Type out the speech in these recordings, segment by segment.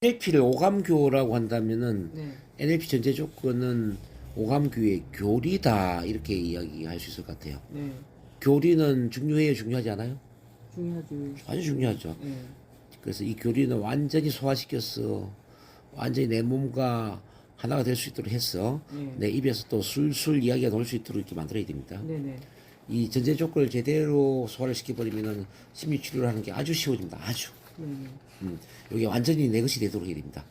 NLP를 오감교라고 한다면은 네. NLP 전제 조건은 오감교의 교리다 이렇게 이야기할 수 있을 것 같아요. 네. 교리는 중요해요, 중요하지 않아요? 중요하죠. 아주 중요하죠. 네. 그래서 이 교리는 완전히 소화시켰어. 완전히 내 몸과 하나가 될 수 있도록 했어. 네. 내 입에서 또 술술 이야기가 돌 수 있도록 이렇게 만들어야 됩니다. 네네. 이 전제 조건을 제대로 소화를 시켜버리면은 심리 치료를 하는 게 아주 쉬워집니다. 아주. 네네. 이게 완전히 내 것이 되도록 해야 됩니다.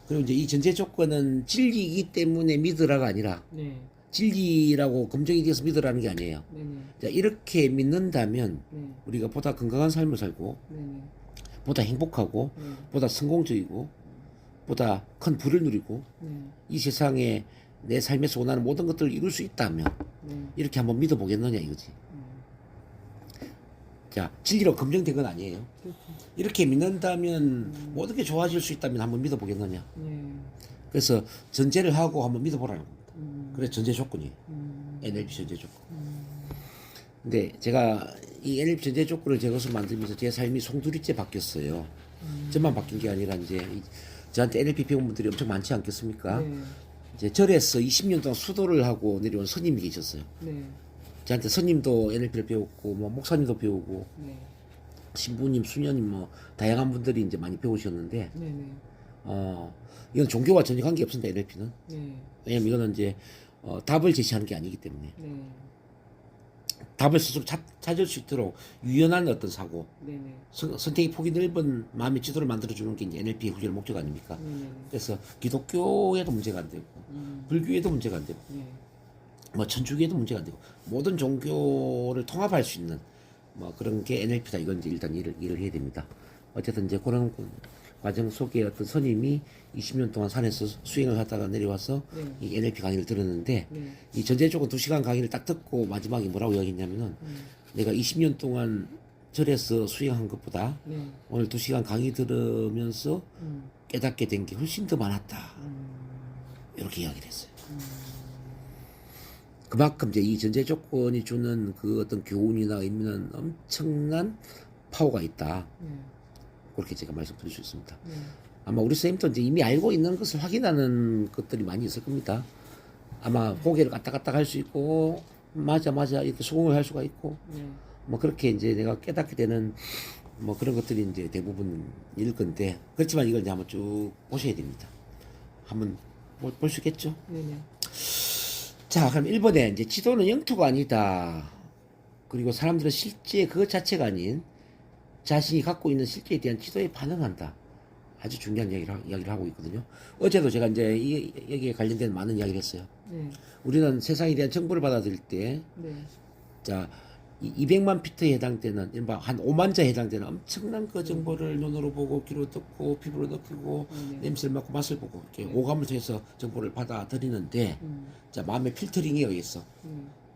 그리고 이제 이 전제 조건은 진리이기 때문에 믿으라가 아니라 네. 진리라고 검증이 되어서 믿으라는 게 아니에요. 네네. 자, 이렇게 믿는다면 네. 우리가 보다 건강한 삶을 살고 네네. 보다 행복하고 네. 보다 성공적이고 보다 큰 부를 누리고 네. 이 세상에 내 삶에서 원하는 모든 것들을 이룰 수 있다면 네. 이렇게 한번 믿어보겠느냐 이거지. 자, 진리로 검증된 건 아니에요. 그렇죠. 이렇게 믿는다면 모든 게 좋아질 수 있다면 한번 믿어보겠느냐. 네. 그래서 전제를 하고 한번 믿어보라는 겁니다. 음. 그래 전제 조건이에요. 음. NLP 전제 조건. 근데 제가 이 NLP 전제 조건을 제 것으로 만들면서 제 삶이 송두리째 바뀌었어요. 저만 바뀐 게 아니라 이제 저한테 NLP 배운 분들이 엄청 많지 않겠습니까? 네. 이제 절에서 20년 동안 수도를 하고 내려온 스님이 계셨어요. 네. 저한테 스님도 NLP를 배웠고 뭐 목사님도 배우고 네. 신부님, 수녀님 뭐 다양한 분들이 이제 많이 배우셨는데 네네. 이건 종교와 전혀 관계 없습니다. NLP는. 네. 왜냐면 이거는 이제 답을 제시하는 게 아니기 때문에 네. 답을 스스로 찾을 수 있도록 유연한 어떤 사고, 네네. 선택의 폭이 넓은 마음의 지도를 만들어주는 게 이제 NLP의 후절 목적 아닙니까? 네네. 그래서 기독교에도 문제가 안 되고, 불교에도 문제가 안 되고, 네. 뭐 천주교에도 문제가 안 되고, 모든 종교를 통합할 수 있는 뭐 그런 게 NLP다. 이건 이제 일단 이해를 해야 됩니다. 어쨌든 이제 그런 과정 속에 어떤 스님이 20년 동안 산에서 수행을 하다가 내려와서 네. 이 NLP 강의를 들었는데 네. 이 전제적으로 2시간 강의를 딱 듣고 마지막에 뭐라고 이야기했냐면은 내가 20년 동안 절에서 수행한 것보다 네. 오늘 2시간 강의 들으면서 음. 깨닫게 된 게 훨씬 더 많았다. 이렇게 이야기를 했어요. 그만큼 이제 이 전제 조건이 주는 그 어떤 교훈이나 의미는 엄청난 파워가 있다. 네. 그렇게 제가 말씀드릴 수 있습니다. 네. 아마 우리 선생님도 이제 이미 알고 있는 것을 확인하는 것들이 많이 있을 겁니다. 아마 고개를 까딱까딱 할 수 있고, 맞아, 이렇게 수긍을 할 수가 있고, 네. 뭐 그렇게 이제 내가 깨닫게 되는 뭐 그런 것들이 이제 대부분일 건데, 그렇지만 이걸 이제 한번 쭉 보셔야 됩니다. 한번 볼 수 있겠죠? 네네. 자, 그럼 1번에 이제 지도는 영토가 아니다. 그리고 사람들은 실제 그것 자체가 아닌 자신이 갖고 있는 실제에 대한 지도에 반응한다. 아주 중요한 이야기를 하고 있거든요. 어제도 제가 이제 여기에 관련된 많은 이야기를 했어요. 네. 우리는 세상에 대한 정보를 받아들일 때, 네. 자, 200만 피트에 해당되는, 이른바 한 5만 자에 해당되는 엄청난 그 정보를 눈으로 보고, 귀로 듣고, 피부로 느끼고, 냄새를 맡고, 맛을 보고, 이렇게 오감을 통해서 정보를 받아들이는데, 자, 마음의 필터링에 의해서,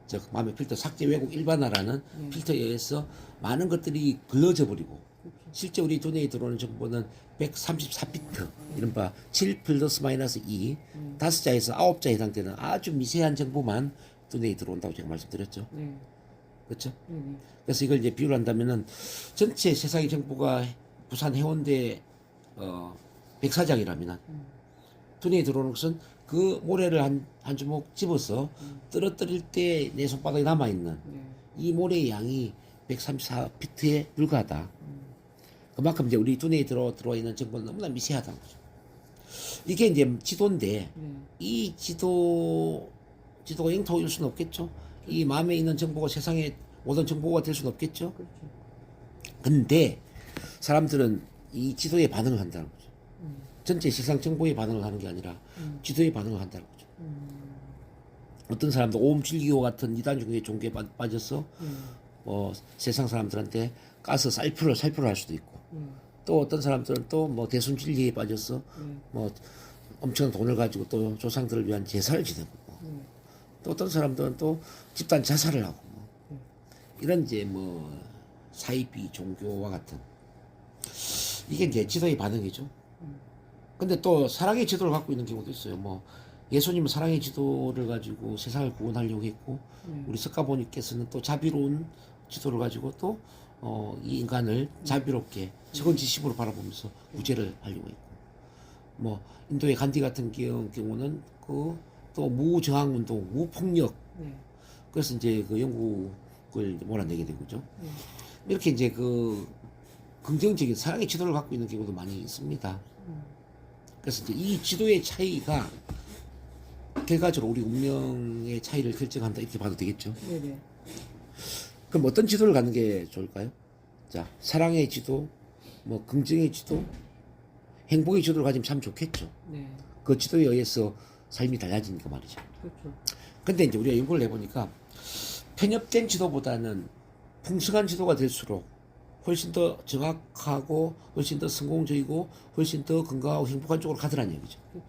즉, 마음의 필터, 삭제, 왜곡, 일반화라는 필터에 의해서 많은 것들이 글러져 버리고, 실제 우리 두뇌에 들어오는 정보는 134비트, 이른바 7 플러스 마이너스 2, 5자에서 9자에 해당되는 아주 미세한 정보만 두뇌에 들어온다고 제가 말씀드렸죠. 네. 그렇죠? 네네. 그래서 이걸 이제 비유를 한다면은 전체 세상의 정보가 부산 해운대 백사장이라면 두뇌에 들어오는 것은 그 모래를 한 주먹 집어서 떨어뜨릴 때 내 손바닥에 남아있는 네. 이 모래의 양이 134피트에 불과하다. 그만큼 이제 우리 두뇌에 들어와 있는 정보는 너무나 미세하다는 거죠. 이게 이제 지도인데 네. 이 지도가 영토일 수는 없겠죠. 이 마음에 있는 정보가 세상의 모든 정보가 될 수는 없겠죠. 그렇죠. 근데 사람들은 이 지도에 반응을 한다는 거죠. 전체 세상 정보에 반응을 하는 게 아니라 지도에 반응을 한다는 거죠. 어떤 사람도 오음 진리교 같은 이단 종교에 빠져서 세상 사람들한테 까서 살포를 할 수도 있고, 또 어떤 사람들은 또 뭐 대순 진리에 빠져서 뭐 엄청난 돈을 가지고 또 조상들을 위한 제사를 지내고, 또 어떤 사람들은 또 집단 자살을 하고, 이런 이제 뭐 사이비 종교와 같은 이게 이제 지도의 반응이죠. 근데 또 사랑의 지도를 갖고 있는 경우도 있어요. 뭐 예수님은 사랑의 지도를 가지고 세상을 구원하려고 했고, 우리 석가모니께서는 또 자비로운 지도를 가지고 또 이 인간을 자비롭게 적은 지식으로 바라보면서 구제를 하려고 했고, 뭐 인도의 간디 같은 경우는 그 또 무저항 운동, 무폭력 네. 그래서 이제 그 영국을 몰아내게 되고죠. 네. 이렇게 이제 그 긍정적인 사랑의 지도를 갖고 있는 경우도 많이 있습니다. 그래서 이제 이 지도의 차이가 결과적으로 우리 운명의 차이를 결정한다 이렇게 봐도 되겠죠. 네네. 그럼 어떤 지도를 갖는 게 좋을까요? 자, 사랑의 지도, 뭐 긍정의 지도, 행복의 지도를 가지면 참 좋겠죠. 네. 그 지도에 의해서 삶이 달라지니까 말이죠. 그렇죠. 근데 이제 우리가 연구를 해보니까 편협된 지도보다는 풍성한 지도가 될수록 훨씬 더 정확하고 훨씬 더 성공적이고 훨씬 더 건강하고 행복한 쪽으로 가더라는 얘기죠. 그렇죠.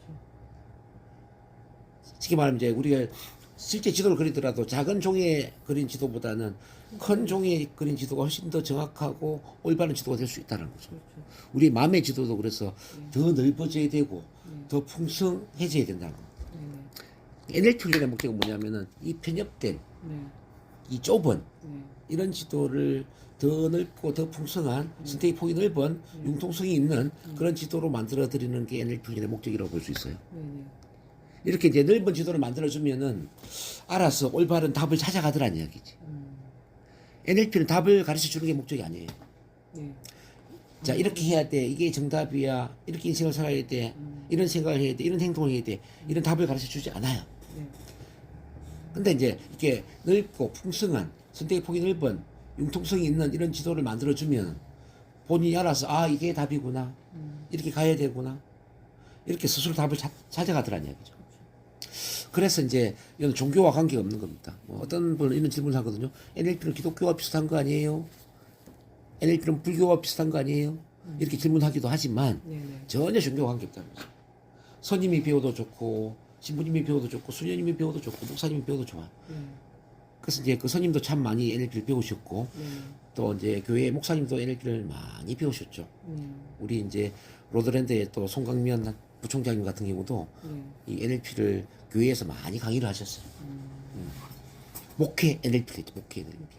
쉽게 말하면 이제 우리가 실제 지도를 그리더라도 작은 종이에 그린 지도보다는 큰 종이에 그린 지도가 훨씬 더 정확하고 올바른 지도가 될 수 있다는 거죠. 그렇죠. 우리 마음의 지도도 그래서 더 넓어져야 되고 더 풍성해져야 된다는 거. 네네. NLP 훈련의 목적은 뭐냐면은 이 편협된 네. 이 좁은 네. 이런 지도를 더 넓고 더 풍성한 선택의 폭이 넓은 융통성이 있는 그런 지도로 만들어 드리는 게 NLP 훈련의 목적이라고 볼 수 있어요. 네네. 이렇게 이제 넓은 지도를 만들어 주면은 알아서 올바른 답을 찾아가더라는 이야기지. NLP는 답을 가르쳐 주는 게 목적이 아니에요. 네. 자, 이렇게 해야 돼. 이게 정답이야. 이렇게 인생을 살아야 돼. 이런 생각을 해야 돼. 이런 행동을 해야 돼. 이런 답을 가르쳐 주지 않아요. 네. 근데 이제 이렇게 넓고 풍성한 선택의 폭이 넓은 융통성이 있는 이런 지도를 만들어 주면 본인이 알아서 아, 이게 답이구나. 이렇게 가야 되구나. 이렇게 스스로 답을 찾아가더라는 이야기죠. 그래서 이제 이건 종교와 관계가 없는 겁니다. 뭐 어떤 분은 이런 질문을 하거든요. NLP는 기독교와 비슷한 거 아니에요? NLP는 불교와 비슷한 거 아니에요? 이렇게 질문하기도 하지만 네네. 전혀 종교와 관계 없다는 거죠. 스님이 배워도 좋고 신부님이 배워도 좋고 수녀님이 배워도 좋고 목사님이 배워도 좋아요. 네. 그래서 이제 그 스님도 참 많이 NLP를 배우셨고 네. 또 이제 교회 목사님도 NLP를 많이 배우셨죠. 네. 우리 이제 로드랜드의 또 송강면 부총장님 같은 경우도 네. 이 NLP를 교회에서 많이 강의를 하셨어요. 목회 NLP가 있죠. 목회 NLP. 이렇게.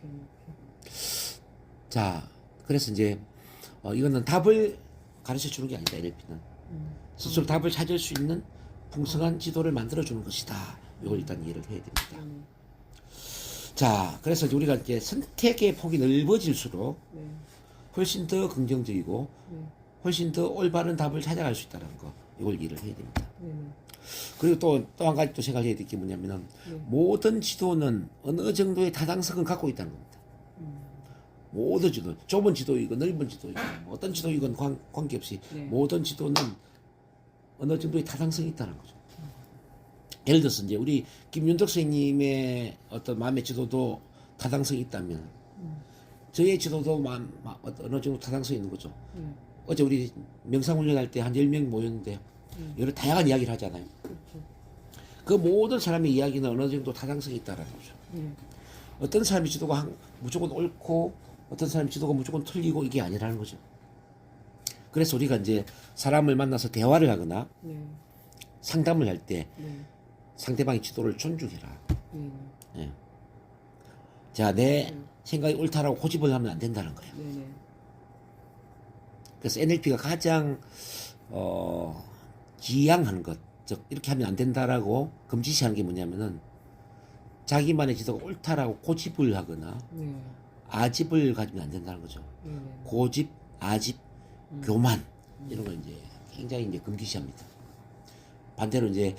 자, 그래서 이제 이거는 답을 가르쳐 주는 게 아니다. NLP는 스스로 답을 찾을 수 있는 풍성한 지도를 만들어 주는 것이다. 이걸 일단 이해를 해야 됩니다. 자, 그래서 이제 우리가 이제 선택의 폭이 넓어질수록 네. 훨씬 더 긍정적이고 네. 훨씬 더 올바른 답을 찾아갈 수 있다는 거. 이걸 이해를 해야 됩니다. 네네. 그리고 또 한 가지 또 생각해야 될 게 뭐냐면은 모든 지도는 어느 정도의 타당성을 갖고 있다는 겁니다. 모든 지도, 좁은 지도이건 넓은 지도이건 어떤 지도이건 관계없이 네. 모든 지도는 어느 정도의 타당성이 있다는 거죠. 예를 들어서 이제 우리 김윤덕 선생님의 어떤 마음의 지도도 타당성이 있다면 저의 지도도 어느 정도 타당성이 있는 거죠. 네. 어제 우리 명상훈련할 때 한 10명 모였는데 여러 다양한 이야기를 하잖아요. 그렇죠. 그 모든 사람의 이야기는 어느 정도 타당성이 있다는 거죠. 네. 어떤 사람의 지도가 무조건 옳고 어떤 사람의 지도가 무조건 틀리고 이게 아니라는 거죠. 그래서 우리가 이제 사람을 만나서 대화를 하거나 네. 상담을 할 때 네. 상대방의 지도를 존중해라. 네. 예. 자, 내 생각이 옳다라고 고집을 하면 안 된다는 거예요. 네네. 그래서 NLP가 가장 지양하는 것, 즉 이렇게 하면 안 된다라고 금지시하는 게 뭐냐면은 자기만의 지도가 옳다라고 고집을 하거나 네. 아집을 가지면 안 된다는 거죠. 네네. 고집, 아집, 교만 이런 걸 이제 굉장히 이제 금기시합니다. 반대로 이제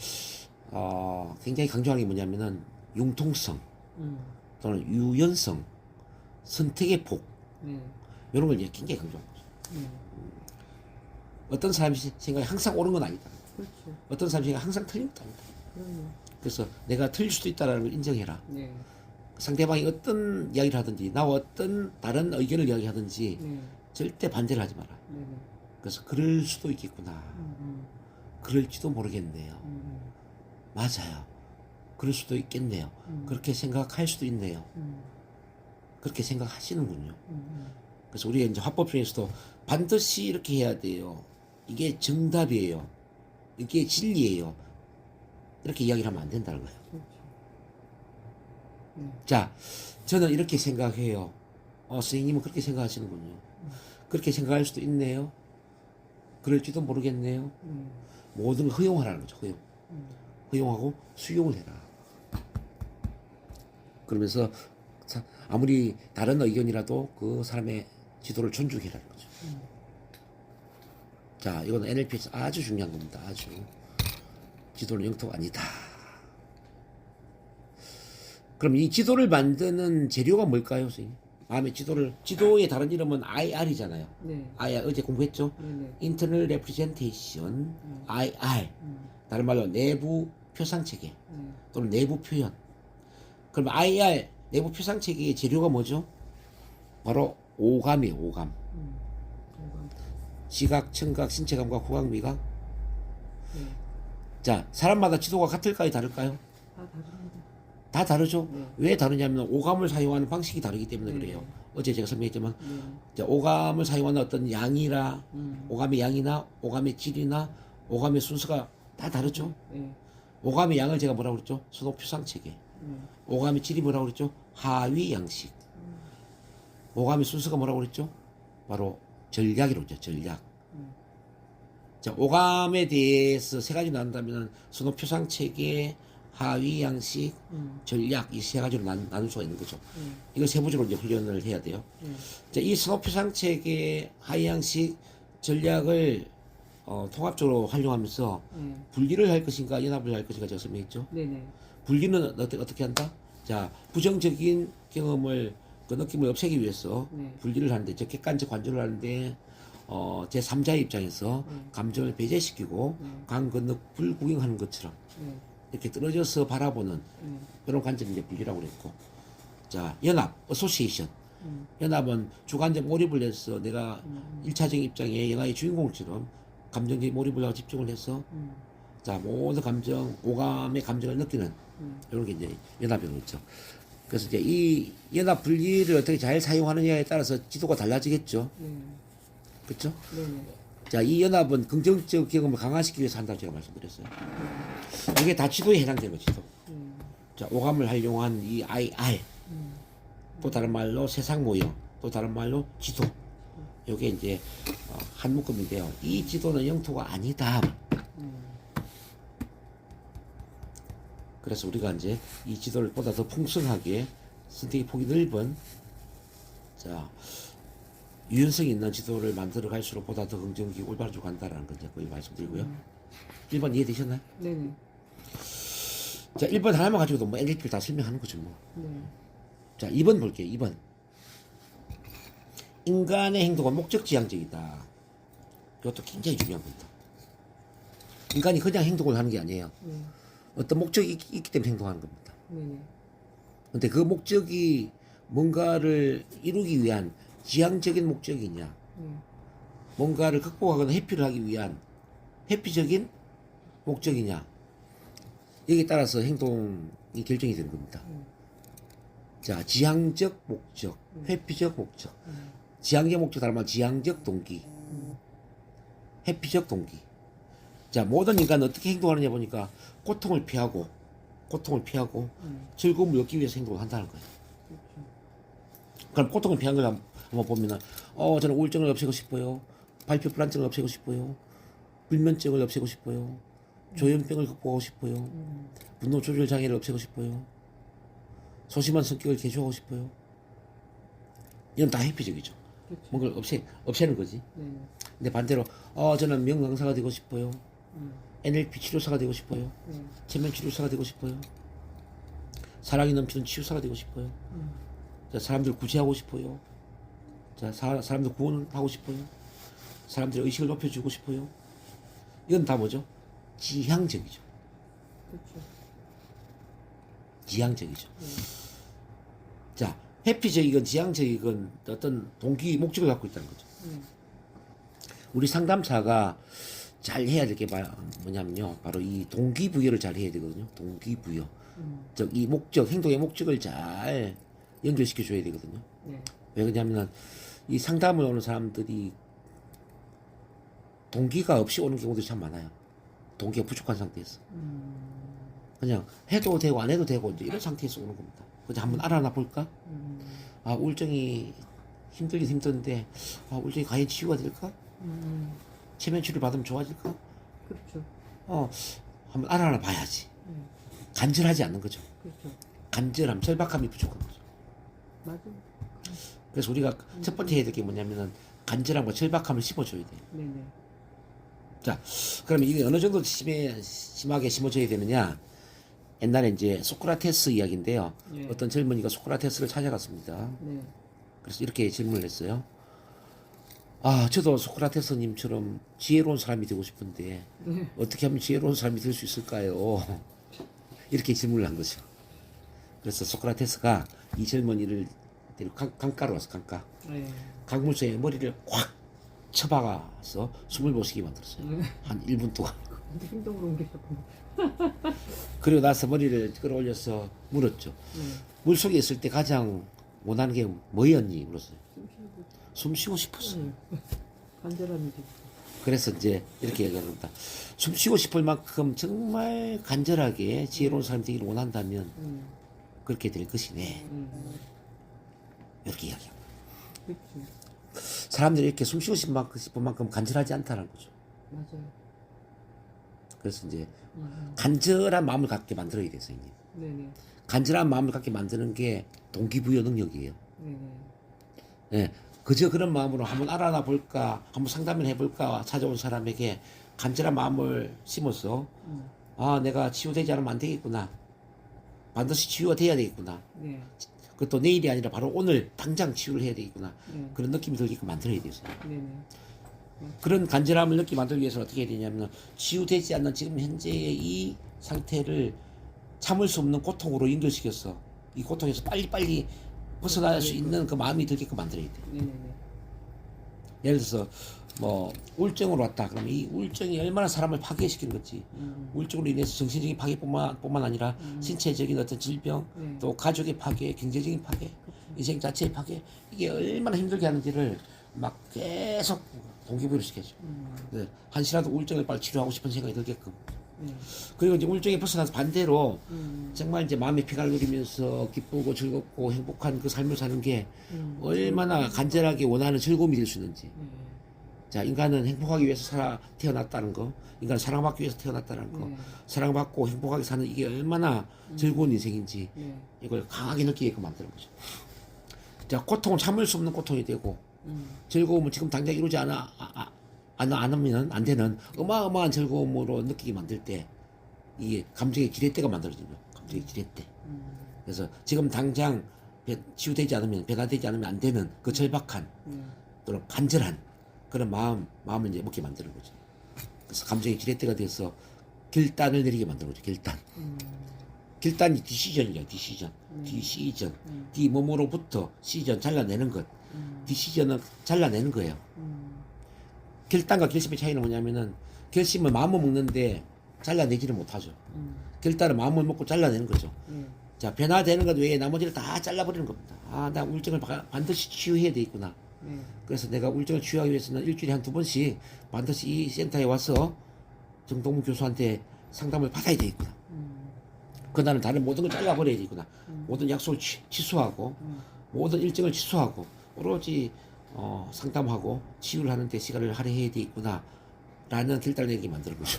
굉장히 강조하는 게 뭐냐면은 융통성 또는 유연성, 선택의 폭 네. 이런 걸 이제 굉장히 강조하는 거죠. 네. 어떤 사람이 생각이 항상 옳은 건 아니다. 그렇죠. 어떤 사람이 생각이 항상 틀린 것도 아니다. 그럼요. 그래서 내가 틀릴 수도 있다는 걸 인정해라. 네. 상대방이 어떤 이야기를 하든지 나와 어떤 다른 의견을 이야기하든지 네. 절대 반대를 하지 마라. 네네. 그래서 그럴 수도 있겠구나. 그럴지도 모르겠네요. 맞아요. 그럴 수도 있겠네요. 그렇게 생각할 수도 있네요. 그렇게 생각하시는군요. 그래서 우리가 이제 화법 중에서도 반드시 이렇게 해야 돼요. 이게 정답이에요. 이게 진리예요. 이렇게 이야기를 하면 안 된다는 거예요. 그렇죠. 자, 저는 이렇게 생각해요. 선생님은 그렇게 생각하시는군요. 그렇게 생각할 수도 있네요. 그럴지도 모르겠네요. 모든 걸 허용하라는 거죠. 허용하고 수용을 해라. 그러면서 아무리 다른 의견이라도 그 사람의 지도를 존중해라는 거죠. 자, 이건 NLP에서 아주 중요한 겁니다. 아주. 지도는 영토가 아니다. 그럼 이 지도를 만드는 재료가 뭘까요, 선생님? 마음의 지도의 다른 이름은 IR이잖아요. 네. IR, 어제 공부했죠? 네네. Internal Representation, IR. 다른 말로 내부 표상 체계 네. 또는 내부 표현. 그럼 IR, 내부 표상 체계의 재료가 뭐죠? 바로 오감이에요, 오감. 공감. 시각, 청각, 신체감과 후각, 미각. 네. 자, 사람마다 지도가 같을까요, 다를까요? 다 다릅니다. 다 다르죠? 네. 왜 다르냐면 오감을 사용하는 방식이 다르기 때문에 네. 그래요. 어제 제가 설명했지만 네. 자, 오감을 사용하는 어떤 양이나 오감의 양이나 오감의 질이나 오감의 순서가 다 다르죠. 네. 오감의 양을 제가 뭐라고 그랬죠? 선호표상 체계. 네. 오감의 질이 뭐라고 그랬죠? 하위 양식. 오감의 순서가 뭐라고 그랬죠? 바로 전략이라고 했죠. 전략. 자, 오감에 대해서 세 가지 나눈다면 선호표상 체계, 하위 양식, 전략 이 세 가지로 나눌 수가 있는 거죠. 이걸 세부적으로 이제 훈련을 해야 돼요. 자, 이 선호표상 체계, 하위 양식, 전략을 통합적으로 활용하면서 네. 분리를 할 것인가 연합을 할 것인가 제가 설명했죠. 네네. 분리는 어떻게 한다? 자, 부정적인 경험을 그 느낌을 없애기 위해서 네. 분리를 하는데 저 객관적 관조를 하는데 제 3자의 입장에서 감정을 배제시키고 강 건너 불구경하는 것처럼 네. 이렇게 떨어져서 바라보는 그런 관점이 이제 분리라고 그랬고, 자, 연합, 어소시에이션. 연합은 주관적 몰입을 해서 내가 일차적인 입장에 영화의 주인공처럼 감정적인 몰입을 하고 집중을 해서 자, 모든 감정, 오감의 감정을 느끼는 이런 게 이제 연합이라고 있죠. 그래서 이제 이 연합 분리를 어떻게 잘 사용하느냐에 따라서 지도가 달라지겠죠. 네. 그렇죠? 네네. 자, 이 연합은 긍정적 경험을 강화시키기 위해서 한다고 제가 말씀드렸어요. 이게 다 지도에 해당되는 거죠, 지도. 자, 오감을 활용한 이 IR. 또 다른 말로 세상 모형. 또 다른 말로 지도. 이게 이제 한 묶음인데요. 이 지도는 영토가 아니다. 그래서 우리가 이제 이 지도를 보다 더 풍성하게 선택의 폭이 넓은 자, 유연성 있는 지도를 만들어 갈수록 보다 더 긍정적이고 올바른 쪽으로 간다라는 걸 이제 거의 말씀드리고요. 1번 이해되셨나요? 네네. 자, 1번 하나만 가지고도 뭐 NLP를 다 설명하는 거죠, 뭐. 네. 자, 2번 볼게요. 2번. 인간의 행동은 목적지향적이다. 이것도 굉장히 중요한 겁니다. 인간이 그냥 행동을 하는 게 아니에요. 네. 어떤 목적이 있기 때문에 행동하는 겁니다. 네네. 근데 그 목적이 뭔가를 이루기 위한 지향적인 목적이냐, 네. 뭔가를 극복하거나 회피를 하기 위한 회피적인 목적이냐, 여기에 따라서 행동이 결정이 되는 겁니다. 자, 지향적 목적, 회피적 목적. 지향적 목적 다른 말 지향적 동기, 회피적 동기. 자, 모든 인간은 어떻게 행동하느냐 보니까 고통을 피하고 즐거움을 얻기 위해서 행동을 한다는 거예요. 그럼 고통을 피한 걸 한번 보면은 저는 우울증을 없애고 싶어요. 발표 불안증을 없애고 싶어요. 불면증을 없애고 싶어요. 조현병을 극복하고 싶어요. 분노 조절 장애를 없애고 싶어요. 소심한 성격을 개조하고 싶어요. 이건 다 회피적이죠. 그렇죠. 뭔가를 없애는 거지. 네. 근데 반대로 저는 명강사가 되고 싶어요. NLP 치료사가 되고 싶어요. 네. 체면 치료사가 되고 싶어요. 사랑이 넘치는 치유사가 되고 싶어요. 자, 사람들 구제하고 싶어요. 자, 사람들 구원하고 싶어요. 사람들의 의식을 높여주고 싶어요. 이건 다 뭐죠? 지향적이죠. 그렇죠. 지향적이죠. 자, 회피적이건 지향적이건 어떤 동기, 목적을 갖고 있다는 거죠. 우리 상담사가 잘 해야 될 게 뭐냐면요. 바로 이 동기부여를 잘 해야 되거든요. 동기부여. 즉, 이 목적, 행동의 목적을 잘 연결시켜 줘야 되거든요. 네. 왜 그러냐면 이 상담을 오는 사람들이 동기가 없이 오는 경우들이 참 많아요. 동기가 부족한 상태에서. 그냥 해도 되고 안 해도 되고 이제 이런 상태에서 오는 겁니다. 그냥 한번 알아나 볼까? 아, 우울증이 힘들긴 힘든데 우울증이 과연 치유가 될까? 체면 치료 받으면 좋아질까? 그렇죠. 한번 알아나 봐야지. 네. 간절하지 않는 거죠. 그렇죠. 간절함, 절박함이 부족한 거죠. 맞아. 그래서 우리가 첫 번째 해야 될 게 뭐냐면은 간절함과 절박함을 심어줘야 돼요. 네네. 자, 그러면 이게 어느 정도 심하게 심어줘야 되느냐? 옛날에 이제 소크라테스 이야기인데요. 네. 어떤 젊은이가 소크라테스를 찾아갔습니다. 네. 그래서 이렇게 질문을 했어요. 저도 소크라테스님처럼 지혜로운 사람이 되고 싶은데 네. 어떻게 하면 지혜로운 사람이 될 수 있을까요? 이렇게 질문을 한 거죠. 그래서 소크라테스가 이 젊은이를 데리고 강가로 와서 강가. 네. 강물속에 머리를 확 쳐박아서 숨을 못 쉬게 만들었어요. 네. 한 1분 동안. 근데 행동으로 옮기셨구나. 그리고 나서 머리를 끌어올려서 물었죠. 네. 물속에 있을 때 가장 원하는 게 뭐였니? 물었어요. 숨쉬고. 숨 쉬고 싶었어요. 네. 간절함이지. 그래서 이제 이렇게 얘기합니다. 숨 쉬고 싶을 만큼 정말 간절하게 지혜로운 사람이 되기를 원한다면 그렇게 될 것이네. 이렇게 이야기합니다. 그렇지. 사람들이 이렇게 숨 쉬고 싶을 만큼 간절하지 않다는 거죠. 맞아요. 그래서 이제 간절한 마음을 갖게 만들어야 돼요, 선생님. 네네. 간절한 마음을 갖게 만드는 게 동기부여 능력이에요. 네네. 예, 그저 그런 마음으로 한번 알아나 볼까, 한번 상담을 해볼까 찾아온 사람에게 간절한 마음을 심어서 내가 치유되지 않으면 안 되겠구나. 반드시 치유가 돼야 되겠구나. 네. 그것도 내일이 아니라 바로 오늘 당장 치유를 해야 되겠구나. 네. 그런 느낌이 들게끔 만들어야 돼요. 네네. 그런 간절함을 느끼게 만들기 위해서는 어떻게 해야 되냐면 치유되지 않는 지금 현재의 이 상태를 참을 수 없는 고통으로 연결시켜서 이 고통에서 빨리빨리 벗어날 수 있는 그 마음이 들게끔 만들어야 돼요. 네네네. 예를 들어서 뭐 우울증으로 왔다 그러면 이 우울증이 얼마나 사람을 파괴시키는 건지 우울증으로 인해서 정신적인 파괴뿐만 아니라 신체적인 어떤 질병 네. 또 가족의 파괴 경제적인 파괴 인생 자체의 파괴 이게 얼마나 힘들게 하는지를 막 계속 동기부여를 시켜줘. 네, 한시라도 우울증을 빨리 치료하고 싶은 생각이 들게끔. 네. 그리고 이제 우울증에 벗어나서 반대로 정말 이제 마음의 피가를 누리면서 기쁘고 즐겁고 행복한 그 삶을 사는 게 얼마나 간절하게 원하는 즐거움이 될 수 있는지. 네. 자, 인간은 행복하기 위해서 태어났다는 거, 인간은 사랑받기 위해서 태어났다는 거, 네. 사랑받고 행복하게 사는 이게 얼마나 즐거운 인생인지 네. 이걸 강하게 느끼게끔 만드는 거죠. 자, 고통은 참을 수 없는 고통이 되고 즐거움은 지금 당장 이루지 않으면 안 되는 어마어마한 즐거움으로 느끼게 만들 때 이게 감정의 지렛대가 만들어지는 거예요. 감정의 지렛대. 그래서 지금 당장 치유되지 않으면 변화되지 않으면 안 되는 그 절박한 또는 간절한 그런 마음을 이제 먹게 만드는 거죠. 그래서 감정의 지렛대가 돼서 결단을 내리게 만드는 거죠. 결단이 디시전이죠. 디시전. 디 뭐뭐로부터 시전 잘라내는 것. 디시전은 잘라내는 거예요. 결단과 결심의 차이는 뭐냐면은 결심은 마음을 먹는데 잘라내지를 못하죠. 결단은 마음을 먹고 잘라내는 거죠. 자, 변화되는 것 외에 나머지를 다 잘라버리는 겁니다. 나 우울증을 반드시 치유해야 되겠구나. 그래서 내가 우울증을 치유하기 위해서는 일주일에 한 2번씩 반드시 이 센터에 와서 정동문 교수한테 상담을 받아야 되겠구나. 그날은 다른 모든 걸 잘라버려야 되겠구나. 모든 약속을 취소하고 모든 일정을 취소하고 오로지 상담하고 치유를 하는 데 시간을 할애해야 되겠구나 라는 결단을 내리게 만드는 거죠.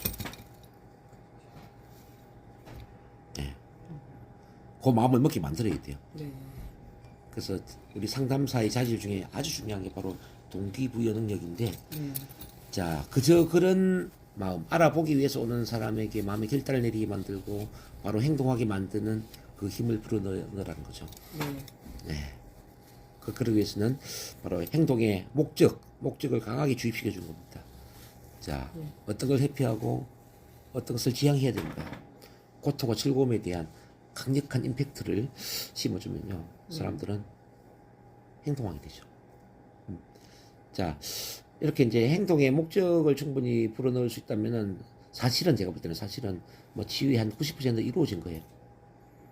네. 그 마음을 먹게 만들어야 돼요. 네. 그래서 우리 상담사의 자질 중에 아주 중요한 게 바로 동기부여 능력인데 자, 그저 그런 마음 알아보기 위해서 오는 사람에게 마음의 결단을 내리게 만들고 바로 행동하게 만드는 그 힘을 불어넣으라는 거죠. 네. 그러기 위해서는 바로 행동의 목적을 강하게 주입시켜 준 겁니다. 자, 어떤 걸 회피하고 어떤 것을 지향해야 됩니다. 고통과 즐거움에 대한 강력한 임팩트를 심어주면요, 사람들은 행동하게 되죠. 자, 이렇게 이제 행동의 목적을 충분히 불어넣을 수 있다면은 사실은 제가 볼 때는 사실은 뭐 치유의 한 90% 이루어진 거예요.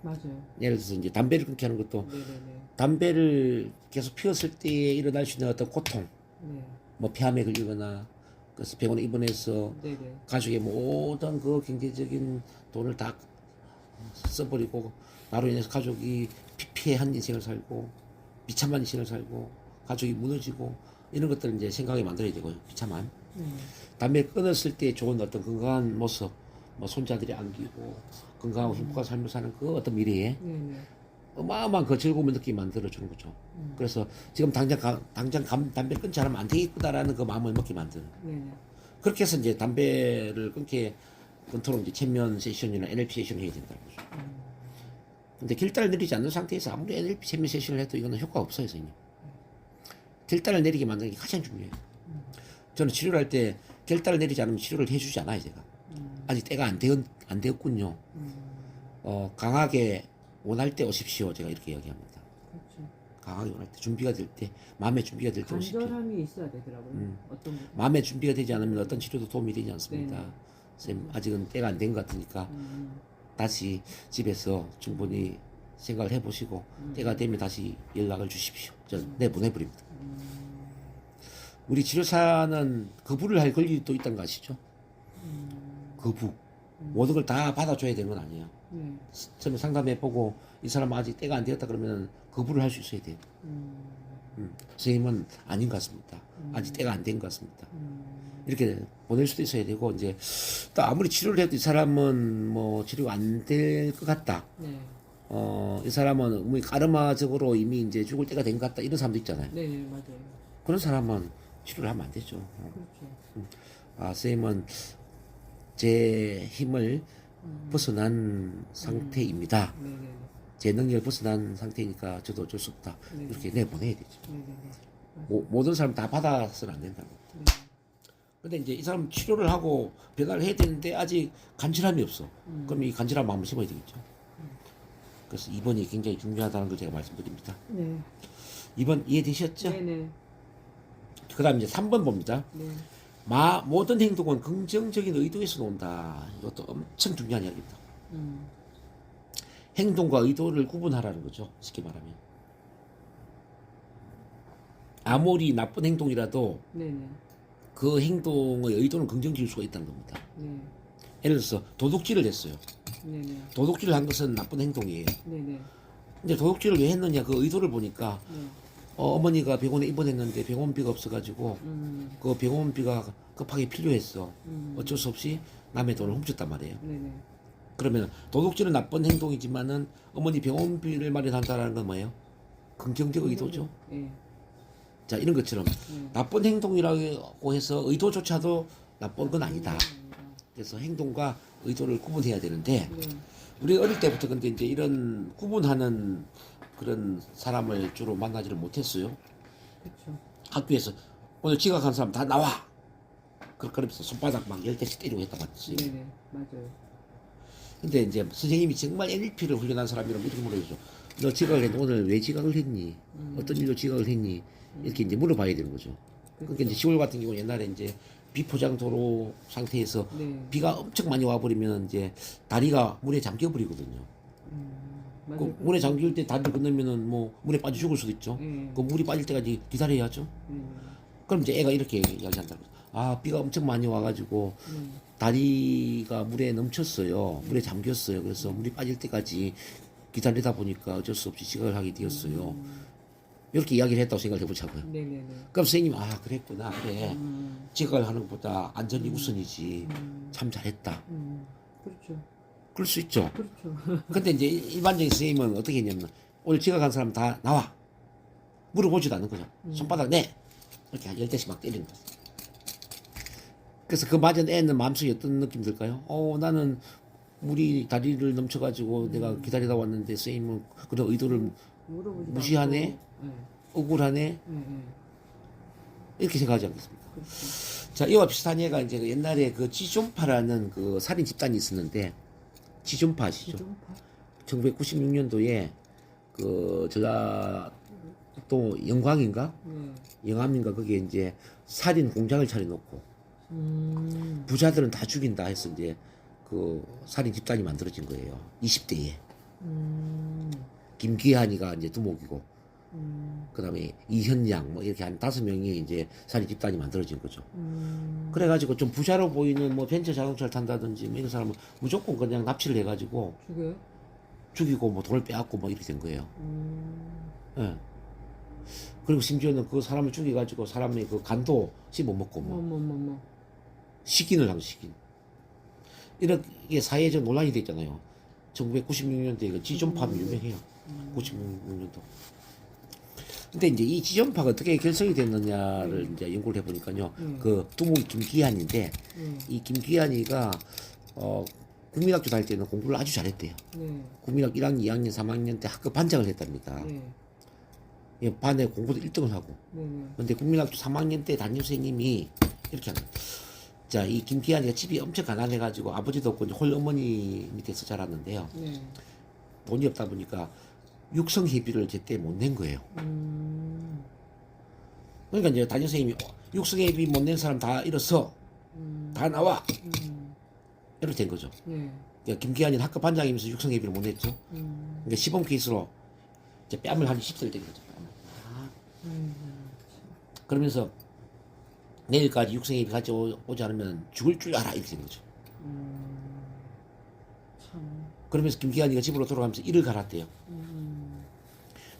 맞아요. 예를 들어서 이제 담배를 끊게 하는 것도 네네네. 담배를 계속 피웠을 때 일어날 수 있는 어떤 고통, 네. 뭐 폐암에 걸리거나 그래서 병원에 입원해서 네네. 가족의 모든 그 경제적인 돈을 다 써버리고 나로 인해서 가족이 피폐한 인생을 살고 비참한 인생을 살고 가족이 무너지고 이런 것들을 이제 생각하게 만들어야 되고요. 비참한 담배 끊었을 때 좋은 어떤 건강한 모습 뭐 손자들이 안기고 건강하고 행복한 삶을 사는 그 어떤 미래에 네네. 어마어마한 그 즐거움을 느끼게 만들어주는 거죠. 그래서 지금 당장 담배 끊지 않으면 안 되겠구나라는 그 마음을 먹게 만드는. 네네. 그렇게 해서 이제 담배를 끊도록 이제 체면 세션이나 NLP 세션을 해야 된다는 거죠. 근데 결단을 내리지 않는 상태에서 아무리 NLP 체면 세션을 해도 이거는 효과가 없어요, 선생님. 결단을 내리게 만드는 게 가장 중요해요. 저는 치료를 할 때 결단을 내리지 않으면 치료를 해주지 않아요, 제가. 아직 때가 안 되었군요. 강하게 원할 때 오십시오. 제가 이렇게 이야기합니다. 그렇죠. 강하게 원할 때, 준비가 될 때, 마음의 준비가 될 때 오십시오. 간절함이 있어야 되더라고요. 어떤 거. 마음의 준비가 되지 않으면 어떤 치료도 도움이 되지 않습니다. 네. 쌤, 아직은 때가 안 된 것 같으니까 다시 집에서 충분히 생각을 해보시고 때가 되면 다시 연락을 주십시오. 저는 내보내버립니다. 우리 치료사는 거부를 할 권리도 있다는 거 아시죠? 거부. 모든 걸 다 받아줘야 되는 건 아니에요. 네. 처음에 상담해보고 이 사람 아직 때가 안 되었다 그러면 거부를 할 수 있어야 돼요. 선생님은 아닌 것 같습니다. 아직 때가 안 된 것 같습니다. 이렇게 보낼 수도 있어야 되고 이제 또 아무리 치료를 해도 이 사람은 뭐 치료가 안 될 것 같다. 네. 이 사람은 뭐 까르마적으로 이미 이제 죽을 때가 된 것 같다. 이런 사람도 있잖아요. 네, 맞아요. 그런 사람은 치료를 하면 안 되죠. 그렇죠. 선생님은 제 힘을 벗어난 상태입니다. 네네. 제 능력을 벗어난 상태니까 저도 어쩔 수 없다. 네. 이렇게 내보내야 되죠. 네네네. 모든 사람 다 받아서는 안 된다고. 네. 근데 이제 이 사람 치료를 하고 변화를 해야 되는데 아직 간절함이 없어. 그럼 이 간절한 마음을 심어야 되겠죠. 그래서 2번이 굉장히 중요하다는 걸 제가 말씀드립니다. 네. 2번 이해되셨죠? 네네. 그 다음 이제 3번 봅니다. 네. 모든 행동은 긍정적인 의도에서 나온다. 이것도 엄청 중요한 이야기입니다. 행동과 의도를 구분하라는 거죠. 쉽게 말하면. 아무리 나쁜 행동이라도 네네. 그 행동의 의도는 긍정적일 수가 있다는 겁니다. 네. 예를 들어서 도둑질을 했어요. 네네. 도둑질을 한 것은 나쁜 행동이에요. 네네. 근데 도둑질을 왜 했느냐 그 의도를 보니까 네. 어머니가 병원에 입원했는데 병원비가 없어가지고 그 병원비가 급하게 필요했어. 어쩔 수 없이 남의 돈을 훔쳤단 말이에요. 네네. 그러면 도둑질은 나쁜 행동이지만은 어머니 병원비를 마련한다는 건 뭐예요? 긍정적 의도죠. 네. 자 이런 것처럼 나쁜 행동이라고 해서 의도조차도 나쁜 건 아니다. 그래서 행동과 의도를 구분해야 되는데 네. 우리 어릴 때부터 근데 이제 이런 구분하는 그런 사람을 주로 만나지를 못했어요. 그렇죠. 학교에서 오늘 지각한 사람 다 나와. 그러면서 손바닥 막 10대씩 때리고 했단 말이지. 네네. 맞아요. 근데 이제 선생님이 정말 NLP를 훈련한 사람이라면 이렇게 물어보죠. 너 지각을 했니? 오늘 왜 지각을 했니? 어떤 일로 지각을 했니? 이렇게 이제 물어봐야 되는 거죠. 그러니까 이제 10월 같은 경우 옛날에 이제 비포장 도로 상태에서 네. 비가 엄청 많이 와버리면 이제 다리가 물에 잠겨버리거든요. 그 맞아요. 물에 잠길 때 다리를 건너면은 뭐 물에 빠져 죽을 수도 있죠. 네. 그 물이 빠질 때까지 기다려야죠. 그럼 이제 애가 이렇게 이야기한다는 거죠. 아, 비가 엄청 많이 와가지고 다리가 물에 넘쳤어요. 물에 잠겼어요. 그래서 물이 빠질 때까지 기다리다 보니까 어쩔 수 없이 지각을 하게 되었어요. 이렇게 이야기를 했다고 생각을 해보자고요. 네네네. 그럼 선생님, 아, 그랬구나. 그래. 지각을 하는 것보다 안전이 우선이지. 참 잘했다. 그렇죠. 그럴 수 있죠. 그렇죠. 근데 이제 일반적인 선생님은 어떻게 했냐면 오늘 지각한 사람 다 나와. 물어보지도 않는 거죠. 손바닥 내. 이렇게 한 10대씩 막 때리는 거죠. 그래서 그 맞은 애는 마음속에 어떤 느낌 들까요? 나는 물이 다리를 넘쳐가지고 내가 기다리다 왔는데 선생님은 그런 의도를 물어보지도 무시하네? 않고. 네. 억울하네? 네. 네. 이렇게 생각하지 않겠습니까? 그렇죠. 자, 이와 비슷한 예가 이제 그 옛날에 그 지존파라는 그 살인 집단이 있었는데, 지존파 아시죠? 기존파? 1996년도에 그 전라도 영광인가? 네. 영암인가 거기에 이제 살인 공장을 차려놓고 부자들은 다 죽인다 해서 이제 그 살인 집단이 만들어진 거예요. 20대에. 김기한이가 이제 두목이고, 그 다음에 이현양, 뭐 이렇게 한 5명이 이제 살인 집단이 만들어진 거죠. 그래가지고 좀 부자로 보이는 뭐 벤처 자동차를 탄다든지 뭐 이런 사람은 무조건 그냥 납치를 해가지고 죽여요? 죽이고 뭐 돈을 빼앗고 뭐 이렇게 된 거예요. 예. 그리고 심지어는 그 사람을 죽여가지고 사람의 그 간도 씹어먹고 뭐 뭐. 식인을 하고 식인. 이렇게 사회적 논란이 됐잖아요. 1996년도에 그 지존파는 유명해요. 96년도. 근데 이제 이 지존파가 어떻게 결성이 됐느냐를 이제 연구를 해보니까요. 그 두목이 김기한인데 이 김기한이가 국민학교 다닐 때는 공부를 아주 잘했대요. 네. 국민학교 1학년, 2학년, 3학년 때 학급 반장을 했답니다. 네. 예, 반에 공부도 1등을 하고. 네. 네. 근데 국민학교 3학년 때 담임 선생님이 이렇게 하는 거예요. 자, 이 김기한이가 집이 엄청 가난해가지고 아버지도 없고 이제 홀어머니 밑에서 자랐는데요. 네. 돈이 없다 보니까 육성회비를 제때 못 낸 거예요. 그러니까 이제 담임 선생님이 육성회비 못 낸 사람 다 잃어서 다 나와 이렇게 된 거죠. 네. 그러니까 김기한이는 학급 반장이면서 육성회비를 못 냈죠. 그러니까 시범 케이스로 이제 뺨을 한 10대를 때린 거죠. 그러면서 내일까지 육성회비 가져오지 않으면 죽을 줄 알아 이렇게 된 거죠. 참. 그러면서 김기한이가 집으로 돌아가면서 이를 갈았대요.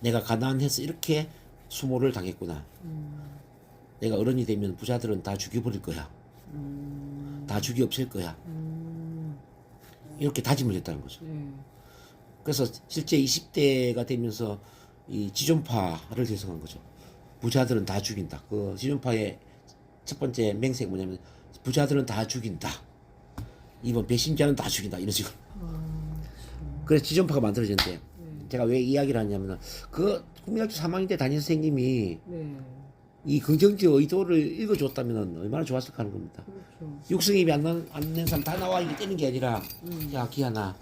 내가 가난해서 이렇게 수모를 당했구나. 내가 어른이 되면 부자들은 다 죽여버릴 거야. 다 죽이 없앨 거야. 이렇게 다짐을 했다는 거죠. 네. 그래서 실제 20대가 되면서 이 지존파를 대성한 거죠. 부자들은 다 죽인다. 그 지존파의 첫 번째 맹세가 뭐냐면 부자들은 다 죽인다. 이번 배신자는 다 죽인다. 이런 식으로. 그래서 지존파가 만들어졌는데 제가 왜 이야기를 하냐면 그 국민학교 3학년 때 담임 선생님이 네. 이 긍정적 의도를 읽어줬다면 얼마나 좋았을까 하는 겁니다. 그렇죠. 육성입이 안 낸 사람 다 나와 이게 떼는 게 아니라 야 기한아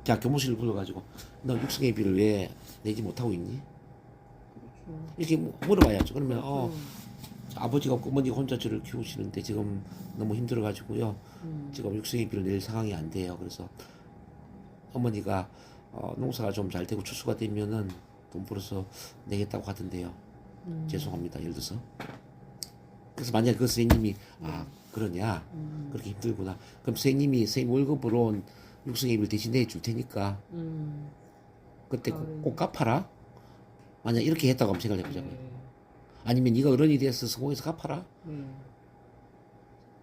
자 교무실을 불러가지고 너 육성예비를 왜 내지 못하고 있니? 그렇죠. 이렇게 물어봐야죠. 그러면 아버지가 없고 어머니가 혼자 저를 키우시는데 지금 너무 힘들어가지고요. 지금 육성예비를 낼 상황이 안 돼요. 그래서 어머니가 농사가 좀 잘 되고 추수가 되면은 돈 벌어서 내겠다고 하던데요. 죄송합니다. 예를 들어서. 그래서 만약에 그 선생님이 그러냐 그렇게 힘들구나. 그럼 선생님 월급으로 온 육성예비를 대신 내줄 테니까 그때 꼭 갚아라. 만약 이렇게 했다고 한번 생각해 보자고요. 네. 아니면 네가 어른이 돼서 성공해서 갚아라.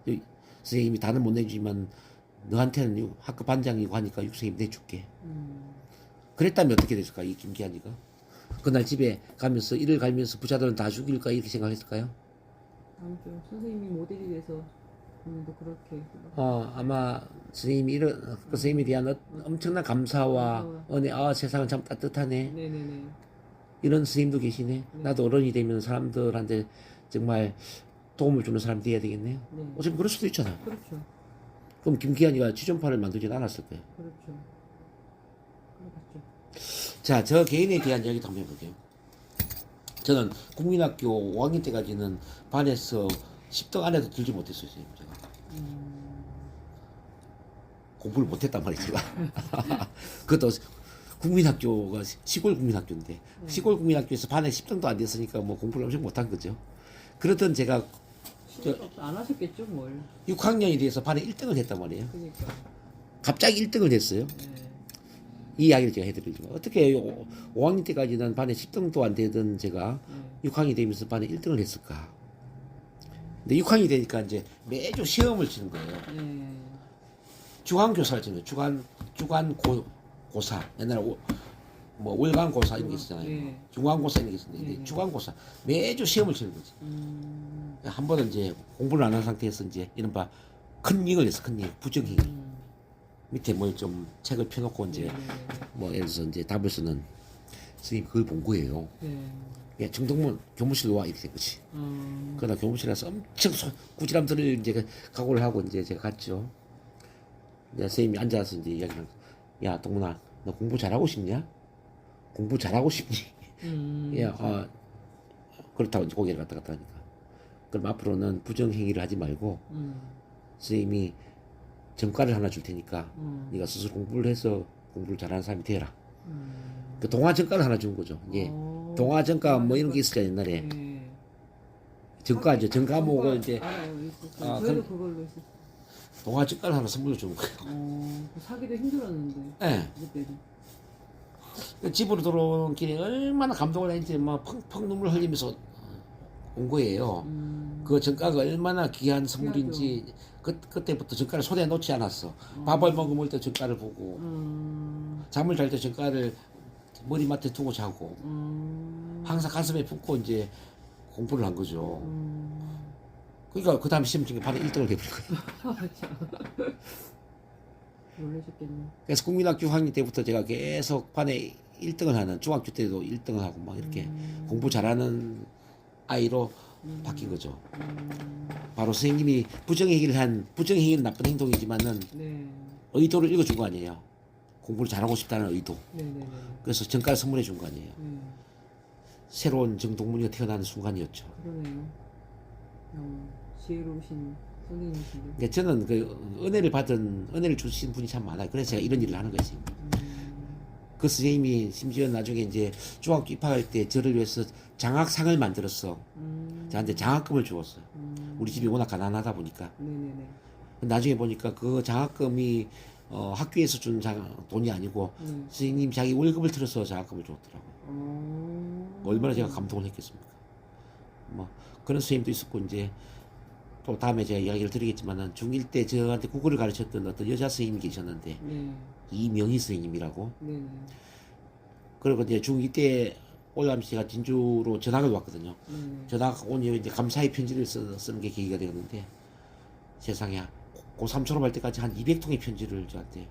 네. 선생님이 다는 못 내주지만 너한테는 학급 반장이고 하니까 육성예비 내줄게. 그랬다면 어떻게 됐을까 이 김기한이가? 그날 집에 가면서 일을 갈면서 부자들은 다 죽일까 이렇게 생각했을까요? 아무튼 선생님이 모델이 돼서 오늘도 그렇게. 아마 선생님이 그 선생님에 대한 엄청난 감사와 은혜, 세상은 참 따뜻하네. 네네네. 이런 선생님도 계시네. 나도 어른이 되면 사람들한테 정말 도움을 주는 사람이 돼야 되겠네요. 네. 어차피 그럴 수도 있잖아. 그렇죠. 그럼 김기한이가 지존파를 만들진 않았을 거예요. 그렇죠. 그렇죠. 자, 저 개인에 대한 이야기도 한번 해볼게요. 저는 국민학교 5학년 때까지는 반에서 10등 안에도 들지 못했어요, 선생님. 제가. 공부를 못했단 말이에요, 제가. 그것도 국민학교가 시골 국민학교인데, 시골 국민학교에서 반에 10등도 안 됐으니까 뭐 공부를 엄청 못한 거죠. 그러던 제가 안 하셨겠죠, 뭘. 6학년이 돼서 반에 1등을 했단 말이에요. 그러니까. 갑자기 1등을 했어요. 네. 이 이야기를 제가 해드리죠. 어떻게 5학년 때까지는 반에 10등도 안 되던 제가 6학년이 되면서 반에 1등을 했을까? 근데 6학년이 되니까 이제 매주 시험을 치는 거예요. 네. 주간교사를 치는 거예요. 주간고사. 옛날에 뭐 월간고사 이런 게 있었잖아요. 네. 중간고사 이런 게 있었는데 이제 주간고사. 매주 시험을 치는 거지. 한 번은 이제 공부를 안 한 상태에서 이제 이른바 큰 닉을 했어. 큰 닉. 부정행위. 밑에 뭘 좀 책을 펴놓고 이제 뭐 예를 들어서 이제 답을 쓰는 선생님 그걸 본 거예요. 네. 예, 정동문 교무실로 와 이렇게 된 거지. 그러나 교무실에 가서 엄청 꾸지람들을 이제 각오를 하고 이제 제가 갔죠. 이제 선생님이 앉아서 이제 이야기를 야 동문아 너 공부 잘하고 싶냐? 공부 잘하고 싶니? 예, 그렇다고 이제 고개를 갔다 갔다 하니까 그럼 앞으로는 부정행위를 하지 말고 선생님이 전과를 하나 줄 테니까 네가 스스로 공부를 해서 공부를 잘하는 사람이 되라. 그 동화 전과를 하나 준 거죠. 예. 동화 전과 뭐 이런 게 있었잖아요 옛날에. 네. 전과죠. 전과목을 이제 알아요. 있었어요. 그 저희도 그걸로 했었어요. 동화 전과를 하나 선물로 준 거예요. 사기도 힘들었는데. 예. 그때도. 집으로 들어오는 길에 얼마나 감동을 했는지 막 펑펑 눈물 흘리면서 온 거예요. 그 전과가 얼마나 귀한 선물인지 그때부터 정가를 손에 놓지 않았어. 밥을 먹을 때 정가를 보고 잠을 잘 때 정가를 머리맡에 두고 자고 항상 가슴에 품고 이제 공부를 한 거죠. 그러니까 그 다음 시험 중에 바로 1등을 해버린 거예요. 놀라셨겠네. 그래서 국민학교 6학년 때부터 제가 계속 반에 1등을 하는, 중학교 때도 1등을 하고 막 이렇게 공부 잘하는 아이로 바뀐 거죠. 바로 선생님이 부정행위는 나쁜 행동이지만은 네. 의도를 읽어준 거 아니에요. 공부를 잘하고 싶다는 의도. 네네네. 그래서 정가를 선물해 준 거 아니에요. 네. 새로운 정동문이가 태어나는 순간이었죠. 그러네요. 지혜로우신 선생님이신데. 그러니까 저는 그 은혜를 주신 분이 참 많아요. 그래서 제가 이런 일을 하는 거지. 그 선생님이 심지어 나중에 이제 중학교 입학할 때 저를 위해서 장학상을 만들었어. 저한테 장학금을 주었어요. 우리 집이 워낙 가난하다 보니까. 네네네. 나중에 보니까 그 장학금이 학교에서 준 돈이 아니고 선생님 자기 월급을 틀어서 장학금을 줬더라고요. 얼마나 제가 감동을 했겠습니까. 뭐 그런 선생님도 있었고, 이제 또 다음에 제가 이야기를 드리겠지만은 중1 때 저한테 국어를 가르쳤던 어떤 여자 선생님이 계셨는데, 네. 이명희 선생님이라고. 네네. 그리고 이제 중2 때 올라가면서 제가 진주로 전학을 왔거든요. 전학 온 이후에 이제 감사의 편지를 쓰는 게 계기가 되었는데, 세상에 고3 졸업할 때까지 한 200통의 편지를 저한테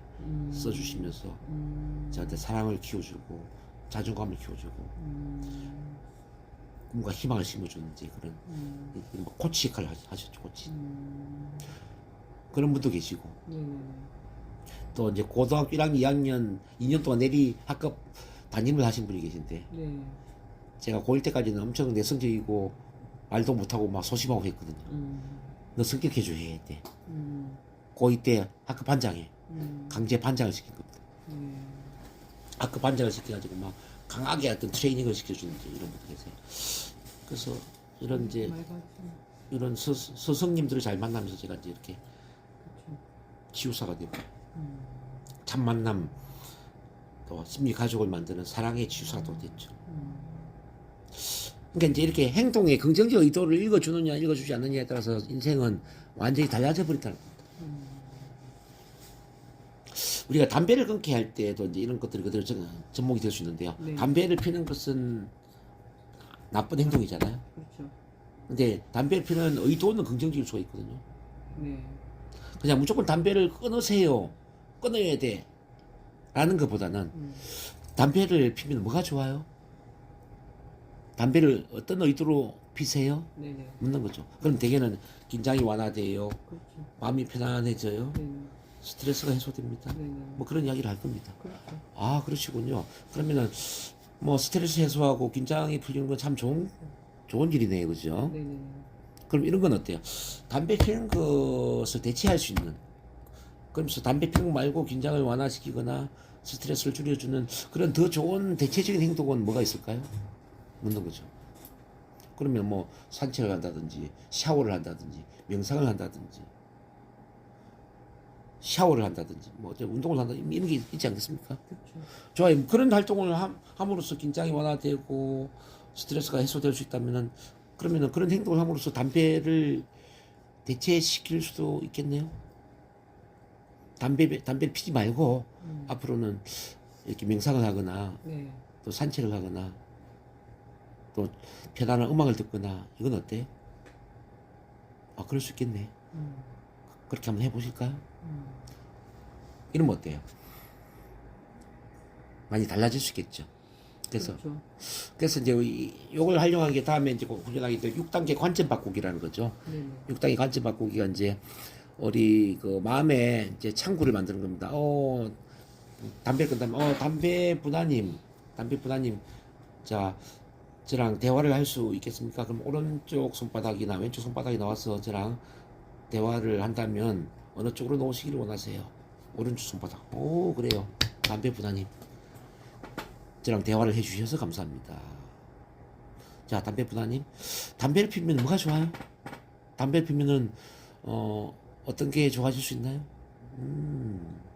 써주시면서 저한테 사랑을 키워주고 자존감을 키워주고 꿈과 희망을 심어주는 이제 그런 뭐 코치 역할을 하셨죠. 코치. 그런 분도 계시고, 네네네. 또 이제 고등학교 1학년, 2학년 2년 동안 내리 학급 담임을 하신 분이 계신데, 네. 제가 고1 때까지는 엄청 내성적이고 말도 못하고 막 소심하고 했거든요. 너 성격 개조해야 돼. 고2 때 학급 반장에 강제 반장을 시킨 겁니다. 학급 반장을 시켜가지고 막 강하게 어떤 트레이닝을 시켜주는 이제 이런 분들 계세요. 그래서 이런 이제 맑아지네. 이런 스승님들을 잘 만나면서 제가 이제 이렇게 그쵸. 치유사가 되고, 참 만남, 또 심리 가족을 만드는 사랑의 치유사도 됐죠. 그러니까 이제 이렇게 행동의 긍정적 의도를 읽어주느냐 읽어주지 않느냐에 따라서 인생은 완전히 달라져 버린다는 겁니다. 우리가 담배를 끊게 할 때도 이제 이런 것들이 그대로 접목이 될 수 있는데요. 네. 담배를 피는 것은 나쁜 행동이잖아요. 그렇죠. 근데 담배를 피는 의도는 긍정적일 수가 있거든요. 네. 그냥 무조건 담배를 끊으세요, 끊어야 돼 라는 것보다는 담배를 피면 뭐가 좋아요? 담배를 어떤 의도로 피세요? 네네. 묻는 거죠. 그럼 대개는 긴장이 완화돼요, 그렇죠. 마음이 편안해져요, 네네. 스트레스가 해소됩니다. 네네. 뭐 그런 이야기를 할 겁니다. 그렇죠. 아, 그러시군요. 그러면은 뭐 스트레스 해소하고 긴장이 풀리는 건 참 좋은 일이네요, 그죠? 네네. 그럼 이런 건 어때요? 담배 피는 것을 대체할 수 있는, 그러면서 담배 피는 거 말고 긴장을 완화시키거나 스트레스를 줄여주는 그런 더 좋은 대체적인 행동은 뭐가 있을까요? 묻는 거죠. 그러면 뭐 산책을 한다든지 샤워를 한다든지 명상을 한다든지 뭐 운동을 한다든지 이런 게 있지 않겠습니까? 그렇죠. 좋아요. 그런 활동을 함으로써 긴장이 완화되고 스트레스가 해소될 수 있다면은, 그러면은 그런 행동을 함으로써 담배를 대체시킬 수도 있겠네요. 담배를 피지 말고 앞으로는 이렇게 명상을 하거나 네. 또 산책을 하거나 또 편안한 음악을 듣거나, 이건 어때요? 아, 그럴 수 있겠네. 그렇게 한번 해보실까요? 이러면 어때요? 많이 달라질 수 있겠죠. 그래서 그렇죠. 그래서 이제 이걸 활용한 게 다음에 이제 훈련하게 될 6단계 관점 바꾸기라는 거죠. 네네. 6단계 관점 바꾸기가 이제 우리 그 마음에 이제 창구를 만드는 겁니다. 담배를 끊다면 담배 분화님, 자, 저랑 대화를 할 수 있겠습니까? 그럼 오른쪽 손바닥이나 왼쪽 손바닥이 나와서 저랑 대화를 한다면 어느 쪽으로 놓으시기를 원하세요? 오른쪽 손바닥. 오, 그래요. 담배 분화님, 저랑 대화를 해주셔서 감사합니다. 자, 담배 분화님, 담배를 피우면 뭐가 좋아요? 담배를 피우면은 어떤 게 좋아질 수 있나요?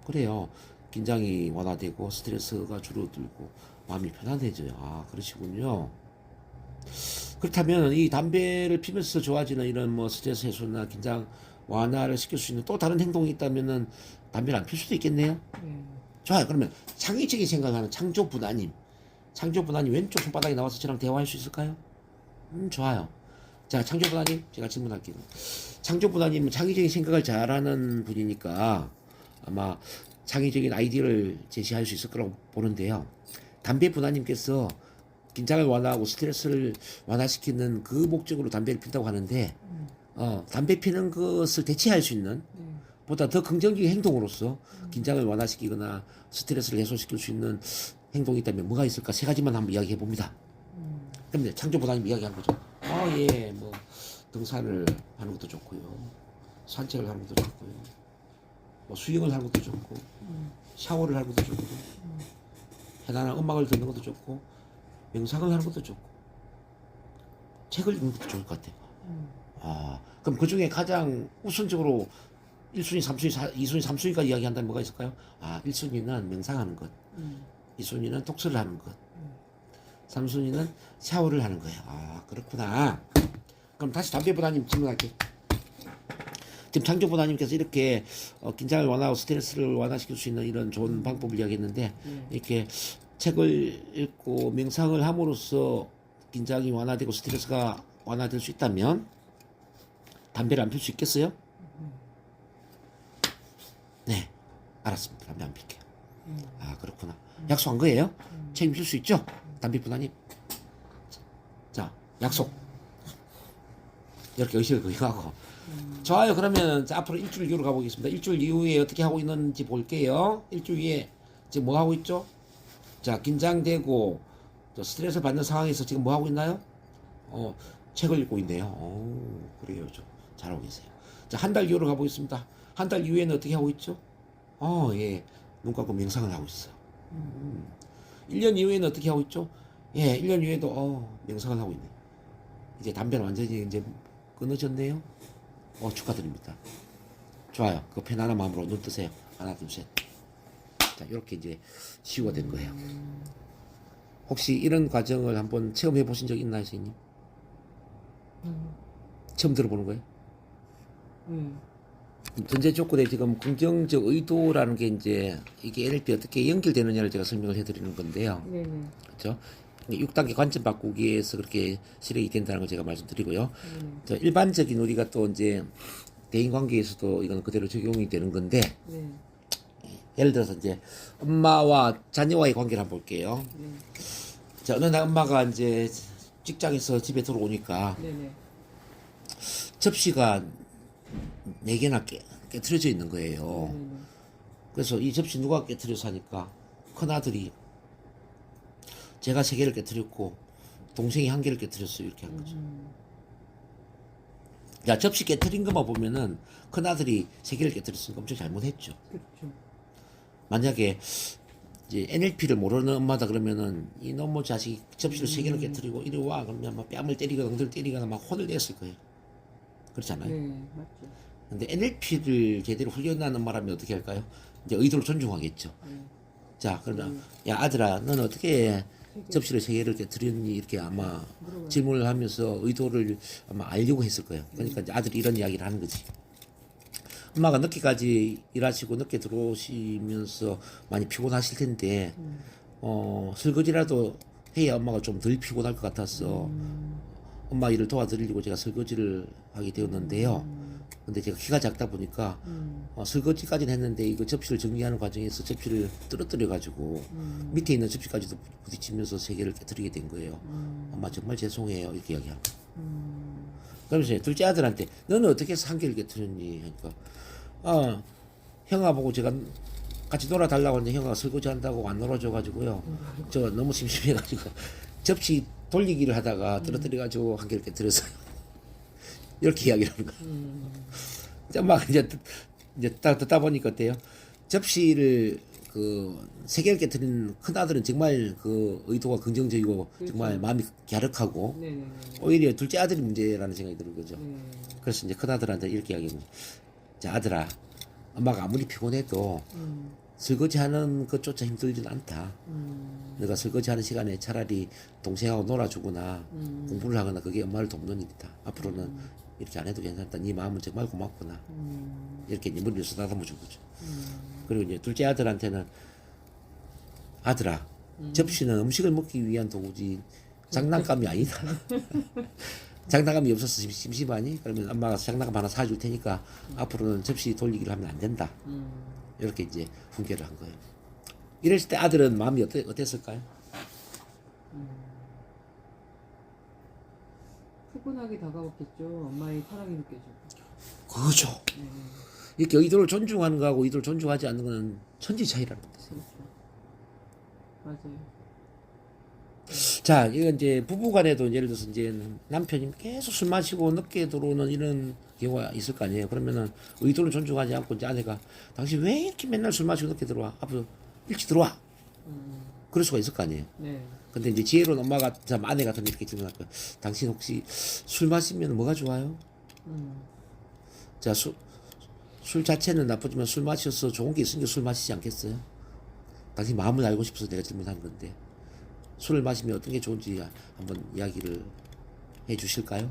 그래요. 긴장이 완화되고 스트레스가 줄어들고 마음이 편안해져요. 아, 그러시군요. 그렇다면 이 담배를 피면서 좋아지는 이런 뭐 스트레스 해소나 긴장 완화를 시킬 수 있는 또 다른 행동이 있다면은 담배를 안 필 수도 있겠네요. 네. 좋아요. 그러면 창의적인 생각하는 창조부나님, 창조부나님 왼쪽 손바닥에 나와서 저랑 대화할 수 있을까요? 좋아요. 자, 창조부나님, 제가 질문할게요. 창조부나님은 창의적인 생각을 잘하는 분이니까 아마 창의적인 아이디어를 제시할 수 있을 거라고 보는데요. 담배부나님께서 긴장을 완화하고 스트레스를 완화시키는 그 목적으로 담배를 핀다고 하는데, 담배 피는 것을 대체할 수 있는 네. 보다 더 긍정적인 행동으로서 긴장을 완화시키거나 스트레스를 해소시킬 수 있는 행동이 있다면 뭐가 있을까? 세 가지만 한번 이야기해 봅니다. 그럼 창조부나님 이야기한 거죠. 예, 뭐 등산을 하는 것도 좋고요, 산책을 하는 것도 좋고요, 뭐 수영을 하는 것도 좋고, 샤워를 하는 것도 좋고, 편안한 음악을 듣는 것도 좋고, 명상을 하는 것도 좋고, 책을 읽는 것도 좋을 것 같아요. 그럼 그 중에 가장 우선적으로 1순위, 3순위, 2순위, 3순위까지 이야기한다면 뭐가 있을까요? 1순위는 명상하는 것, 2순위는 독서를 하는 것, 3순위는 샤워를 하는 거예요. 그렇구나. 그럼 다시 담배보다님 질문할게요. 지금 창조보다님께서 이렇게 긴장을 완화하고 스트레스를 완화시킬 수 있는 이런 좋은 방법을 이야기했는데, 이렇게 책을 읽고 명상을 함으로써 긴장이 완화되고 스트레스가 완화될 수 있다면 담배를 안 필 수 있겠어요? 네, 알았습니다. 담배 안 필게요. 그렇구나. 약속한 거예요? 책임질 수 있죠? 담배보다님. 자, 약속. 이렇게 의식을 거행하고. 좋아요. 그러면 자, 앞으로 일주일 이후로 가보겠습니다. 일주일 이후에 어떻게 하고 있는지 볼게요. 일주일 후에 지금 뭐 하고 있죠? 자, 긴장되고 스트레스 받는 상황에서 지금 뭐 하고 있나요? 책을 읽고 있네요. 그래요. 잘하고 계세요. 자, 한 달 이후로 가보겠습니다. 한 달 이후에는 어떻게 하고 있죠? 예. 눈 감고 명상을 하고 있어요. 1년 이후에는 어떻게 하고 있죠? 예, 1년 이후에도 명상을 하고 있네요. 이제 담배는 완전히 이제 끊어졌네요. 축하드립니다. 좋아요. 그 편안한 마음으로 눈 뜨세요. 하나, 둘, 셋. 자, 이렇게 이제 치유가 된 거예요. 혹시 이런 과정을 한번 체험해 보신 적 있나요, 선생님? 처음 들어보는 거예요? 전제 조건에 지금 긍정적 의도라는 게 이제 이게 NLP 어떻게 연결되느냐를 제가 설명을 해드리는 건데요. 네네. 그렇죠? 6단계 관점 바꾸기에서 그렇게 실행이 된다는 걸 제가 말씀드리고요. 저 일반적인 우리가 또 이제 대인 관계에서도 이건 그대로 적용이 되는 건데, 네. 예를 들어서 이제 엄마와 자녀와의 관계를 한번 볼게요. 네. 자, 어느 날 엄마가 이제 직장에서 집에 들어오니까 네네. 접시가 4개나 깨트려져 있는 거예요. 네네. 그래서 이 접시 누가 깨트려서 하니까 큰아들이 제가 3개를 깨트렸고 동생이 1개를 깨트렸어요. 이렇게 한 거죠. 야, 접시 깨트린 것만 보면은 큰아들이 3개를 깨트렸으니까 엄청 잘못했죠. 그렇죠. 만약에 이제 NLP를 모르는 엄마다 그러면은 이놈의 자식이 접시를 3개를 깨트리고 이리 와 그러면 막 뺨을 때리거나 엉덩이를 때리거나 막 혼을 냈을 거예요. 그렇잖아요. 네, 맞죠. 근데 NLP를 제대로 훈련하는 엄마라면 어떻게 할까요? 이제 의도를 존중하겠죠. 자, 그러면 야, 아들아, 너는 어떻게 접시를 3개를 깨트렸니? 이렇게 아마 질문을 하면서 의도를 아마 알려고 했을 거예요. 그러니까 이제 아들이 이런 이야기를 하는 거지. 엄마가 늦게까지 일하시고 늦게 들어오시면서 많이 피곤하실 텐데, 설거지라도 해야 엄마가 좀 덜 피곤할 것 같아서 엄마 일을 도와드리려고 제가 설거지를 하게 되었는데요. 근데 제가 키가 작다 보니까 설거지까지는 했는데 이거 접시를 정리하는 과정에서 접시를 떨어뜨려 가지고 밑에 있는 접시까지도 부딪히면서 3개를 깨뜨리게 된 거예요. 엄마 정말 죄송해요. 이렇게 이야기하고. 그러면서 둘째 아들한테 너는 어떻게 해서 1개를 깨뜨렸니? 하니까 형아 보고 제가 같이 놀아달라고 했는데 형아가 설거지 한다고 안 놀아줘가지고요. 저 너무 심심해가지고 접시 돌리기를 하다가 떨어뜨려가지고 1개를 깨뜨렸어요. 이렇게 이야기를 하는 거예요. 막 이제 듣다 보니까 어때요? 접시를 그 3개를 깨뜨린 큰 아들은 정말 그 의도가 긍정적이고 그렇죠. 정말 마음이 갸륵하고 네네네. 오히려 둘째 아들이 문제라는 생각이 드는 거죠. 네. 그래서 이제 큰 아들한테 이렇게 이야기해요. 자, 아들아, 엄마가 아무리 피곤해도 설거지하는 것조차 힘들진 않다. 내가 설거지하는 시간에 차라리 동생하고 놀아주거나 공부를 하거나 그게 엄마를 돕는 일이다. 앞으로는 이렇게 안 해도 괜찮다. 네 마음은 정말 고맙구나. 이렇게 이제 머리를 쓰다듬어 준 거죠. 그리고 이제 둘째 아들한테는 아들아, 접시는 음식을 먹기 위한 도구지 장난감이 아니다. 장난감이 없어서 심심하니? 그러면 엄마가 장난감 하나 사줄 테니까 앞으로는 접시 돌리기를 하면 안 된다. 이렇게 이제 훈계를 한 거예요. 이랬을 때 아들은 마음이 어땠을까요? 푸근하게 다가왔겠죠. 엄마의 사랑이 느껴지고. 그죠. 네. 이렇게 의도를 존중하는 거하고 의도를 존중하지 않는 거는 천지 차이라는 거죠. 그렇죠. 맞아요. 자, 이건 이제 부부간에도 예를 들어서 이제 남편이 계속 술 마시고 늦게 들어오는 이런 경우가 있을 거 아니에요. 그러면은 의도를 존중하지 않고 이제 아내가 당신 왜 이렇게 맨날 술 마시고 늦게 들어와? 앞으로 일찍 들어와. 그럴 수가 있을 거 아니에요. 네. 근데 이제 지혜로운 엄마가 참 아내 같은 이렇게 질문할 거야. 당신 혹시 술 마시면 뭐가 좋아요? 자, 술 자체는 나쁘지만 술 마셔서 좋은 게 있으니까 술 마시지 않겠어요? 당신 마음을 알고 싶어서 내가 질문하는 건데 술을 마시면 어떤 게 좋은지 한번 이야기를 해 주실까요?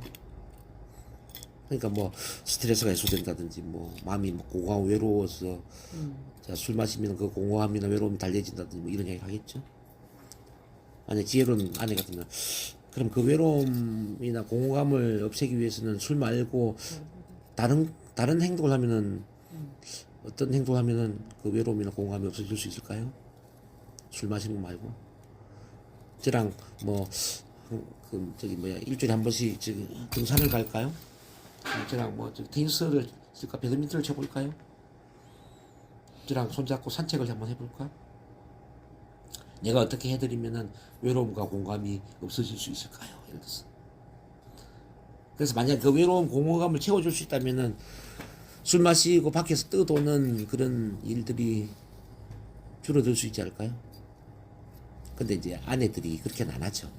그러니까 뭐 스트레스가 해소된다든지 뭐 마음이 뭐 공허하고 외로워서 자, 술 마시면 그 공허함이나 외로움이 달래진다든지 뭐 이런 이야기를 하겠죠. 만약 지혜로운 아내 같으면 그럼 그 외로움이나 공허감을 없애기 위해서는 술 말고 다른 행동을 하면은 어떤 행동을 하면은 그 외로움이나 공허감이 없어질 수 있을까요? 술 마시는 거 말고 저랑 뭐 저기 뭐야 일주일에 한 번씩 저기 등산을 갈까요? 저랑 뭐 저기 테니스를 쓸까 배드민턴을 쳐볼까요? 저랑 손잡고 산책을 한번 해볼까? 내가 어떻게 해드리면은 외로움과 공감이 없어질 수 있을까요? 예를 들어서. 그래서 만약 그 외로움 공허감을 채워줄 수 있다면은 술 마시고 밖에서 떠도는 그런 일들이 줄어들 수 있지 않을까요? 근데 이제 아내들이 그렇게는 안 하죠.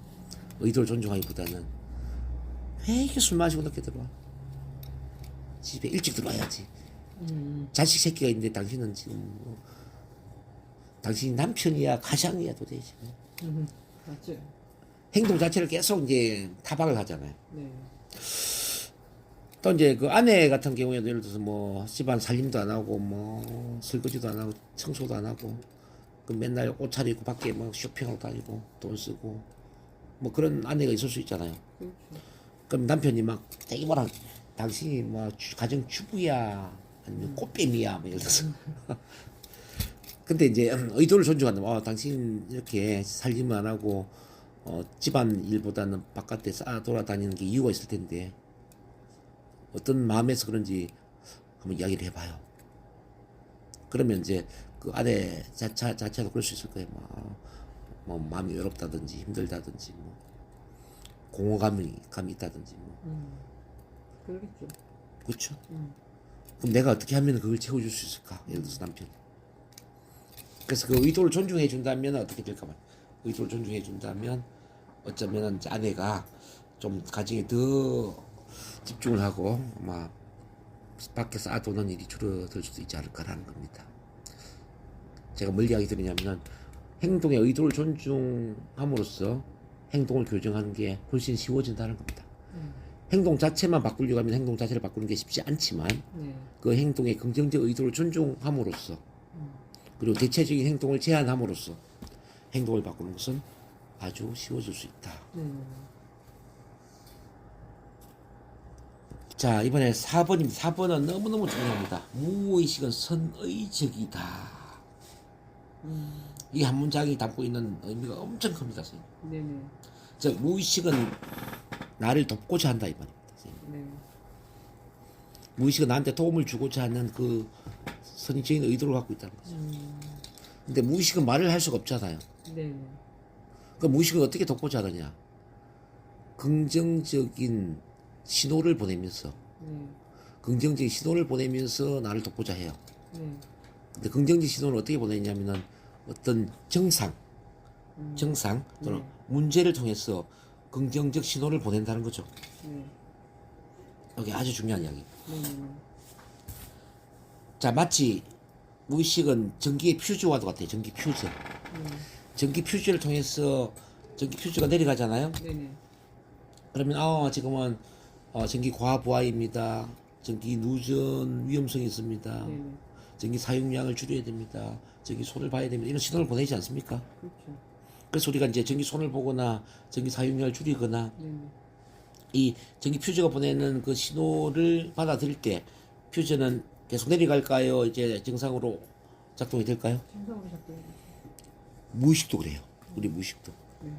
의도를 존중하기보다는 왜 이렇게 술 마시고 늦게 들어와? 집에 일찍 들어와야지. 자식 새끼가 있는데 당신은 지금 뭐 당신이 남편이야 가장이야 도대체. 맞죠. 행동 자체를 계속 이제 타박을 하잖아요. 네. 또 이제 그 아내 같은 경우에도 예를 들어서 뭐 집안 살림도 안 하고 뭐 설거지도 안 하고 청소도 안 하고 그 맨날 옷 차리고 밖에 뭐 쇼핑하고 다니고 돈 쓰고 뭐 그런 아내가 있을 수 있잖아요. 그렇죠. 그럼 남편이 막 되게 뭐라 당신이 뭐 가정 주부야 아니면 꽃뱀이야 뭐 예를 들어서 근데 이제 의도를 존중한다. 당신 이렇게 살림을 안 하고 집안 일보다는 바깥에 싸 돌아다니는 게 이유가 있을 텐데 어떤 마음에서 그런지 한번 이야기를 해봐요. 그러면 이제 그 아내 자체도 그럴 수 있을 거예요. 뭐 마음이 외롭다든지 힘들다든지 뭐 공허감이 있다든지 뭐 그러겠죠. 그렇죠. 그럼 내가 어떻게 하면 그걸 채워줄 수 있을까? 예를 들어서 남편. 그래서 그 의도를 존중해 준다면 어떻게 될까 말. 의도를 존중해 준다면 어쩌면 아내가 좀 가정에 더 집중을 하고 막 밖에서 아도는 일이 줄어들 수도 있지 않을까라는 겁니다. 제가 뭘 이야기 드리냐면은 행동의 의도를 존중함으로써 행동을 교정하는 게 훨씬 쉬워진다는 겁니다. 행동 자체만 바꾸려고 하면 행동 자체를 바꾸는 게 쉽지 않지만 네. 그 행동의 긍정적 의도를 존중함으로써 그리고 대체적인 행동을 제한함으로써 행동을 바꾸는 것은 아주 쉬워질 수 있다. 네. 자, 이번에 4번입니다. 4번은 너무너무 중요합니다. 무의식은 선의적이다. 이 한 문장이 담고 있는 의미가 엄청 큽니다. 선생님. 네네. 자, 무의식은 나를 돕고자 한다 이 말입니다. 선생님. 네. 무의식은 나한테 도움을 주고자 하는 그 선의적인 의도를 갖고 있다는 거죠. 근데 무의식은 말을 할 수가 없잖아요. 네. 그 무의식은 어떻게 돕고자 하느냐? 긍정적인 신호를 보내면서 네. 긍정적인 신호를 보내면서 나를 돕고자 해요. 네. 근데 긍정적 신호를 어떻게 보내냐면은 어떤 정상 또는 네. 문제를 통해서 긍정적 신호를 보낸다는 거죠. 네. 여기 아주 중요한 이야기. 네. 자, 마치 무의식은 전기의 퓨즈와도 같아요. 전기 퓨즈. 전기 퓨즈를 통해서 전기 퓨즈가 내려가잖아요. 네네. 그러면 지금은 전기 과부하입니다. 전기 누전 위험성이 있습니다. 네네. 전기 사용량을 줄여야 됩니다. 전기 손을 봐야 됩니다. 이런 신호를 보내지 않습니까? 그렇죠. 그래서 우리가 이제 전기 손을 보거나 전기 사용량을 줄이거나 네네. 이 전기 퓨저가 보내는 그 신호를 받아들일 때 퓨저는 계속 내려갈까요? 이제 정상으로 작동이 될까요? 정상으로 작동해요. 무의식도 그래요. 우리 무의식도. 네.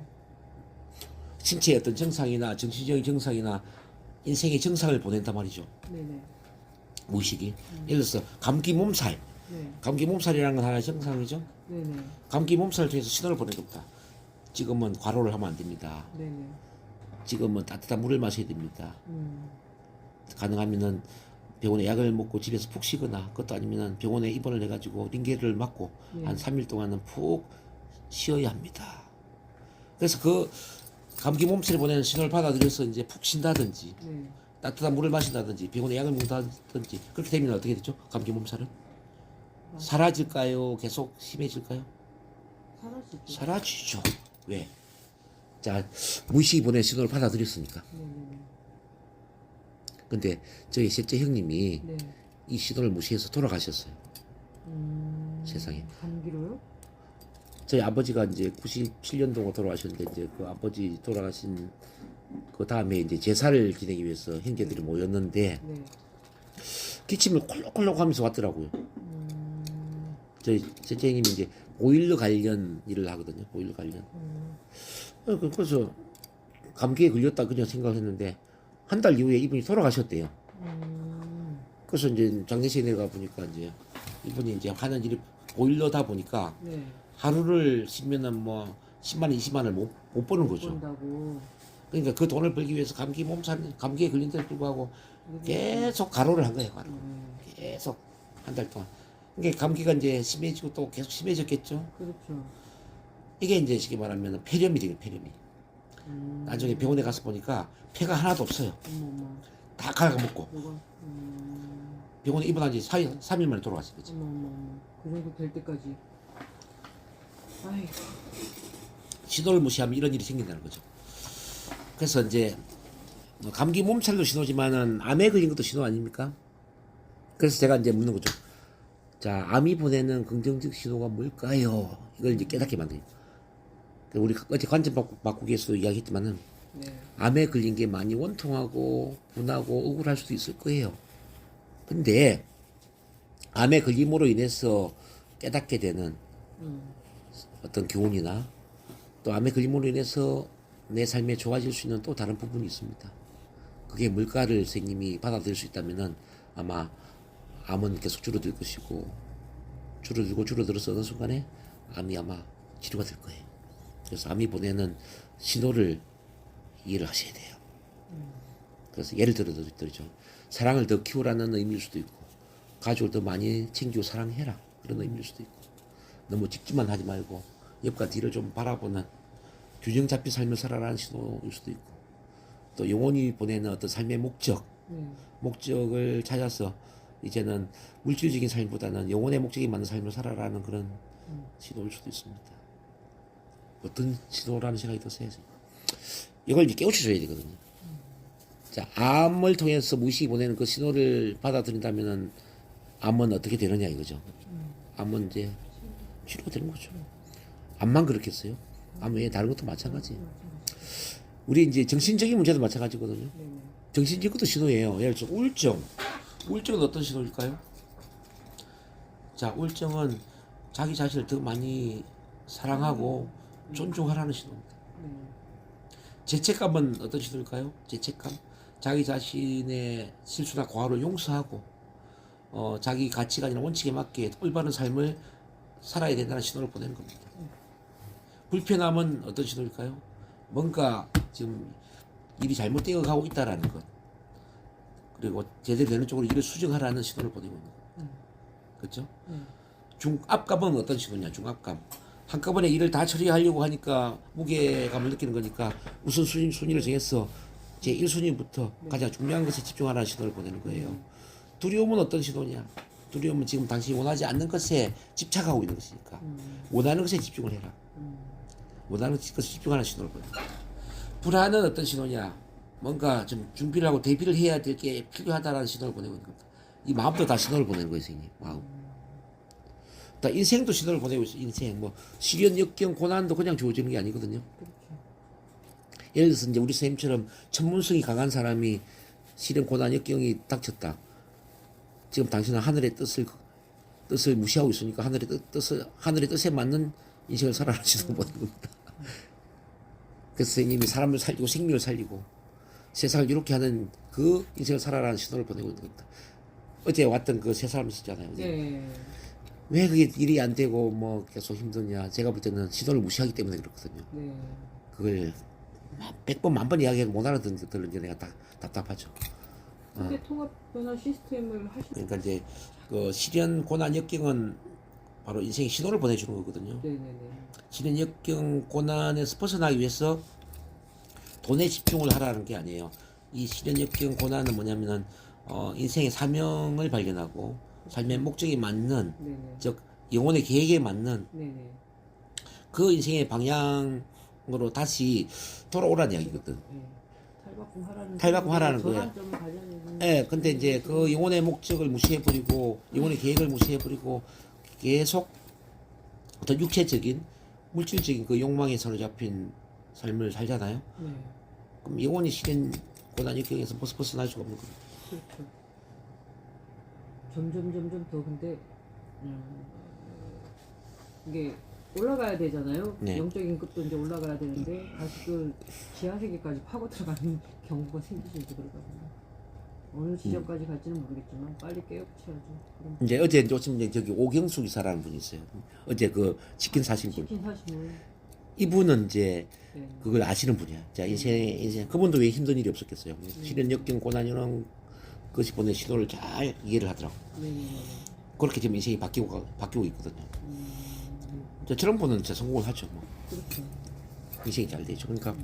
신체의 어떤 정상이나 정신적인 정상이나 인생의 정상을 보낸단 말이죠. 네네. 무의식이. 예를 들어서 감기 몸살. 네. 감기 몸살이라는 건 하나의 정상이죠. 네네. 감기 몸살을 통해서 신호를 보내줍니다. 지금은 과로를 하면 안 됩니다. 네네. 지금은 따뜻한 물을 마셔야 됩니다. 음. 가능하면은 병원에 약을 먹고 집에서 푹 쉬거나 그것도 아니면은 병원에 입원을 해가지고 링게를 맞고 네. 한 3일 동안은 푹 쉬어야 합니다. 그래서 그 감기 몸살이 보내는 신호를 받아들여서 이제 푹 쉰다든지 네. 따뜻한 물을 마신다든지 병원에 약을 먹는다든지 그렇게 되면 어떻게 되죠? 감기 몸살은 사라질까요? 계속 심해질까요? 사라지죠. 사라지죠. 왜? 자, 무의식이 보낸 신호를 받아들였으니까. 네네네. 근데 저희 셋째 형님이 네. 이 신호를 무시해서 돌아가셨어요. 세상에. 감기로요? 저희 아버지가 이제 97년도가 돌아가셨는데 이제 그 아버지 돌아가신 그 다음에 이제 제사를 지내기 위해서 형제들이 모였는데 네. 기침을 콜록콜록 하면서 왔더라고요. 저희 셋째 형님이 이제 보일러 관련 일을 하거든요. 보일러 관련. 그래서 감기에 걸렸다 그냥 생각을 했는데 한 달 이후에 이분이 돌아가셨대요. 그래서 이제 장례식에 내려가 보니까 이제 이분이 이제 하는 일이 보일러다 보니까 네. 하루를 쉬면은 뭐 10만 원, 20만 원을 못 버는 거죠. 본다고. 그러니까 그 돈을 벌기 위해서 감기 몸살, 감기에 걸린 데도 불구하고 계속 가로를 한 거예요. 가로. 계속 한 달 동안. 그러니까 감기가 이제 심해지고 또 계속 심해졌겠죠. 그렇죠. 이게 이제 쉽게 말하면 폐렴이 되는 폐렴이. 나중에 병원에 가서 보니까 폐가 하나도 없어요. 어머. 다 갉아먹고 뭐가? 병원에 입원한 지 3일 만에 돌아갔어요. 그치? 어머. 그 정도 될 때까지. 아이고. 신호를 무시하면 이런 일이 생긴다는 거죠. 그래서 이제 감기 몸살도 신호지만은 암에 걸린 것도 신호 아닙니까? 그래서 제가 이제 묻는 거죠. 자, 암이 보내는 긍정적 신호가 뭘까요? 이걸 이제 깨닫게 만들어요. 우리 어제 관점 바꾸기에서도 이야기했지만은 네. 암에 걸린 게 많이 원통하고 분하고 억울할 수도 있을 거예요. 근데 암에 걸림으로 인해서 깨닫게 되는 어떤 교훈이나 또 암에 걸림으로 인해서 내 삶에 좋아질 수 있는 또 다른 부분이 있습니다. 그게 물가를 선생님이 받아들일 수 있다면은 아마 암은 계속 줄어들 것이고 줄어들어서 어느 순간에 암이 아마 치료가 될 거예요. 그래서 암이 보내는 신호를 이해를 하셔야 돼요. 그래서 예를 들어죠. 사랑을 더 키우라는 의미일 수도 있고 가족을 더 많이 챙기고 사랑해라 그런 의미일 수도 있고 너무 직진만 하지 말고 옆과 뒤를 좀 바라보는 균형 잡힌 삶을 살아라는 신호일 수도 있고 또 영혼이 보내는 어떤 삶의 목적을 찾아서 이제는 물질적인 삶보다는 영혼의 목적이 맞는 삶을 살아라는 그런 신호일 수도 있습니다. 어떤 신호라는 생각이 드세요? 이걸 이제 깨우쳐줘야 되거든요. 자, 암을 통해서 무의식이 보내는 그 신호를 받아들인다면은 암은 어떻게 되느냐 이거죠. 암은 이제 치료가 되는 거죠. 암만 그렇겠어요? 암 외에 다른 것도 마찬가지예요. 우리 이제 정신적인 문제도 마찬가지거든요. 정신적인 것도 신호예요. 예를 들어 우울증. 우울증은 어떤 신호일까요? 자, 우울증은 자기 자신을 더 많이 사랑하고 존중하라는 신호입니다. 죄책감은 어떤 신호일까요? 죄책감. 자기 자신의 실수나 과오를 용서하고 자기 가치관이나 원칙에 맞게 올바른 삶을 살아야 된다는 신호를 보내는 겁니다. 불편함은 어떤 신호일까요? 뭔가 지금 일이 잘못되어 가고 있다라는 것. 그리고 제대로 되는 쪽으로 일을 수정하라는 신호를 보내고 있는 겁니다. 그렇죠? 중압감은 어떤 신호냐? 중압감. 한꺼번에 일을 다 처리하려고 하니까 무게감을 느끼는 거니까 우선 순위를 정해서 제 1순위부터 가장 중요한 것에 집중하라는 신호를 보내는 거예요. 두려움은 어떤 신호냐? 두려움은 지금 당신이 원하지 않는 것에 집착하고 있는 것이니까 원하는 것에 집중을 해라. 원하는 것에 집중하는 신호를 보내는 거예요. 불안은 어떤 신호냐? 뭔가 좀 준비를 하고 대비를 해야 될 게 필요하다라는 신호를 보내고 있는 겁니다. 이 마음도 다 신호를 보내는 거예요, 선생님. 마음. 다 인생도 신호를 보내고 있어요. 인생 뭐 시련, 역경, 고난도 그냥 주어지는 게 아니거든요. 예를 들어서 이제 우리 선생님처럼 천문성이 강한 사람이 시련, 고난, 역경이 닥쳤다. 지금 당신은 하늘의 뜻을 무시하고 있으니까 하늘의 뜻에 맞는 인생을 살아라 신호를 보내는 겁니다. 그래서 선생님이 사람을 살리고 생명을 살리고 세상을 이렇게 하는 그 인생을 살아라는 신호를 보내고 있는 겁니다. 어제 왔던 그 세 사람 있었잖아요. 네. 왜 그게 일이 안 되고 뭐 계속 힘드냐. 제가 볼 때는 신호를 무시하기 때문에 그렇거든요. 네. 그걸 100번, 1000번 이야기해도 못 알아듣는 게 내가 답답하죠. 국제 통합 변화 시스템을 그러니까 이제 그 시련, 고난, 역경은 바로 인생의 신호를 보내주는 거거든요. 네네네. 시련, 역경, 고난에서 벗어나기 위해서 돈에 집중을 하라는 게 아니에요. 이 시련, 역경, 고난은 뭐냐면은 인생의 사명을 발견하고 삶의 목적에 맞는 네네. 즉 영혼의 계획에 맞는 네네. 그 인생의 방향으로 다시 돌아오라는 이야기거든. 네. 탈바꿈하라는 탈바꿈하라는 거예요. 전환점을 가져내는. 예, 근데 이제 그 영혼의 목적을 무시해버리고 영혼의 계획을 무시해버리고 계속 어떤 육체적인 물질적인 그 욕망에 사로잡힌 삶을 살잖아요. 네. 그럼 영혼이 시련 고난 역경에서 벗어날 수가 없는 겁니다. 그렇죠. 점점 더 근데 이게 올라가야 되잖아요. 네. 영적인 급도 이제 올라가야 되는데 다시 그 지하 세계까지 파고 들어가는 경우가 생기실지 그러거든요. 어느 지점까지 갈지는 모르겠지만 빨리 깨우쳐야죠. 그럼 이제 어제 이제 저기 오경수 기사라는 분이 있어요. 어제 그 치킨 사신 분. 치킨 사심을 이분은 이제 네. 그걸 아시는 분이야. 자, 인생 그분도 왜 힘든 일이 없었겠어요. 시련, 역경, 고난 이런 것이 보낸 신호를 잘 이해를 하더라고. 네네네. 그렇게 지금 인생이 바뀌고 있거든요. 저런 분은 진짜 성공을 하죠. 뭐. 그렇죠. 인생이 잘 되죠. 그러니까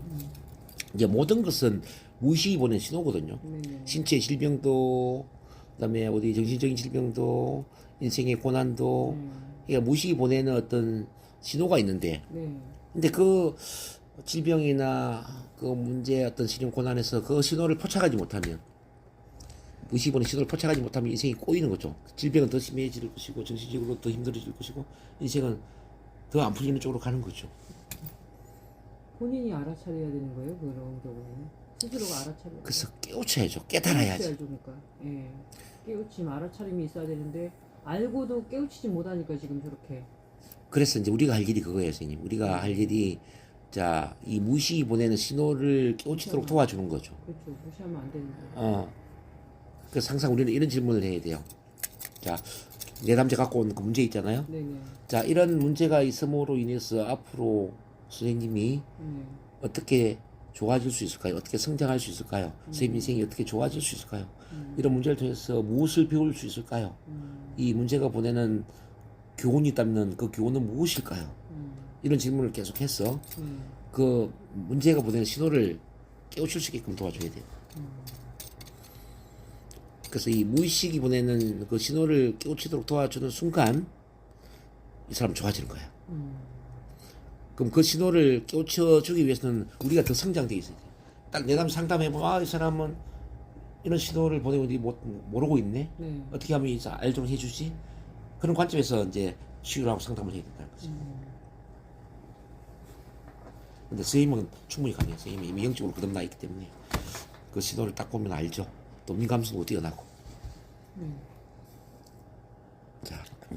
이제 모든 것은 무의식이 보낸 신호거든요. 네네. 신체의 질병도, 그다음에 어디 정신적인 질병도, 인생의 고난도, 그러니까 무의식이 보내는 어떤 신호가 있는데, 네. 근데 그 질병이나 그 문제 어떤 시련 고난에서 그 신호를 포착하지 못하면, 무의식이 보낸 신호를 포착하지 못하면 인생이 꼬이는 거죠. 질병은 더 심해질 것이고, 정신적으로 더 힘들어질 것이고, 인생은 더 안 풀리는 쪽으로 가는 거죠. 본인이 알아차려야 되는 거예요. 그런 경우는 스스로가 알아차려야. 그래서 깨우쳐야죠. 깨달아야지. 깨우쳐야죠, 그러니까. 예. 깨우침, 알아차림이 있어야 되는데 알고도 깨우치지 못하니까 지금 저렇게. 그래서 이제 우리가 할 일이 그거예요, 선생님. 우리가 할 일이 자, 이 무의식이 보내는 신호를 깨우치도록 도와주는 거죠. 그렇죠. 무시하면 안 되는 거예요. 그래서 항상 우리는 이런 질문을 해야 돼요. 자, 내담자 갖고 온 그 문제 있잖아요. 네네. 자, 이런 문제가 있음으로 인해서 앞으로 선생님이 네. 어떻게 좋아질 수 있을까요? 어떻게 성장할 수 있을까요? 선생님 인생이 어떻게 좋아질 수 있을까요? 이런 문제를 통해서 무엇을 배울 수 있을까요? 이 문제가 보내는 교훈이 있다면 그 교훈은 무엇일까요? 이런 질문을 계속해서 그 문제가 보내는 신호를 깨우칠 수 있게끔 도와줘야 돼요. 그래서 이 무의식이 보내는 그 신호를 깨우치도록 도와주는 순간 이 사람 좋아지는 거야. 그럼 그 신호를 깨우쳐주기 위해서는 우리가 더 성장되어 있어야 돼. 딱 내담 상담해보면 아, 이 사람은 이런 신호를 보내고 있는데 모르고 있네. 네. 어떻게 하면 이제 알 좀 해주지? 그런 관점에서 이제 치유를 하고 상담을 해야 된다는 거죠. 근데 선생님은 충분히 가능해요. 선생님이 이미 영적으로 거듭나 있기 때문에 그 신호를 딱 보면 알죠. 또 민감성도 뛰어나고.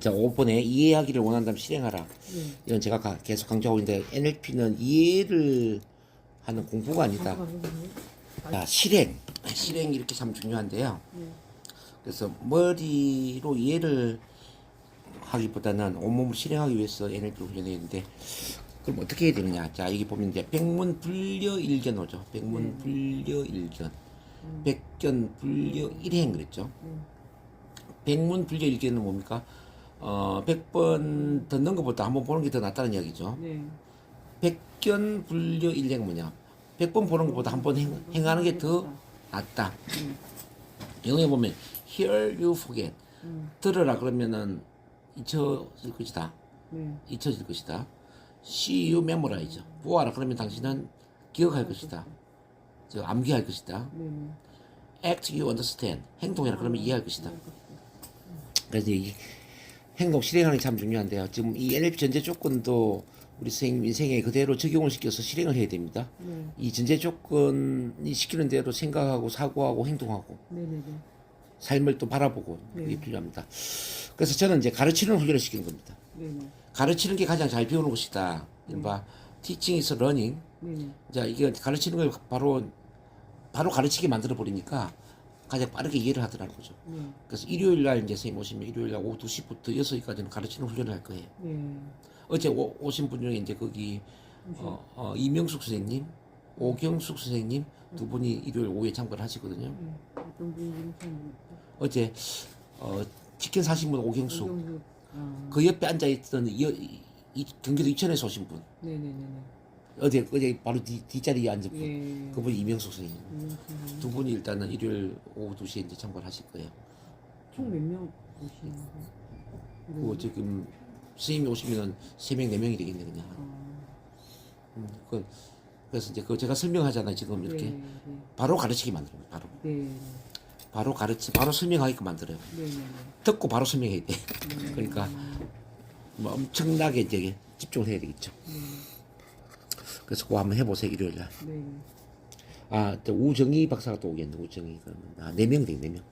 자, 5번에 이해하기를 원한다면 실행하라. 이건 제가 계속 강조하고 있는데 NLP는 이해를 하는 공부가 아니다. 자, 실행이 이렇게 참 중요한데요. 그래서 머리로 이해를 하기보다는 온몸을 실행하기 위해서 NLP를 훈련했는데 그럼 어떻게 해야 되느냐? 자, 여기 보면 이제 백문불여일견오죠. 백문불여일견, 백견불여일행 그랬죠. 백문불여일견은 뭡니까? 100번 듣는 것보다 한번 보는 게 더 낫다는 이야기죠. 네. 백견불여일행 뭐냐? 100번 보는 것보다 한 번 행하는 게 더 낫다. 영어에 보면 hear you forget. 들으라 그러면은 잊혀질 것이다. 잊혀질 것이다. See you memorize. 보아라 그러면 당신은 기억할 것이다. 암기할 것이다. 네네. act you understand. 행동해라 그러면 이해할 것이다. 이해할 것이다. 그래서 이 행동 실행하는 게 참 중요한데요. 지금 이 NLP 전제 조건도 우리 선생님 인생에 그대로 적용을 시켜서 실행을 해야 됩니다. 네. 이 전제 조건이 시키는 대로 생각하고 사고하고 행동하고 네네네. 삶을 또 바라보고 네. 그게 필요합니다. 그래서 저는 이제 가르치는 훈련을 시키는 겁니다. 네네. 가르치는 게 가장 잘 배우는 것이다. 이른바 teaching is learning. 네네. 자, 이게 가르치는 걸 바로 가르치게 만들어 버리니까 가장 빠르게 이해를 하더라는 거죠. 네. 그래서 일요일 날 이제 선생님 오시면 일요일 날 오후 2시부터 6시까지는 가르치는 훈련을 할 거예요. 네. 어제 오신 분 중에 이제 거기 이명숙 선생님, 오경숙 선생님 두 분이 일요일 오후에 참가를 하시거든요. 네. 어떤 분이 참 어제 치킨 사신 분 오경숙, 오경수. 아. 그 옆에 앉아 있던 이 경기도 이천에서 오신 분, 네네네네. 어제 바로 뒷자리에 앉은 분, 예. 그분이 이명숙 선생님. 이명수. 두 분이 일단은 일요일 오후 2시에 이제 참가를 하실 거예요. 총몇 명 오시는 거예요? 그 지금 스님이 오시면은 3명, 4명이 되겠네 그냥. 그래서 이제 그 제가 설명하잖아요 지금 이렇게 네. 네. 바로 가르치게 만들어요. 네. 바로 설명하게끔 만들어요. 네네네. 듣고 바로 설명해야 돼. 그러니까 뭐 엄청나게 이제 집중을 해야 되겠죠. 그래서 그거 한번 해보세요 일요일 날. 네. 아, 또 우정희 박사가 또 오겠네. 우정희 그러면 4명 되네 4명.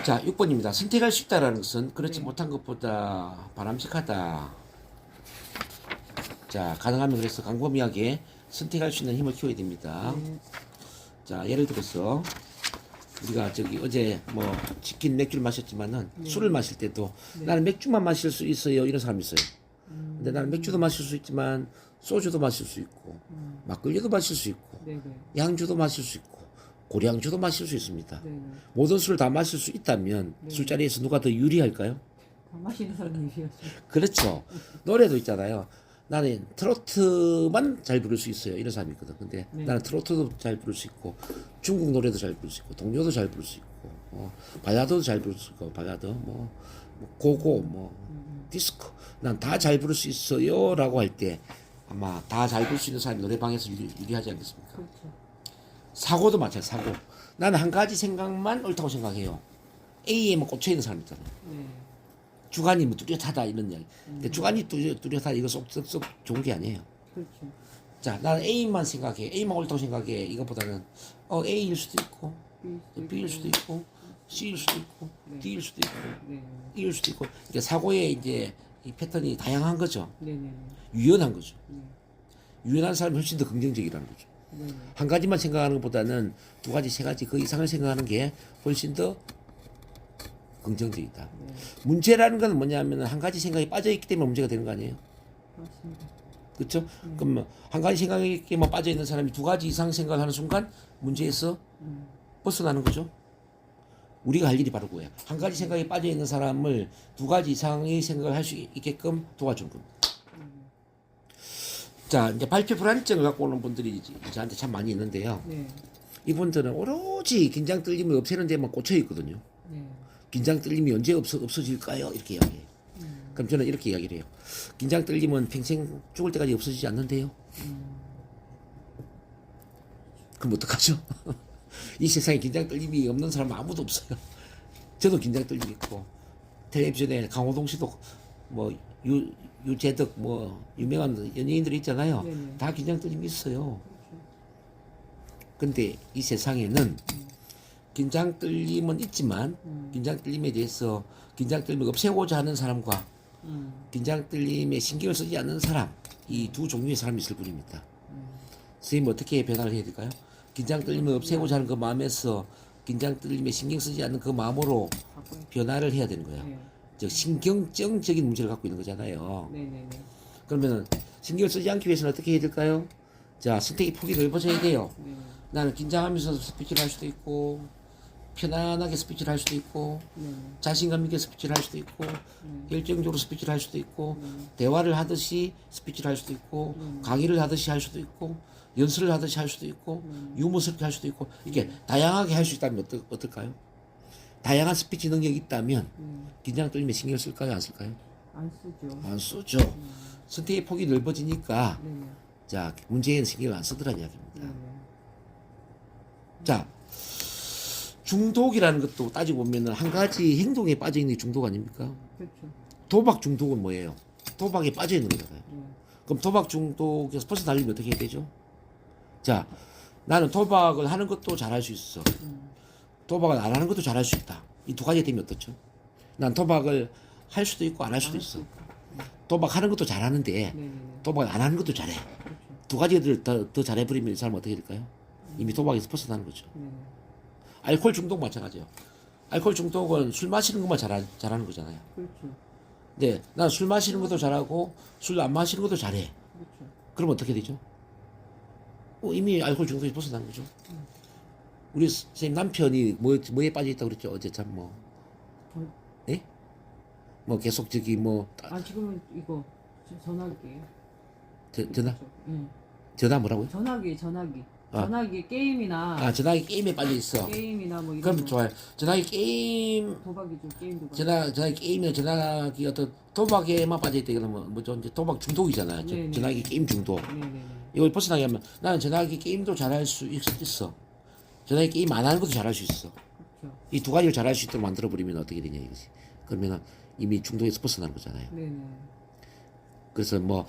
자, 6번입니다. 선택할 수 있다라는 것은 그렇지 네. 못한 것보다 바람직하다. 자, 가능하면 그래서 광범위하게 선택할 수 있는 힘을 키워야 됩니다. 네. 자, 예를 들어서 우리가 저기 어제 뭐 치킨 맥주를 마셨지만은 술을 마실 때도 나는 맥주만 마실 수 있어요 이런 사람이 있어요. 근데 나는 맥주도 마실 수 있지만 소주도 마실 수 있고 막걸리도 마실 수 있고 네네. 양주도 마실 수 있고 고량주도 마실 수 있습니다. 네네. 모든 술을 다 마실 수 있다면 술자리에서 누가 더 유리할까요? 다 마시는 사람이 유리하죠. 그렇죠. 노래도 있잖아요. 나는 트로트만 잘 부를 수 있어요. 이런 사람이 있거든. 근데 나는 트로트도 잘 부를 수 있고 중국 노래도 잘 부를 수 있고 동요도 잘 부를 수 있고 발라드도 잘 부를 수 있고 발라드 뭐 고고 디스코 난 다 잘 부를 수 있어요라고 할 때 아마 다 잘 부를 수 있는 사람이 노래방에서 유리하지 않겠습니까? 그렇죠. 사고도 마찬가지. 사고. 나는 한 가지 생각만 옳다고 생각해요. A에만 꽂혀 있는 사람 있잖아요. 네. 주관이 뭐 뚜렷하다 이런 이야기. 근데 주관이 뚜렷하다 이거 쏙 좋은 게 아니에요. 그렇죠. 자, 나는 A만 생각해. A만 옳다고 생각해. 이것보다는 A일 수도 있고, B일 수도 있고, C일 수도 있고, D일 수도 있고, 네. E일 수도 있고. 이게 사고의 이제 이 패턴이 다양한 거죠. 네네네. 유연한 거죠. 네. 유연한 사람이 훨씬 더 긍정적이라는 거죠. 네. 한 가지만 생각하는 것보다는 두 가지, 세 가지 그 이상을 생각하는 게 훨씬 더 긍정적이다. 네. 문제라는 건 뭐냐면 한 가지 생각이 빠져있기 때문에 문제가 되는 거 아니에요? 맞습니다. 그렇죠? 그럼 뭐한 가지 생각에만 빠져 있는 사람이 두 가지 이상 생각을 하는 순간 문제에서 벗어나는 거죠. 우리가 할 일이 바로 그거야. 한 가지 생각에 빠져 있는 사람을 두 가지 이상의 생각을 할 수 있게끔 도와주는 겁니다. 자, 이제 발표 불안증을 갖고 오는 분들이 저한테 참 많이 있는데요. 네. 이분들은 오로지 긴장 떨림을 없애는 데만 꽂혀 있거든요. 네. 긴장 떨림이 언제 없어질까요? 이렇게 이야기해요. 그럼 저는 이렇게 이야기를 해요. 긴장 떨림은 평생 죽을 때까지 없어지지 않는데요. 그럼 어떡하죠? 이 세상에 긴장 떨림이 없는 사람은 아무도 없어요. 저도 긴장 떨림이 있고 텔레비전에 강호동 씨도 뭐 유재덕 뭐 유명한 연예인들이 있잖아요. 네네. 다 긴장 떨림이 있어요. 근데 이 세상에는 긴장 떨림은 있지만 긴장 떨림에 대해서 긴장 떨림을 없애고자 하는 사람과 긴장 떨림에 신경을 쓰지 않는 사람 이 두 종류의 사람이 있을 뿐입니다. 선생님 어떻게 변화를 해야 될까요? 긴장 떨림을 없애고자 하는 그 마음에서 긴장 떨림에 신경 쓰지 않는 그 마음으로 바꿔요. 변화를 해야 되는 거예요. 네. 즉 신경증적인 문제를 갖고 있는 거잖아요. 네네네. 그러면 신경을 쓰지 않기 위해서는 어떻게 해야 될까요? 자, 선택의 폭이 넓어져야 돼요. 네. 나는 긴장하면서 스피치를 할 수도 있고 편안하게 스피치를 할 수도 있고 네. 자신감 있게 스피치를 할 수도 있고 열정적으로 스피치를 할 수도 있고 대화를 하듯이 스피치를 할 수도 있고 강의를 하듯이 할 수도 있고 연설을 하듯이 할 수도 있고 유머스럽게 할 수도 있고 이렇게 다양하게 할 수 있다면 어떨까요? 다양한 스피치 능력이 있다면 긴장 떨림에 신경 쓸까요? 안 쓸까요? 안 쓰죠. 안 쓰죠. 선택의 폭이 넓어지니까 네. 자, 문제에는 신경을 안 쓰더란 이야기입니다. 네. 자, 중독이라는 것도 따지고 보면은 한 가지 행동에 빠져 있는 게 중독 아닙니까? 그렇죠. 도박 중독은 뭐예요? 도박에 빠져 있는 거잖아요. 네. 그럼 도박 중독에서 벗어나려면 어떻게 해야 되죠? 자, 나는 도박을 하는 것도 잘할 수 있어. 도박을 안 하는 것도 잘할 수 있다. 이 두 가지 되면 어떻죠? 난 도박을 할 수도 있고 안 할 수도 있어. 도박하는 것도 잘하는데 네네네. 도박을 안 하는 것도 잘해. 그렇죠. 두 가지를 더 잘해버리면 이 사람은 어떻게 될까요? 이미 도박에서 벗어나는 거죠. 네네. 알코올 중독 마찬가지예요. 알코올 중독은 술 마시는 것만 잘하는 거잖아요. 그렇죠. 근데 난 술 마시는 것도 잘하고 술 안 마시는 것도 잘해. 그렇죠. 그러면 어떻게 되죠? 이미 알코올 중독에 벗어난 거죠. 우리 선생님 남편이 뭐에 빠져 있다고 그랬죠? 어제 참 뭐. 예? 뭐 계속 저기 뭐 아 지금은 이거 전화기예요. 전화 네. 전화 뭐라고요? 전화기. 아. 전화기 게임이나 아 전화기 게임에 빠져 있어. 게임이나 뭐 이런 그럼 거. 좋아요. 전화기 게임 도박이죠. 게임 도박. 전화기 게임이나 전화기 어떤 도박에만 빠져 있다 그러면 뭐죠? 이제 도박 중독이잖아요. 네네. 전화기 게임 중독. 네네네. 이걸 벗어나게 하면 나는 전화기 게임도 잘할 수 있어. 전화기 게임 안 하는 것도 잘할 수 있어. 그렇죠. 이 두 가지를 잘할 수 있도록 만들어 버리면 어떻게 되냐 이거지. 그러면은 이미 중독에서 벗어나는 거잖아요. 네네. 그래서 뭐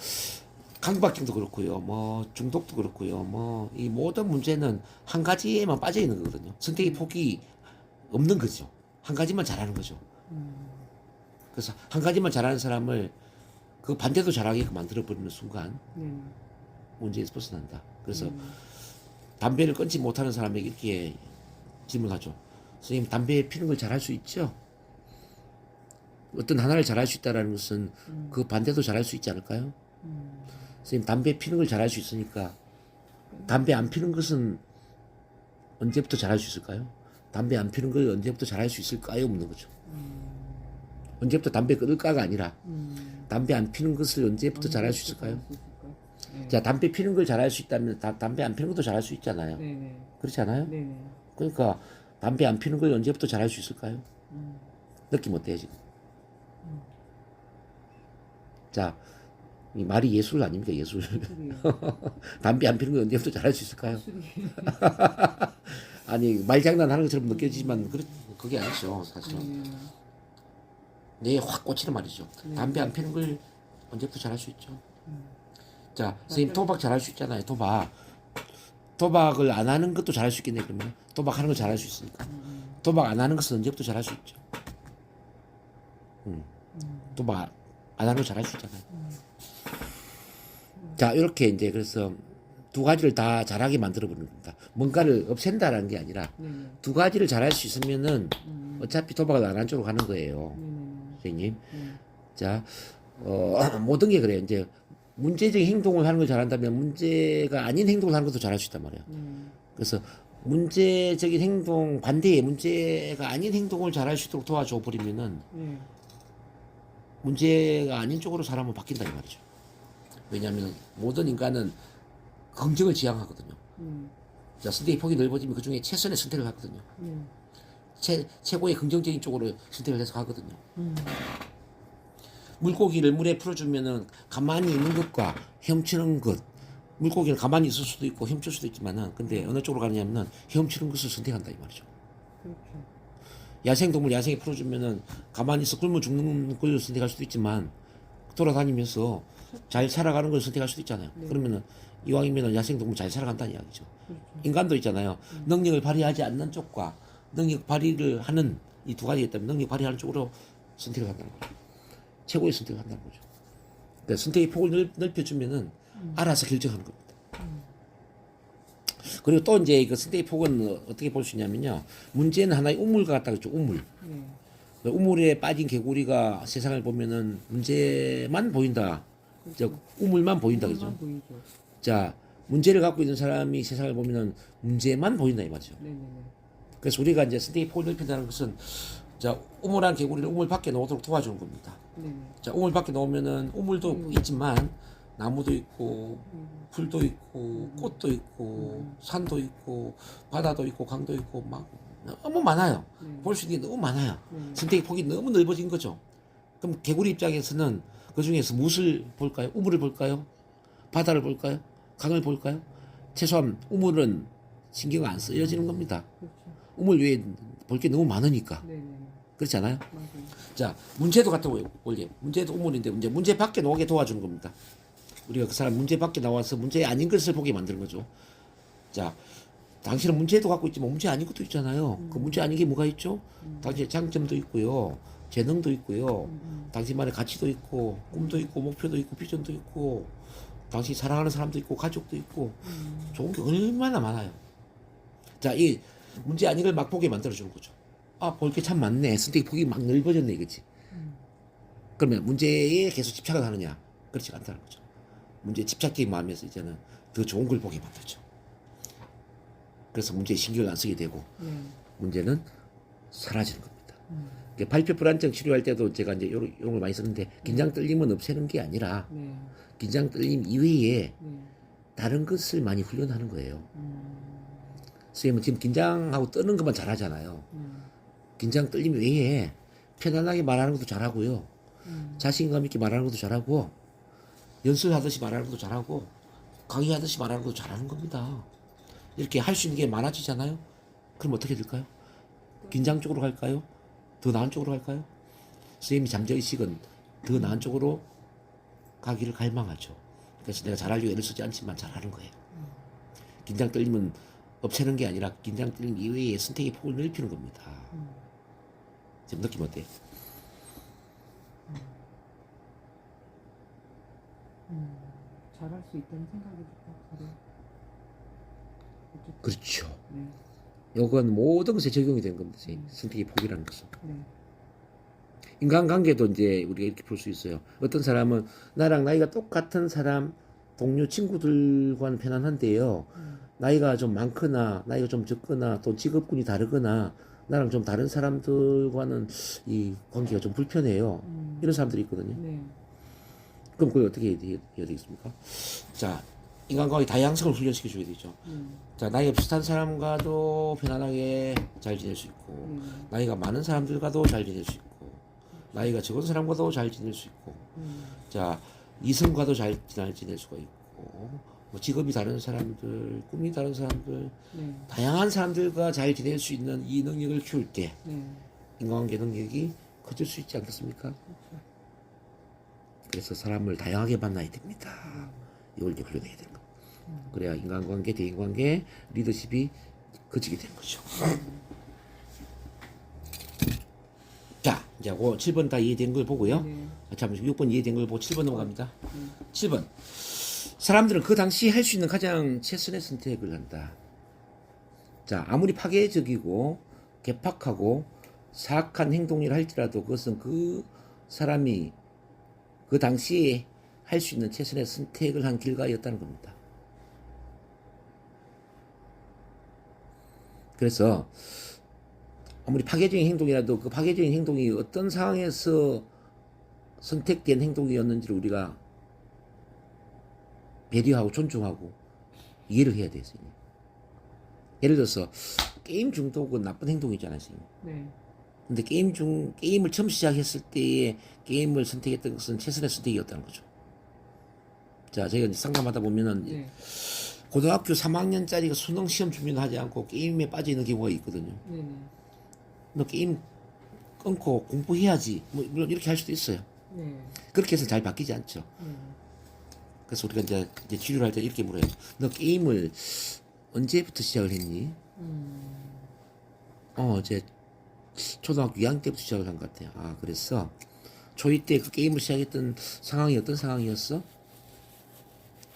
강박증도 그렇고요, 뭐 중독도 그렇고요, 뭐 이 모든 문제는 한 가지에만 빠져 있는 거거든요. 선택의 폭이 없는 거죠. 한 가지만 잘하는 거죠. 그래서 한 가지만 잘하는 사람을 그 반대도 잘하게끔 만들어 버리는 순간 네네. 문제에서 벗어난다. 그래서 담배를 끊지 못하는 사람에게 이렇게 질문하죠. 선생님, 담배 피는 걸 잘할 수 있죠? 어떤 하나를 잘할 수 있다는 것은 그 반대도 잘할 수 있지 않을까요? 선생님, 담배 피는 걸 잘할 수 있으니까 담배 안 피는 것은 언제부터 잘할 수 있을까요? 담배 안 피는 걸 언제부터 잘할 수 있을까요? 없는 거죠. 언제부터 담배 끊을까가 아니라 담배 안 피는 것을 언제부터 잘할 수 있을까요? 네. 자, 담배 피는 걸 잘할 수 있다면 담배 안 피는 것도 잘할 수 있잖아요. 네네. 그렇지 않아요? 네네. 그러니까 담배 안 피는 걸 언제부터 잘할 수 있을까요? 느낌 어때요 지금? 자, 이 말이 예술 아닙니까? 예술. 담배 안 피는 걸 언제부터 잘할 수 있을까요? 아니 말장난하는 것처럼 느껴지지만 그게 아니죠 사실은. 뇌에 확 꽂히는 말이죠. 담배 안 피는 걸 언제부터 잘할 수 있죠? 자, 선생님 도박 잘할 수 있잖아요. 도박을 안 하는 것도 잘할 수 있겠네 그러면. 도박하는 걸 잘할 수 있으니까. 도박 안 하는 것은 언제부터 잘할 수 있죠? 도박 안 하는 걸 잘할 수 있잖아요. 자, 이렇게 이제 그래서 두 가지를 다 잘하게 만들어 보는 겁니다. 뭔가를 없앤다라는 게 아니라 두 가지를 잘할 수 있으면은 어차피 도박을 안 한 쪽으로 가는 거예요. 선생님. 자, 모든 게 그래요. 이제 문제적인 행동을 하는 걸 잘한다면 문제가 아닌 행동을 하는 것도 잘할 수 있단 말이에요. 그래서 문제적인 행동 반대에 문제가 아닌 행동을 잘할 수 있도록 도와줘 버리면은 문제가 아닌 쪽으로 사람은 바뀐다 이 말이죠. 왜냐하면 모든 인간은 긍정을 지향하거든요. 자, 선택의 폭이 넓어지면 그 중에 최선의 선택을 하거든요. 최고의 긍정적인 쪽으로 선택을 해서 가거든요. 물고기를 물에 풀어주면은 가만히 있는 것과 헤엄치는 것, 물고기는 가만히 있을 수도 있고 헤엄칠 수도 있지만은 근데 어느 쪽으로 가느냐면은 헤엄치는 것을 선택한다 이 말이죠. 그렇죠. 야생동물 야생에 풀어주면은 가만히 있어 굶어 죽는 걸 선택할 수도 있지만 돌아다니면서 잘 살아가는 걸 선택할 수도 있잖아요. 그러면은 이왕이면은 야생동물 잘 살아간다는 이야기죠. 인간도 있잖아요. 능력을 발휘하지 않는 쪽과 능력 발휘를 하는 이 두 가지가 있다면 능력 발휘하는 쪽으로 선택을 한다는 거죠. 최고의 선택을 한다는 거죠. 그러니까 선택의 폭을 넓혀주면은 알아서 결정하는 겁니다. 그리고 또 이제 그 선택의 폭은 어떻게 볼 수 있냐면요. 문제는 하나의 우물과 같다 그랬죠. 우물. 우물에 빠진 개구리가 세상을 보면은 문제만 보인다. 즉 우물만 보인다 그죠. 자, 문제를 갖고 있는 사람이 세상을 보면은 문제만 보인다 이 말이죠. 그래서 우리가 이제 선택의 폭을 넓힌다는 것은 자, 우물한 개구리를 우물 밖에 놓도록 도와주는 겁니다. 자, 우물 밖에 놓으면은 우물도 있지만 나무도 있고 풀도 있고 꽃도 있고 산도 있고 바다도 있고 강도 있고 막 너무 많아요. 볼 수 있는 게 너무 많아요. 선택의 폭이 너무 넓어진 거죠. 그럼 개구리 입장에서는 그 중에서 무엇을 볼까요? 우물을 볼까요? 바다를 볼까요? 강을 볼까요? 최소한 우물은 신경 안 쓰여지는 겁니다. 그렇죠. 우물 외에 볼 게 너무 많으니까. 네네. 그렇지 않아요? 맞아요. 자, 문제도 같은 거 올려. 문제도 우물인데 이제 문제 밖에 나오게 도와주는 겁니다. 우리가 그 사람 문제 밖에 나와서 문제 아닌 것을 보게 만드는 거죠. 자, 당신은 문제도 갖고 있지만 문제 아닌 것도 있잖아요. 그 문제 아닌 게 뭐가 있죠? 당신의 장점도 있고요. 재능도 있고요. 당신만의 가치도 있고, 꿈도 있고, 목표도 있고, 비전도 있고, 당신이 사랑하는 사람도 있고, 가족도 있고, 좋은 게 얼마나 많아요. 자, 이 문제 아닌 걸 막 보게 만들어주는 거죠. 아, 볼 게 참 많네. 선택의 폭이 막 넓어졌네, 이거지. 그러면 문제에 계속 집착을 하느냐? 그렇지 않다는 거죠. 문제에 집착적인 마음에서 이제는 더 좋은 걸 보게 만들죠. 그래서 문제에 신경을 안 쓰게 되고, 네. 문제는 사라지는 겁니다. 발표 불안증 치료할 때도 제가 이제 이런 걸 많이 쓰는데, 긴장 떨림은 없애는 게 아니라, 네. 긴장 떨림 이외에 네. 다른 것을 많이 훈련하는 거예요. 선생님은 지금 긴장하고 떠는 것만 잘하잖아요. 긴장 떨림 외에 편안하게 말하는 것도 잘하고요. 자신감 있게 말하는 것도 잘하고, 연습하듯이 말하는 것도 잘하고, 강의하듯이 말하는 것도 잘하는 겁니다. 이렇게 할 수 있는 게 많아지잖아요. 그럼 어떻게 될까요? 긴장 쪽으로 갈까요? 더 나은 쪽으로 갈까요? 선생님이 잠재의식은 더 나은 쪽으로 가기를 갈망하죠. 그래서 내가 잘하려고 애를 쓰지 않지만 잘하는 거예요. 긴장 떨림은 없애는 게 아니라 긴장 떨림 이외의 선택의 폭을 넓히는 겁니다. 지금 느낌 어때요? 잘할 수 있다는 생각이 들어요. 어쨌든. 그렇죠. 네. 이건 모든 것에 적용이 된 겁니다. 선택의 폭이라는 것은. 네. 인간관계도 이제 우리가 이렇게 볼 수 있어요. 어떤 사람은 나랑 나이가 똑같은 사람, 동료 친구들과는 편안한데요. 나이가 좀 많거나 나이가 좀 적거나 또 직업군이 다르거나 나랑 좀 다른 사람들과는 이 관계가 좀 불편해요. 이런 사람들이 있거든요. 네. 그럼 그걸 어떻게 해야 되겠습니까? 자, 인간관계 다양성을 훈련시켜 줘야 되죠. 자, 나이가 비슷한 사람과도 편안하게 잘 지낼 수 있고, 나이가 많은 사람들과도 잘 지낼 수 있고, 나이가 적은 사람과도 잘 지낼 수 있고, 자, 이성과도 잘 지낼 수가 있고, 뭐 직업이 다른 사람들, 꿈이 다른 사람들, 네. 다양한 사람들과 잘 지낼 수 있는 이 능력을 키울 때, 네. 인간관계 능력이 커질 수 있지 않겠습니까? 그래서 사람을 다양하게 만나야 됩니다. 이걸 이제 훈련해야 되는 거. 그래야 인간관계, 대인관계, 리더십이 커지게 되는 거죠. 자, 이제 7번 다 이해된 걸 보고요. 네. 잠시 6번 이해된 걸 보고 7번 넘어갑니다. 7번. 사람들은 그 당시 할 수 있는 가장 최선의 선택을 한다. 자, 아무리 파괴적이고 개팍하고 사악한 행동을 할지라도 그것은 그 사람이 그 당시에 할 수 있는 최선의 선택을 한 결과였다는 겁니다. 그래서 아무리 파괴적인 행동이라도 그 파괴적인 행동이 어떤 상황에서 선택된 행동이었는지를 우리가 배려하고 존중하고 이해를 해야 돼요. 선생님. 예를 들어서 게임 중독은 나쁜 행동이잖아요. 선생님. 네. 근데 게임을 처음 시작했을 때에 게임을 선택했던 것은 최선의 선택이었다는 거죠. 자, 저희가 이제 상담하다 보면은 네. 고등학교 3학년짜리가 수능 시험 준비를 하지 않고 게임에 빠져 있는 경우가 있거든요. 네. 너 게임 끊고 공부해야지. 뭐 물론 이렇게 할 수도 있어요. 네. 그렇게 해서 잘 바뀌지 않죠. 그래서 우리가 이제 치료를 할 때 이렇게 물어요. 너 게임을 언제부터 시작을 했니? 이제 초등학교 2학년 때부터 시작을 한 것 같아요. 아, 그랬어? 초2 때 그 게임을 시작했던 상황이 어떤 상황이었어?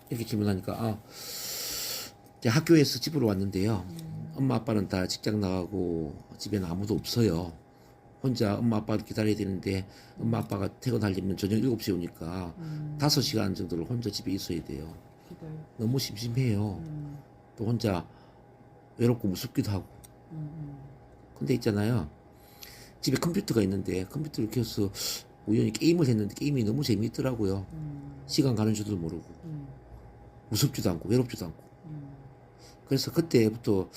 이렇게 질문하니까, 이제 학교에서 집으로 왔는데요. 엄마, 아빠는 다 직장 나가고 집에는 아무도 없어요. 혼자 엄마, 아빠를 기다려야 되는데, 엄마, 아빠가 퇴근하려면 저녁 7시에 오니까 5시간 정도를 혼자 집에 있어야 돼요. 기다려. 너무 심심해요. 또 혼자 외롭고 무섭기도 하고. 근데 있잖아요. 집에 컴퓨터가 있는데 컴퓨터를 켜서 우연히 게임을 했는데 게임이 너무 재미있더라고요. 시간 가는 줄도 모르고 무섭지도 않고 외롭지도 않고. 그래서 그때부터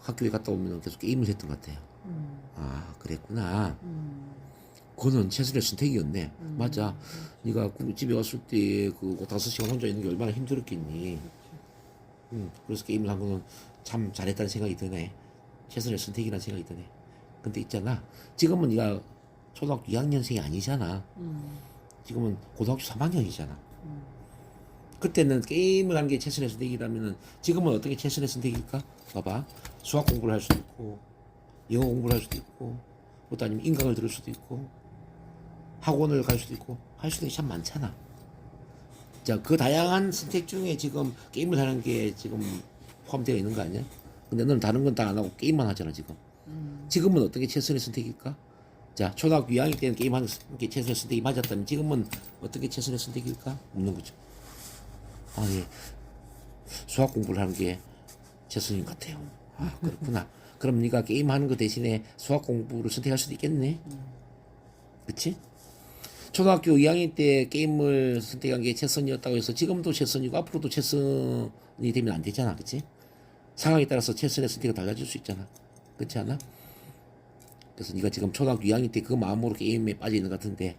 학교에 갔다 오면 계속 게임을 했던 것 같아요. 아, 그랬구나. 그거는 최선의 선택이었네. 맞아. 네가 집에 왔을 때 그 5시간 혼자 있는 게 얼마나 힘들었겠니. 그래서 게임을 한 거는 참 잘했다는 생각이 드네. 최선의 선택이라는 생각이 드네. 근데 있잖아. 지금은 네가 초등학교 2학년생이 아니잖아. 지금은 고등학교 3학년이잖아. 그때는 게임을 하는 게 최선의 선택이라면은 지금은 어떻게 최선의 선택일까? 봐봐. 수학 공부를 할 수도 있고, 영어 공부를 할 수도 있고, 또 아니면 인강을 들을 수도 있고, 학원을 갈 수도 있고, 할 수도 참 많잖아. 자, 그 다양한 선택 중에 지금 게임을 하는 게 지금 포함되어 있는 거 아니야? 근데 너는 다른 건 다 안 하고 게임만 하잖아, 지금. 지금은 어떻게 최선의 선택일까? 자, 초등학교 2학년 때는 게임하는 게 최선의 선택이 맞았다면 지금은 어떻게 최선의 선택일까? 없는 거죠. 아, 예. 수학 공부를 하는 게 최선인 것 같아요. 아, 그렇구나. 그럼 네가 게임하는 거 대신에 수학 공부를 선택할 수도 있겠네. 그치? 초등학교 2학년 때 게임을 선택한 게 최선이었다고 해서 지금도 최선이고 앞으로도 최선이 되면 안 되잖아. 그치? 상황에 따라서 최선의 선택이 달라질 수 있잖아. 그렇지 않아? 그래서 네가 지금 초등학교 2학년 때 그 마음으로 게임에 빠져 있는 것 같은데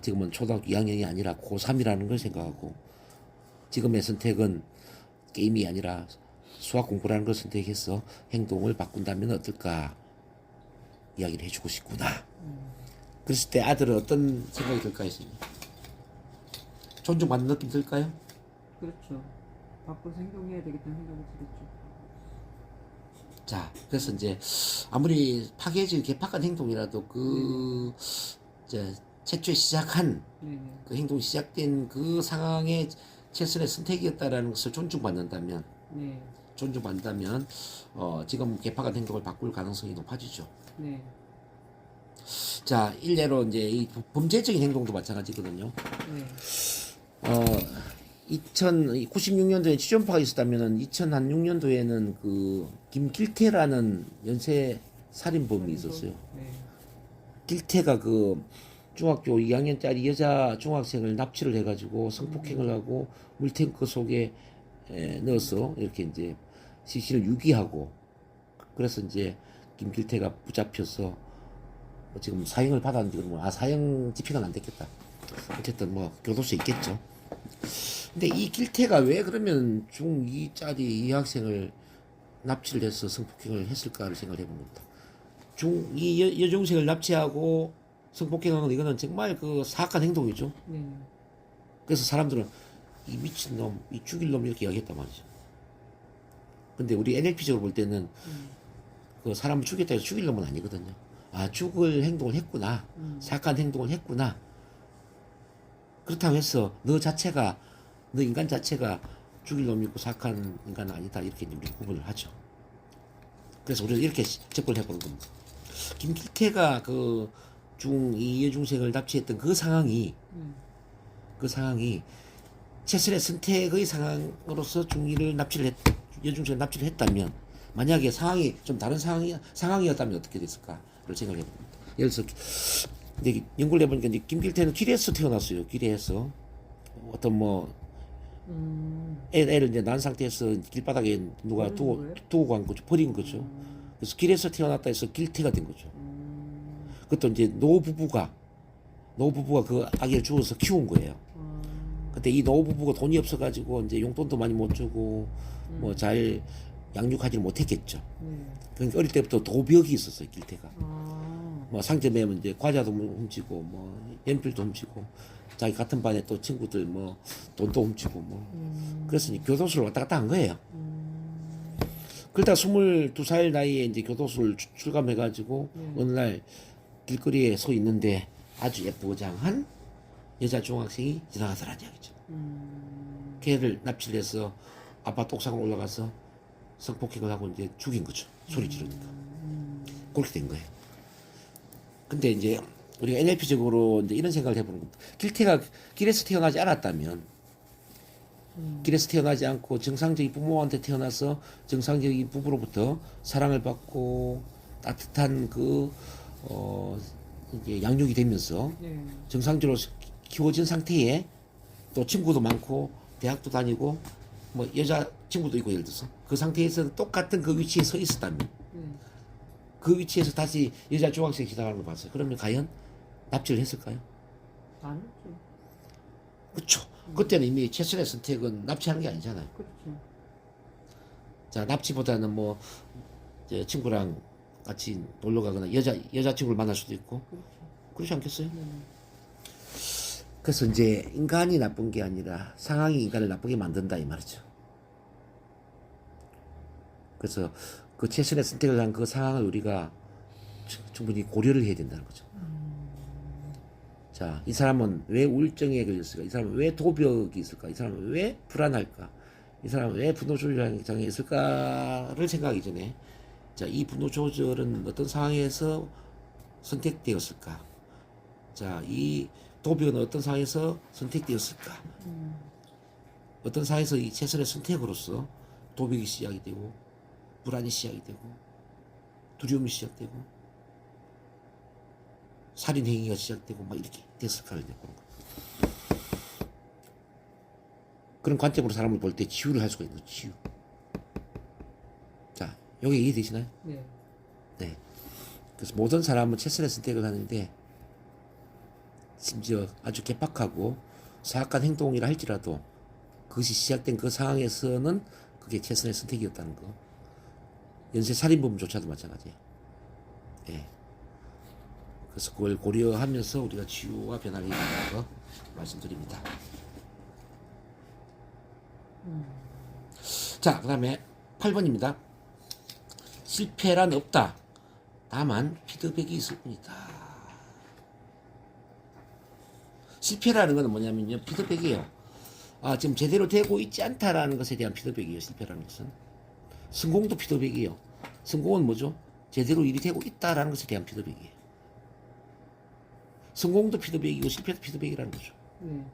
지금은 초등학교 2학년이 아니라 고3이라는 걸 생각하고 지금의 선택은 게임이 아니라 수학 공부라는 걸 선택해서 행동을 바꾼다면 어떨까 이야기를 해주고 싶구나. 그랬을 때 아들은 어떤 생각이 들까요, 선생님? 존중받는 느낌 들까요? 그렇죠. 바꿔서 행동해야 되겠다는 생각이 들었죠. 자, 그래서 이제 아무리 파괴적인 개팍한 행동이라도 이제 최초에 시작한 네네. 그 행동이 시작된 그 상황의 최선의 선택이었다라는 것을 존중받는다면 네. 지금 개팍한 행동을 바꿀 가능성이 높아지죠. 네. 자, 일례로 이제 이 범죄적인 행동도 마찬가지거든요. 네. 96년도에 취존파가 있었다면은 2006년도에는 그 김길태라는 연쇄 살인범이 있었어요. 네. 길태가 그 중학교 2학년짜리 여자 중학생을 납치를 해가지고 성폭행을 하고 물탱크 속에 넣어서 이렇게 이제 시신을 유기하고 그래서 이제 김길태가 붙잡혀서 지금 사형을 받았는데 그러면 사형 집행은 안 됐겠다. 어쨌든 뭐 교도소에 있겠죠. 근데 이 길태가 왜 그러면 중2짜리 이 학생을 납치를 해서 성폭행을 했을까를 생각을 해본 겁니다. 이 여중생을 납치하고 성폭행하는 건 이거는 정말 그 사악한 행동이죠. 네. 그래서 사람들은 이 미친놈, 이 죽일 놈 이렇게 이야기했단 말이죠. 근데 우리 NLP적으로 볼 때는 그 사람을 죽였다 해서 죽일 놈은 아니거든요. 아, 죽을 행동을 했구나. 사악한 행동을 했구나. 그렇다고 해서 너 인간 자체가 죽일 놈이고 사악한 인간은 아니다. 이렇게 우리 구분을 하죠. 그래서 우리가 이렇게 접근을 해보는 겁니다. 김길태가 그 중2 여중생을 납치했던 그 상황이 최선의 선택의 상황으로서 여중생을 납치를 했다면 만약에 상황이 좀 다른 상황이었다면 어떻게 됐을까를 생각해 봅니다. 예를 들어서 연구를 해보니까 이제 김길태는 길에서 태어났어요. 길에서 어떤 애를 이제 낳은 상태에서 길바닥에 누가 두고 간 거죠. 버린 거죠. 그래서 길에서 태어났다 해서 길태가 된 거죠. 그것도 이제 노부부가 그 아기를 주워서 키운 거예요. 근데 이 노부부가 돈이 없어가지고 이제 용돈도 많이 못 주고 뭐 잘 양육하지 못했겠죠. 그러니까 어릴 때부터 도벽이 있었어요. 길태가. 뭐 상점에 이제 과자도 훔치고 뭐 연필도 훔치고 자기 같은 반에 또 친구들 뭐 돈도 훔치고 뭐 그래서 이제 교도소를 왔다 갔다 한 거예요. 그러다 22살 나이에 이제 교도소를 출감해가지고 어느 날 길거리에 서 있는데 아주 예쁘장한 여자 중학생이 지나가더라는 이야기죠. 걔를 납치를 해서 아파트 옥상으로 올라가서 성폭행을 하고 이제 죽인 거죠. 소리 지르니까. 그렇게 된 거예요. 근데 이제 우리가 NLP적으로 이제 이런 생각을 해보는 겁니다. 길태가 길에서 태어나지 않았다면, 길에서 태어나지 않고 정상적인 부모한테 태어나서 정상적인 부부로부터 사랑을 받고 따뜻한 이제 양육이 되면서 정상적으로 키워진 상태에 또 친구도 많고 대학도 다니고 뭐 여자 친구도 있고 예를 들어서 그 상태에서 똑같은 그 위치에 서 있었다면 그 위치에서 다시 여자 중학생이 지나가는 걸 봤어요. 그러면 과연 납치를 했을까요? 안 했죠. 그렇죠. 그때는 이미 최선의 선택은 납치하는 게 아니잖아요. 그렇죠. 자, 납치보다는 뭐 이제 친구랑 같이 놀러 가거나 여자친구를 만날 수도 있고 그렇죠. 그렇지 않겠어요? 네. 그래서 이제 인간이 나쁜 게 아니라 상황이 인간을 나쁘게 만든다 이 말이죠. 그래서 그 최선의 선택을 한 그 상황을 우리가 충분히 고려를 해야 된다는 거죠. 자, 이 사람은 왜 우울증에 걸렸을까? 이 사람은 왜 도벽이 있을까? 이 사람은 왜 불안할까? 이 사람은 왜 분노 조절 장애 있을까를 생각하기 전에 자, 이 분노 조절은 어떤 상황에서 선택되었을까? 자, 이 도벽은 어떤 상황에서 선택되었을까? 어떤 상황에서 이 최선의 선택으로서 도벽이 시작이 되고 불안이 시작이 되고 두려움이 시작되고 살인 행위가 시작되고 막 이렇게 됐을까를 보는 거예요. 그런 관점으로 사람을 볼 때 치유를 할 수가 있는 거죠. 치유. 자, 여기 이해되시나요? 네. 네. 그래서 모든 사람은 최선의 선택을 하는데 심지어 아주 개팍하고 사악한 행동이라 할지라도 그것이 시작된 그 상황에서는 그게 최선의 선택이었다는 거. 연쇄 살인범조차도 마찬가지예요. 예. 그래서 그걸 고려하면서 우리가 치유와 변화를 이루는 거 말씀드립니다. 자, 그 다음에 8번입니다. 실패란 없다. 다만 피드백이 있을 뿐이다. 실패라는 것은 뭐냐면요. 피드백이에요. 아, 지금 제대로 되고 있지 않다라는 것에 대한 피드백이에요. 실패라는 것은. 성공도 피드백이에요. 성공은 뭐죠? 제대로 일이 되고 있다라는 것에 대한 피드백이에요. 성공도 피드백이고 실패도 피드백이라는 거죠. 네.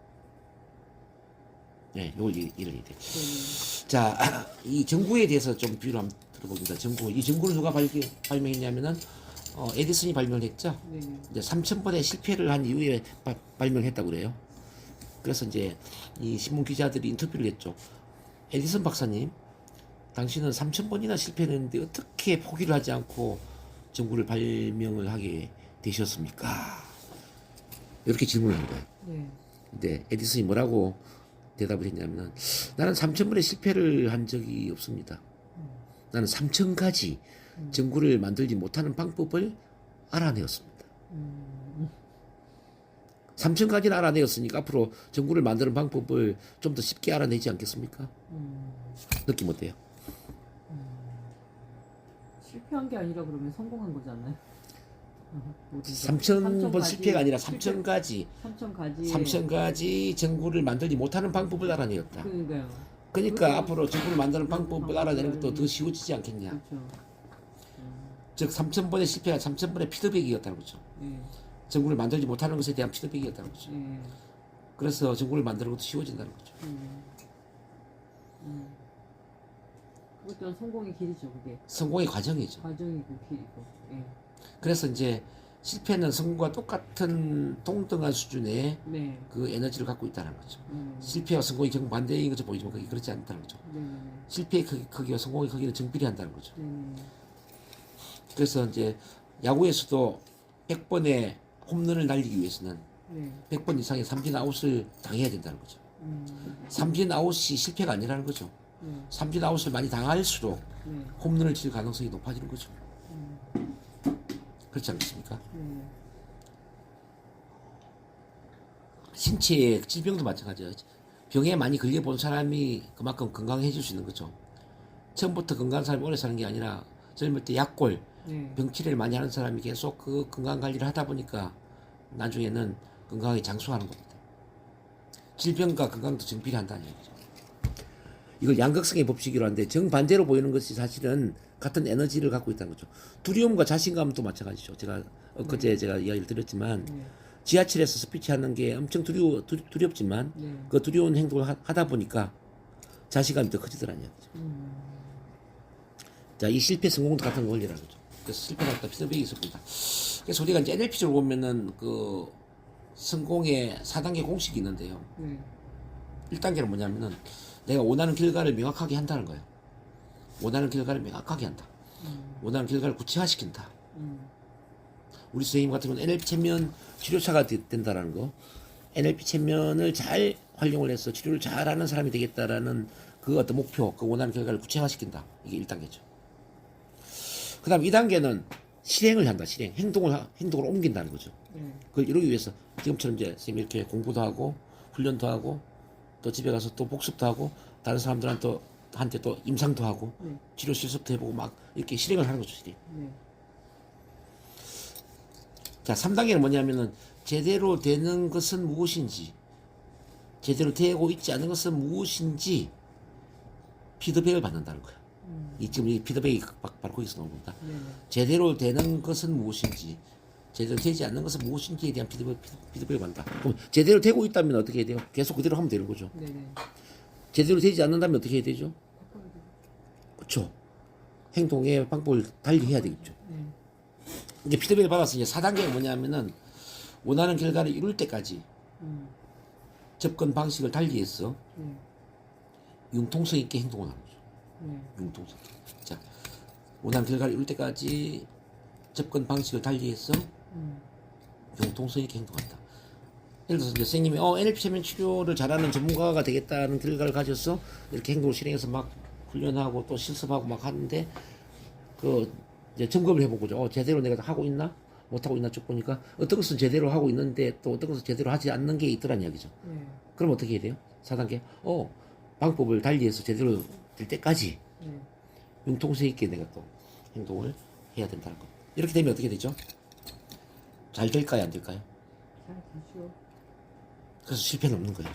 네, 요걸 이해를 해야 돼요. 네. 자, 이 전구에 대해서 좀 비유를 한번 들어봅니다. 전구. 이 전구를 누가 발명했냐면은, 에디슨이 발명했죠. 네. 이제 3,000번의 실패를 한 이후에 발명했다고 그래요. 그래서 이제 이 신문 기자들이 인터뷰를 했죠. 에디슨 박사님, 당신은 3,000번이나 실패를 했는데 어떻게 포기를 하지 않고 전구를 발명을 하게 되셨습니까? 이렇게 질문을 한 거예요. 네. 근데 에디슨이 뭐라고 대답을 했냐면 나는 3,000번의 실패를 한 적이 없습니다. 나는 3,000가지 전구를 만들지 못하는 방법을 알아내었습니다. 3,000가지를 알아내었으니까 앞으로 전구를 만드는 방법을 좀 더 쉽게 알아내지 않겠습니까? 느낌 어때요? 실패한 게 아니라 그러면 성공한 거잖아요. 3,000번 실패가 아니라 3,000가지 3,000가지 전구를 만들지 못하는 방법을 알아내었다. 그러니까요. 그러니까 그것도 앞으로 전구를 만드는 방법을 방법을 알아내는 것도 더 알아내는 쉬워지지 않겠냐. 그렇죠. 즉 3,000번의 실패가 3,000번의 피드백이었다는 거죠. 네. 전구를 만들지 못하는 것에 대한 피드백이었다는 거죠. 네. 그래서 전구를 만드는 것도 쉬워진다는 거죠. 그것 또한 성공의 길이죠. 그게 성공의 과정이죠. 과정이고 길이고. 예. 그래서 이제 실패는 성공과 똑같은 동등한 수준의 네. 그 에너지를 갖고 있다는 거죠. 실패와 성공이 정반대인 것처럼 보이지만 그게 그렇지 않다는 거죠. 네. 실패의 크기와 성공의 크기는 정비례한다는 거죠. 네. 그래서 이제 야구에서도 100번의 홈런을 날리기 위해서는 네. 100번 이상의 삼진 아웃을 당해야 된다는 거죠. 삼진 아웃이 실패가 아니라는 거죠. 네. 삼진 아웃을 많이 당할수록 네. 홈런을 칠 가능성이 높아지는 거죠. 그렇지 않겠습니까? 네. 신체의 질병도 마찬가지예요. 병에 많이 걸려본 사람이 그만큼 건강해질 수 있는 거죠. 처음부터 건강한 사람이 오래 사는 게 아니라 젊을 때 약골, 네. 병치레를 많이 하는 사람이 계속 그 건강 관리를 하다 보니까 나중에는 건강하게 장수하는 겁니다. 질병과 건강도 정비례한다는 얘기죠. 이걸 양극성의 법칙이라고 하는데 정반대로 보이는 것이 사실은 같은 에너지를 갖고 있다는 거죠. 두려움과 자신감도 마찬가지죠. 제가 엊그제 제가 이야기를 드렸지만 네. 지하철에서 스피치하는 게 엄청 두렵지만 네. 그 두려운 행동을 하다 보니까 자신감이 더 커지더라는 얘기죠. 자, 이 실패 성공도 같은 원리라는 거죠. 그래서 실패가 없다 피드백이 있습니다. 그래서 우리가 이제 NLP적으로 보면은 그 성공의 4단계 공식이 있는데요. 네. 1단계는 뭐냐면은 내가 원하는 결과를 명확하게 한다는 거예요. 원하는 결과를 명확하게 한다. 원하는 결과를 구체화시킨다. 우리 선생님 같은 경우는 NLP 체면 치료사가 된다라는 거, NLP 체면을 잘 활용을 해서 치료를 잘하는 사람이 되겠다라는 그 어떤 목표, 그 원하는 결과를 구체화시킨다. 이게 1단계죠. 그 다음 2단계는 실행을 한다. 행동을 옮긴다는 거죠. 그걸 이루기 위해서 지금처럼 이제 선생님이 이렇게 공부도 하고 훈련도 하고 또 집에 가서 또 복습도 하고 다른 사람들한테 또 임상도 하고 치료 실습도 해보고 막 이렇게 실행을 하는 거죠. 실행. 자, 3단계는 뭐냐면은 제대로 되는 것은 무엇인지, 제대로 되고 있지 않은 것은 무엇인지 피드백을 받는다는 거야. 지금 이 피드백이 바로 거기서 나온 겁니다. 제대로 되는 것은 무엇인지, 제대로 되지 않는 것은 무엇인지에 대한 피드백을 받는다. 그럼 제대로 되고 있다면 어떻게 해야 돼요? 계속 그대로 하면 되는 거죠. 제대로 되지 않는다면 어떻게 해야 되죠? 그렇죠. 행동의 방법을 달리 해야 되겠죠. 이제 피드백을 받아서 이제 4단계가 뭐냐면은 원하는 결과를 이룰 때까지 접근 방식을 달리해서 융통성 있게 행동을 하는 거죠. 융통성. 자, 원하는 결과를 이룰 때까지 접근 방식을 달리해서 융통성 있게 행동한다. 예를 들어서 이제 선생님이 NLP 체면 치료를 잘하는 전문가가 되겠다는 결과를 가져서 이렇게 행동을 실행해서 막 훈련하고 또 실습하고 막 하는데 그 이제 점검을 해본 거죠. 제대로 내가 하고 있나? 못하고 있나 쭉 보니까 어떤 것은 제대로 하고 있는데 또 어떤 것은 제대로 하지 않는 게 있더란 이야기죠. 그럼 어떻게 해야 돼요? 4단계. 방법을 달리해서 제대로 될 때까지 융통성 있게 내가 또 행동을 해야 된다는 거. 이렇게 되면 어떻게 되죠? 잘 될까요? 안 될까요? 잘 되죠. 그래서 실패는 없는 거예요.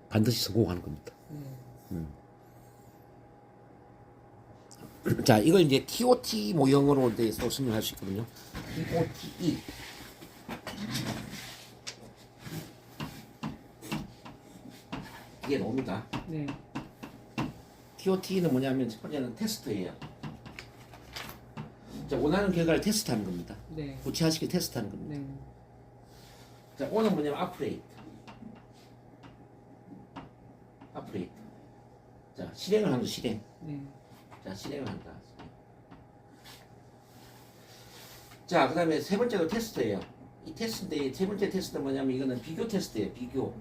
반드시 성공하는 겁니다. 자, 이걸 이제 TOT 모형으로 또 설명할 수 있거든요. TOTE. 이게 나옵니다. TOT는 뭐냐면 첫 번째는 테스트예요. 자, 원하는 결과를 테스트하는 겁니다. 구체화시켜 테스트하는 겁니다. 자, O는 뭐냐면 아프레이트. 자, 실행을 하는 거, 실행. 자, 실행을 한다. 자, 그 다음에 세 번째가 테스트예요. 이 테스트인데, 세 번째 테스트는 뭐냐면 이거는 비교 테스트예요. 비교.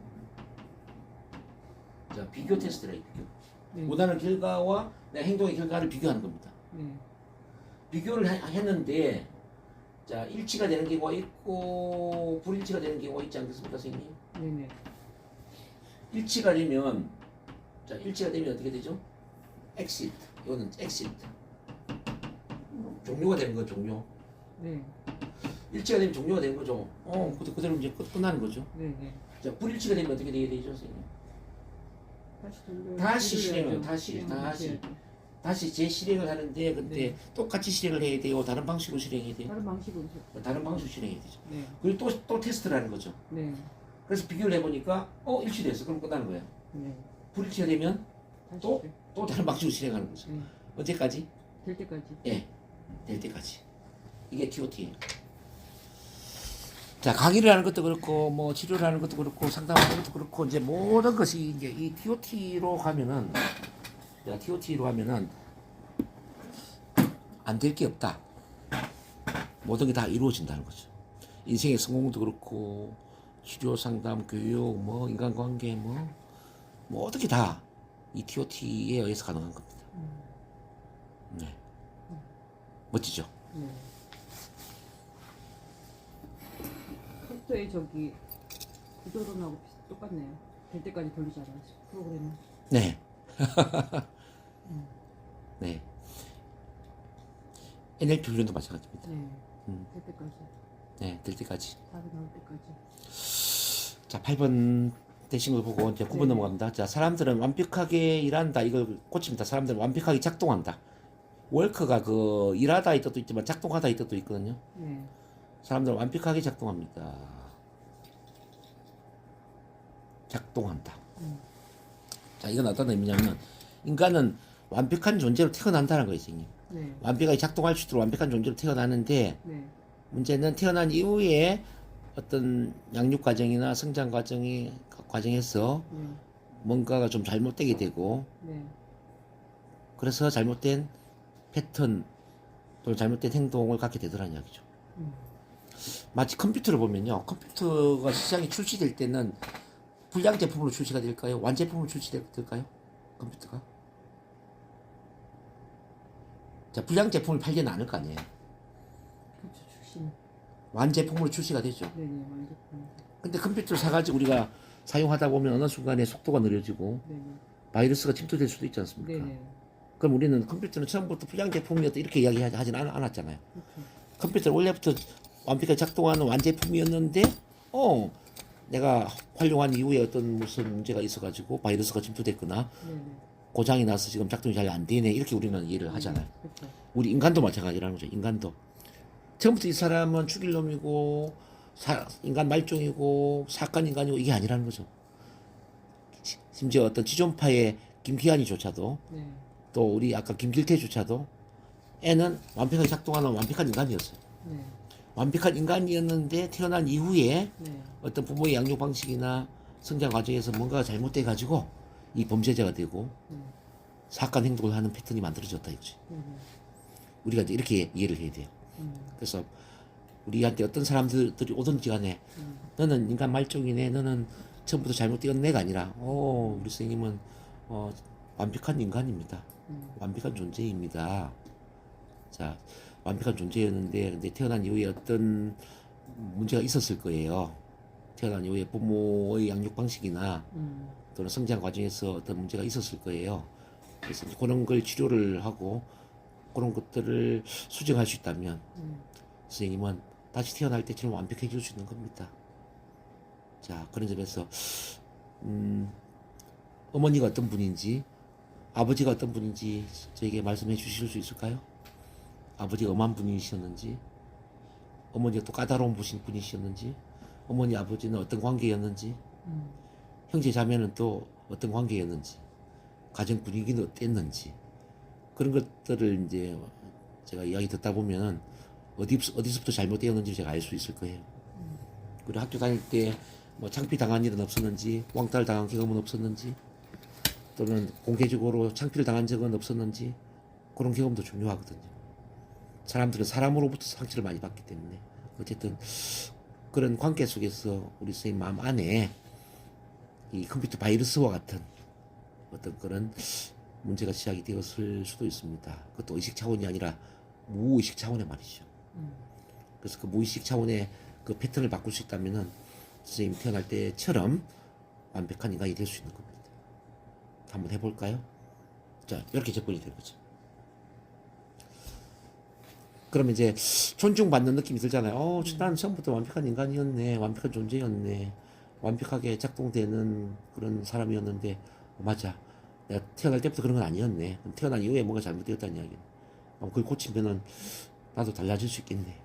자, 비교 테스트래요. 비교. 원하는 결과와 내 행동의 결과를 비교하는 겁니다. 비교를 했는데, 자, 일치가 되는 경우가 있고 불일치가 되는 경우가 있지 않겠습니까, 선생님? 일치가 되면 어떻게 되죠? exit. 이거는 exit. 종료가 되는 거죠, 종료. 일치가 되면 종료가 되는 거죠. 그대로 이제 끝나는 거죠. 자, 불일치가 되면 어떻게 되게 되죠, 선생님? 다시 실행을, 다시 재실행을 하는데, 근데 똑같이 실행을 해야 돼요? 다른 방식으로 실행해야 돼요? 다른 방식으로 실행해야 되죠. 그리고 또 테스트를 하는 거죠. 그래서 비교를 해보니까, 일치됐어. 그럼 끝나는 거예요. 불일치가 되면 또 다른 방식으로 실행하는 거죠. 언제까지? 될 때까지. 예, 될 때까지. 이게 TOT예요. 자, 강의를 하는 것도 그렇고, 뭐 치료를 하는 것도 그렇고, 상담하는 것도 그렇고, 이제 모든 것이 이제 이 TOT로 가면은, 안 될 게 없다. 모든 게 다 이루어진다는 거죠. 인생의 성공도 그렇고, 치료, 상담, 교육, 뭐 인간관계, 뭐 어떻게 다 이 TOT에 의해서 가능한 겁니다. 네, 멋지죠? 컴퓨터의 저기 구조론하고 똑같네요. 될 때까지 돌리잖아요. 프로그램은. 네. 네. NLP 훈련도 마찬가지입니다. 될 때까지. 네, 될 때까지. 답이 나올 때까지. 자, 8번 되신 걸 보고 이제 9번 넘어갑니다. 자, 사람들은 완벽하게 일한다. 이걸 고칩니다. 사람들은 완벽하게 작동한다. 월크가 그 일하다의 뜻도 있지만 작동하다의 뜻도 있거든요. 사람들은 완벽하게 작동합니다. 작동한다. 자, 이건 어떤 의미냐면 인간은 완벽한 존재로 태어난다는 거예요, 선생님. 완벽하게 작동할 수 있도록 완벽한 존재로 태어나는데 문제는 태어난 이후에 어떤 양육 과정이나 성장 과정에서 뭔가가 좀 잘못되게 되고 그래서 잘못된 패턴 또는 잘못된 행동을 갖게 되더라는 이야기죠. 마치 컴퓨터를 보면요. 컴퓨터가 시장에 출시될 때는 불량 제품으로 출시가 될까요? 완제품으로 출시될까요? 컴퓨터가? 자, 불량 제품을 팔지는 않을 거 아니에요. 그렇죠. 출신. 완제품으로 출시가 되죠. 네네 완전. 근데 컴퓨터를 사가지고 우리가 사용하다 보면 어느 순간에 속도가 느려지고 네네. 바이러스가 침투될 수도 있지 않습니까? 네네. 그럼 우리는 컴퓨터는 처음부터 불량 제품이었다 이렇게 이야기하진 않았잖아요. 그렇죠. 컴퓨터는 원래부터 완벽하게 작동하는 완제품이었는데 내가 활용한 이후에 어떤 무슨 문제가 있어가지고 바이러스가 침투됐거나 네네. 고장이 나서 지금 작동이 잘 안 되네 이렇게 우리는 이해를 하잖아요. 그렇죠. 우리 인간도 마찬가지라는 거죠. 인간도 처음부터 이 사람은 죽일 놈이고 인간 말종이고 사악한 인간이고 이게 아니라는 거죠. 심지어 어떤 지존파의 김기환이조차도 네. 또 우리 아까 김길태조차도 애는 완벽하게 작동하는 완벽한 인간이었어요. 네. 완벽한 인간이었는데 태어난 이후에 네. 어떤 부모의 양육 방식이나 성장 과정에서 뭔가가 잘못돼 가지고 이 범죄자가 되고 사악한 행동을 하는 패턴이 만들어졌다 이거지. 우리가 이제 이렇게 이해를 해야 돼요. 그래서 우리한테 어떤 사람들이 오든지 간에 너는 인간 말종이네, 너는 처음부터 잘못된 내가 아니라 우리 선생님은 완벽한 인간입니다. 완벽한 존재입니다. 자, 완벽한 존재였는데 근데 태어난 이후에 어떤 문제가 있었을 거예요. 태어난 이후에 부모의 양육 방식이나 또는 성장 과정에서 어떤 문제가 있었을 거예요. 그래서 이제 그런 걸 치료를 하고 그런 것들을 수정할 수 있다면 선생님은 다시 태어날 때처럼 완벽해질 수 있는 겁니다. 자, 그런 점에서 어머니가 어떤 분인지 아버지가 어떤 분인지 저에게 말씀해 주실 수 있을까요? 아버지가 엄한 분이셨는지 어머니가 또 까다로운 분이셨는지 어머니 아버지는 어떤 관계였는지 형제 자매는 또 어떤 관계였는지 가정 분위기는 어땠는지 그런 것들을 이제 제가 이야기 듣다 보면 어디서부터 잘못되었는지 제가 알 수 있을 거예요. 그리고 학교 다닐 때 뭐 창피 당한 일은 없었는지 왕따를 당한 경험은 없었는지 또는 공개적으로 창피를 당한 적은 없었는지 그런 경험도 중요하거든요. 사람들은 사람으로부터 상처를 많이 받기 때문에 어쨌든 그런 관계 속에서 우리 선생님 마음 안에 이 컴퓨터 바이러스와 같은 어떤 그런 문제가 시작이 되었을 수도 있습니다. 그것도 의식 차원이 아니라 무의식 차원의 말이죠. 그래서 그 무의식 차원의 그 패턴을 바꿀 수 있다면은 선생님 태어날 때처럼 완벽한 인간이 될 수 있는 겁니다. 한번 해볼까요? 자, 이렇게 접근이 된 거죠. 그러면 이제 존중받는 느낌이 들잖아요. 난 처음부터 완벽한 인간이었네, 완벽한 존재였네, 완벽하게 작동되는 그런 사람이었는데 맞아, 내가 태어날 때부터 그런 건 아니었네. 태어난 이후에 뭔가 잘못되었다는 이야기는 그걸 고치면은 나도 달라질 수 있겠네.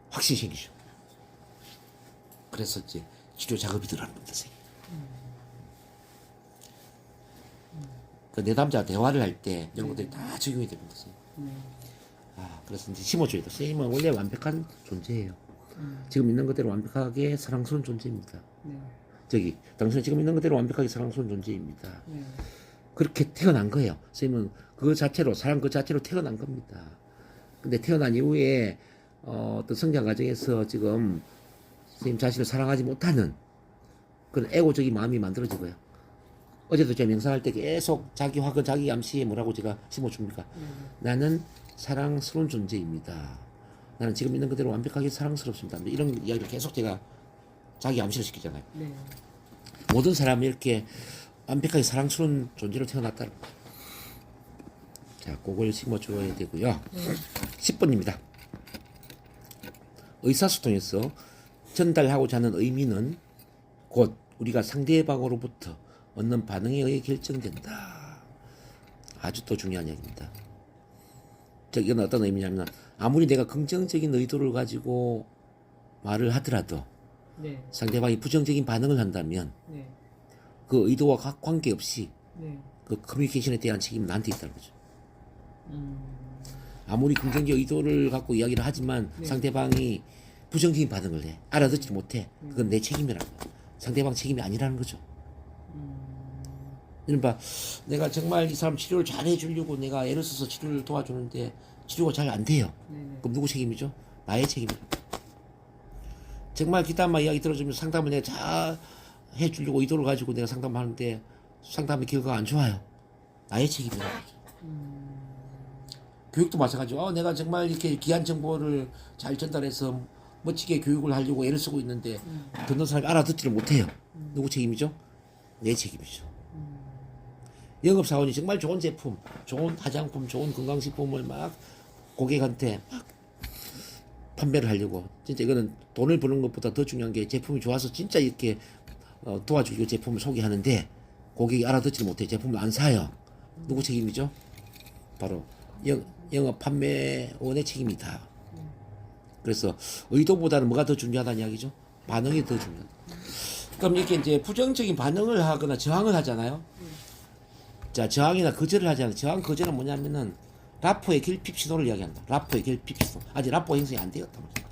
확신이 생기죠. 그래서 이제 치료 작업이 들어가는 겁니다, 선생님. 그 내담자와 대화를 할 때 이런 것들이 다 적용이 됩니다, 선생님. 그래서 이제 심어줘야 돼. 선생님은 원래 완벽한 존재예요. 지금 있는 그대로 완벽하게 사랑스러운 존재입니다. 당신은 지금 있는 그대로 완벽하게 사랑스러운 존재입니다. 그렇게 태어난 거예요. 선생님은 그 자체로, 사랑 그 자체로 태어난 겁니다. 근데 태어난 이후에 어떤 성장 과정에서 지금 선생님 자신을 사랑하지 못하는 그런 애고적인 마음이 만들어지고요. 어제도 제가 명상할 때 계속 자기 화근, 자기 암시에 뭐라고 제가 심어줍니까? 나는 사랑스러운 존재입니다. 나는 지금 있는 그대로 완벽하게 사랑스럽습니다. 이런 이야기를 계속 제가 자기 암시를 시키잖아요. 모든 사람이 이렇게 완벽하게 사랑스러운 존재로 태어났다는 거예요. 자, 그걸 심어줘야 되고요. 10번입니다. 의사소통에서 전달하고자 하는 의미는 곧 우리가 상대방으로부터 얻는 반응에 의해 결정된다. 아주 또 중요한 이야기입니다. 이건 어떤 의미냐면 아무리 내가 긍정적인 의도를 가지고 말을 하더라도 상대방이 부정적인 반응을 한다면 그 의도와 관계없이 그 커뮤니케이션에 대한 책임은 나한테 있다는 거죠. 아무리 긍정적 의도를 갖고 이야기를 하지만 상대방이 부정적인 반응을 해. 알아듣지 못해. 그건 내 책임이라고. 상대방 책임이 아니라는 거죠. 이른바 내가 정말 이 사람 치료를 잘 해주려고 내가 애를 써서 치료를 도와주는데 치료가 잘 안 돼요. 그럼 누구 책임이죠? 나의 책임이다. 정말 기타마 이야기 들어주면 상담을 내가 잘 해주려고 의도를 가지고 내가 상담하는데 상담의 결과가 안 좋아요. 나의 책임이다. 교육도 마찬가지고 내가 정말 이렇게 귀한 정보를 잘 전달해서 멋지게 교육을 하려고 애를 쓰고 있는데 듣는 사람이 알아듣지를 못해요. 누구 책임이죠? 내 책임이죠. 영업사원이 정말 좋은 제품, 좋은 화장품, 좋은 건강식품을 막 고객한테 막 판매를 하려고 진짜 이거는 돈을 버는 것보다 더 중요한 게 제품이 좋아서 진짜 이렇게 도와주려고 제품을 소개하는데 고객이 알아듣지를 못해 제품을 안 사요. 누구 책임이죠? 바로 영업 판매원의 책임이다. 그래서 의도보다는 뭐가 더 중요하다는 이야기죠? 반응이 더 중요하다. 그럼 이렇게 이제 부정적인 반응을 하거나 저항을 하잖아요. 자, 저항이나 거절을 하잖아요. 저항, 거절은 뭐냐면은 라포의 결핍 신호를 이야기한다. 라포의 결핍 신호. 아직 라포 형성이 안 되었단 말이야.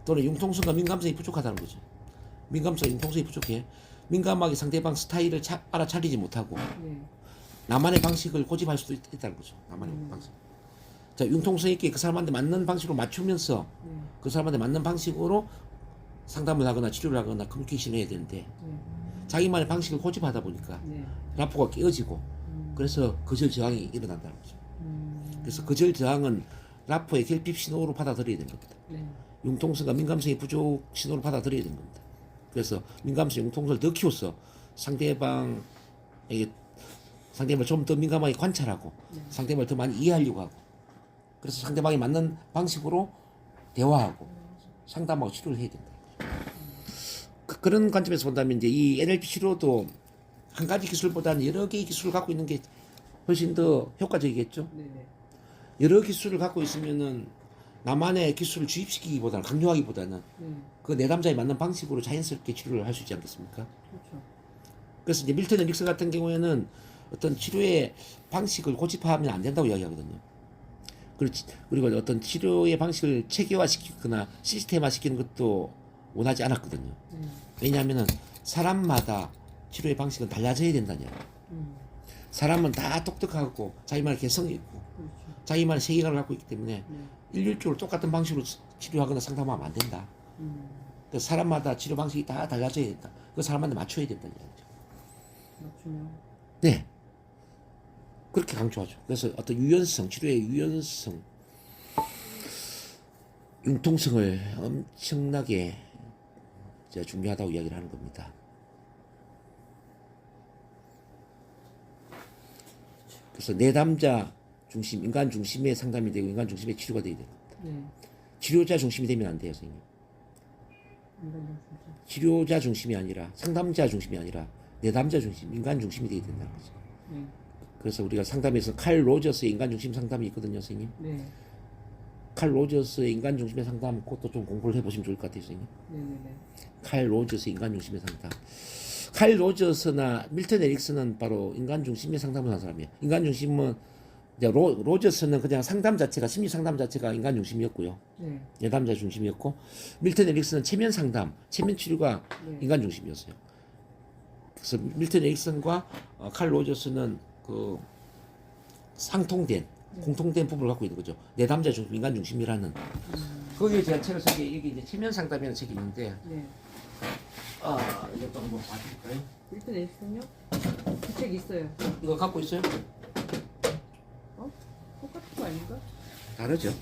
또는 융통성과 민감성이 부족하다는 거죠. 민감성, 융통성이 부족해. 민감하게 상대방 스타일을 알아차리지 못하고 네. 나만의 방식을 고집할 수도 있다는 거죠. 나만의 방식. 자, 융통성 있게 그 사람한테 맞는 방식으로 맞추면서 그 사람한테 맞는 방식으로 상담을 하거나 치료를 하거나 커뮤니케이션을 해야 되는데 자기만의 방식을 고집하다 보니까 라포가 깨어지고 그래서 거절 저항이 일어난다는 거죠. 그래서 거절 저항은 라포의 결핍 신호로 받아들여야 되는 겁니다. 융통성과 민감성의 부족 신호로 받아들여야 되는 겁니다. 그래서 민감성, 융통성을 더 키워서 상대방을 좀 더 민감하게 관찰하고 상대방을 더 많이 이해하려고 하고 그래서 상대방이 맞는 방식으로 대화하고 상담하고 치료를 해야 된다. 그런 관점에서 본다면 이제 이 NLP 치료도 한 가지 기술보다는 여러 개의 기술을 갖고 있는 게 훨씬 더 효과적이겠죠. 여러 기술을 갖고 있으면은 나만의 기술을 주입시키기보다는 강요하기보다는 그 내담자에 맞는 방식으로 자연스럽게 치료를 할 수 있지 않겠습니까? 그렇죠. 그래서 이제 밀턴 에릭슨 같은 경우에는 어떤 치료의 방식을 고집하면 안 된다고 이야기하거든요. 그리고 어떤 치료의 방식을 체계화시키거나 시스템화시키는 것도 원하지 않았거든요. 왜냐하면은 사람마다 치료의 방식은 달라져야 된다는 이야기예요. 사람은 다 똑똑하고 자기만의 개성이 있고 자기만의 세계관을 갖고 있기 때문에 일률적으로 똑같은 방식으로 치료하거나 상담하면 안 된다. 그래서 사람마다 치료 방식이 다 달라져야 된다. 그 사람한테 맞춰야 된다는 이야기죠. 맞추면. 네. 그렇게 강조하죠. 그래서 어떤 유연성, 치료의 유연성, 융통성을 엄청나게 중요하다고 이야기를 하는 겁니다. 그래서 내담자 중심, 인간 중심의 상담이 되고 인간 중심의 치료가 되어야 됩니다. 치료자 중심이 되면 안 돼요, 선생님. 치료자 중심이 아니라 상담자 중심이 아니라 내담자 중심, 인간 중심이 되어야 된다는 거죠. 그래서 우리가 상담에서 칼 로저스의 인간 중심 상담이 있거든요, 선생님. 칼 로저스의 인간 중심의 상담 그것도 좀 공부를 해보시면 좋을 것 같아요, 선생님. 칼 로저스의 인간 중심의 상담. 칼 로저스나 밀턴 에릭슨은 바로 인간 중심의 상담을 한 사람이에요. 인간 중심은 이제 로저스는 그냥 상담 자체가 심리 상담 자체가 인간 중심이었고요. 내담자 중심이었고 밀턴 에릭슨은 체면 상담, 체면 치료가 인간 중심이었어요. 그래서 밀턴 에릭슨과 칼 로저스는 그 상통된 공통된 부분을 갖고 있는 거죠. 내담자 중심, 인간 중심이라는. 거기에 제가 책을 쓴 게 여기 이제 체면 상담이라는 책이 있는데, 이것도 한번 봐드릴까요? 밀턴 에릭슨요? 그 책 있어요. 이거 갖고 있어요? 똑같은 거 아닌가? 다르죠.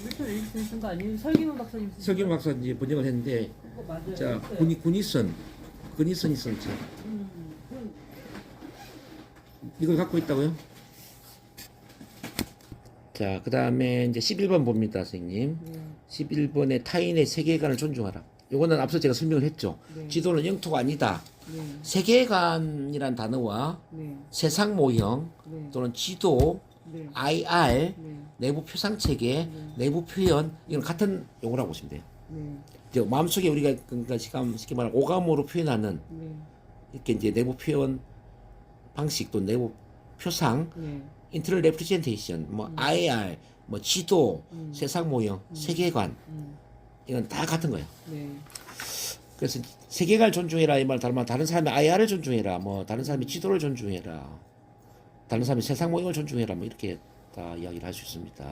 밀턴 에릭슨 쓴 거 아니에요? 설기문 박사님 쓴 석윤 박사 이제 번역을 했는데, 거 맞아요. 자 있어요. 군이선이 쓴 책. 이걸 갖고 있다고요? 자, 그 다음에 이제 11번 봅니다, 선생님. 11번에 타인의 세계관을 존중하라. 요거는 앞서 제가 설명을 했죠. 지도는 영토가 아니다. 세계관이란 단어와 세상 모형 또는 지도, IR, 내부 표상 체계, 내부 표현 이건 같은 용어라고 보시면 돼요. 이제 마음속에 우리가 그러니까 쉽게 말하면 오감으로 표현하는 이렇게 이제 내부 표현 방식 또 내부 표상, 인터널 레프레젠테이션, 뭐 IR, 뭐 지도, 세상 모형, 세계관 이건 다 같은 거예요. 그래서 세계관을 존중해라 이 말 다른 사람의 IR을 존중해라, 뭐 다른 사람의 지도를 존중해라, 다른 사람의 세상 모형을 존중해라, 뭐 이렇게 다 이야기를 할 수 있습니다.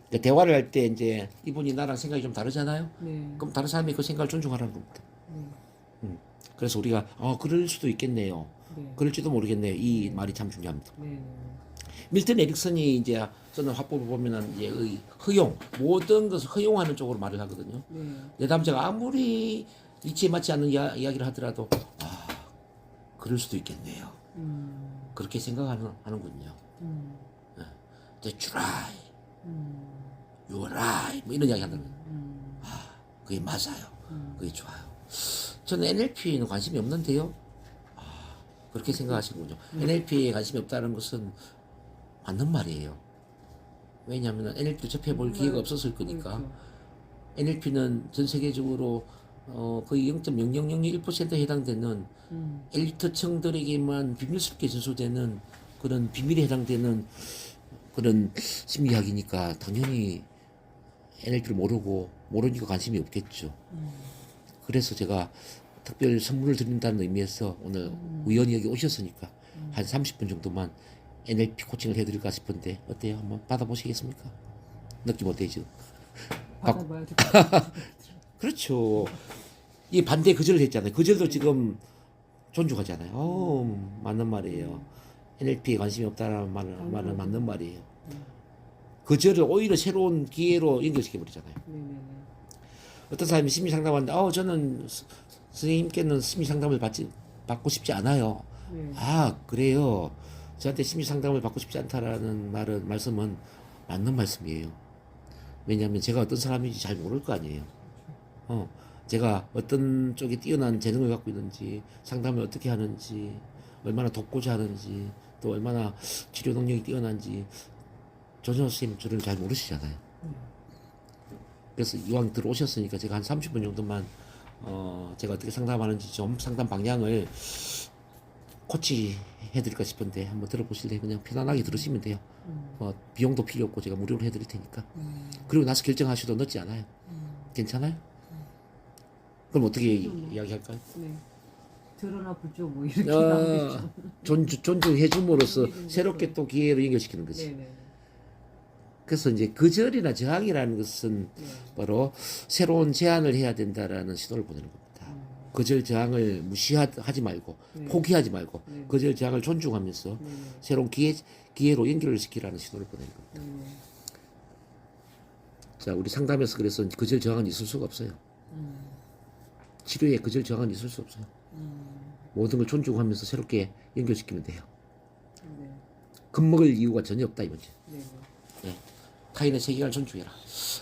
그러니까 대화를 할 때 이제 이분이 나랑 생각이 좀 다르잖아요. 네. 그럼 다른 사람이 그 생각을 존중하라는 겁니다. 네. 그래서 우리가 그럴 수도 있겠네요. 네. 그럴지도 모르겠네요. 이 말이 참 중요합니다. 네. 밀턴 에릭슨이 이제 쓰는 화법을 보면은 이제 의 허용, 모든 것을 허용하는 쪽으로 말을 하거든요. 네. 내담자가 아무리 이치에 맞지 않는 이야기를 하더라도 그럴 수도 있겠네요. 그렇게 생각하는군요. That's right, you're right, 뭐 이런 이야기 한다는 거예요. 그게 맞아요. 그게 좋아요. 저는 NLP에는 관심이 없는데요. 그렇게 생각하시는군요. NLP에 관심이 없다는 것은 맞는 말이에요. 왜냐하면 NLP를 접해볼 기회가 없었을 거니까. 그렇죠. NLP는 전 세계적으로 거의 0.0001%에 해당되는 엘리트층들에게만 비밀스럽게 전수되는 그런 비밀에 해당되는 그런 심리학이니까 당연히 NLP를 모르니까 관심이 없겠죠. 그래서 제가 특별 선물을 드린다는 의미에서 오늘 우연히 여기 오셨으니까 한 30분 정도만 NLP 코칭을 해드릴까 싶은데 어때요? 한번 받아보시겠습니까? 느낌 어때요? 받아봐야 될 그렇죠. 이 반대 거절을 했잖아요. 거절도 지금 존중하잖아요. 맞는 말이에요. NLP에 관심이 없다는 말은 맞는 말이에요. 거절을 오히려 새로운 기회로 연결시켜버리잖아요. 네네네. 어떤 사람이 심리 상담하는데, 저는 선생님께는 심리 상담을 받고 싶지 않아요. 네. 그래요. 저한테 심리 상담을 받고 싶지 않다라는 말씀은 맞는 말씀이에요. 왜냐하면 제가 어떤 사람인지 잘 모를 거 아니에요. 제가 어떤 쪽에 뛰어난 재능을 갖고 있는지, 상담을 어떻게 하는지, 얼마나 돕고자 하는지, 또 얼마나 치료 능력이 뛰어난지, 전혀 선생님 저를 잘 모르시잖아요. 그래서 이왕 들어오셨으니까 제가 한 30분 정도만 제가 어떻게 상담하는지 좀 상담 방향을 코치해드릴까 싶은데 한번 들어보실래요? 그냥 편안하게 들으시면 돼요. 비용도 필요 없고 제가 무료로 해드릴 테니까. 그리고 나서 결정하셔도 늦지 않아요. 괜찮아요? 그럼 어떻게 이야기할까요? 네. 드러나 보죠 뭐 이렇게 나오겠죠. 존중해줌으로써 새롭게 또 기회로 연결시키는 거지. 네네. 그래서 이제 거절이나 저항이라는 것은 네. 바로 새로운 제안을 해야 된다라는 신호를 보내는 겁니다. 거절 저항을 무시하지 말고 네. 포기하지 말고 네. 거절 저항을 존중하면서 네네. 새로운 기회로 연결을 시키라는 신호를 보내는 겁니다. 네네. 자, 우리 상담에서 그래서 거절 저항은 있을 수가 없어요. 치료에 거절 저항은 있을 수 없어요. 모든 걸 존중하면서 새롭게 연결시키면 돼요. 네. 겁먹을 이유가 전혀 없다 이거지. 네네. 네. 타인의 세계관을 존중해라.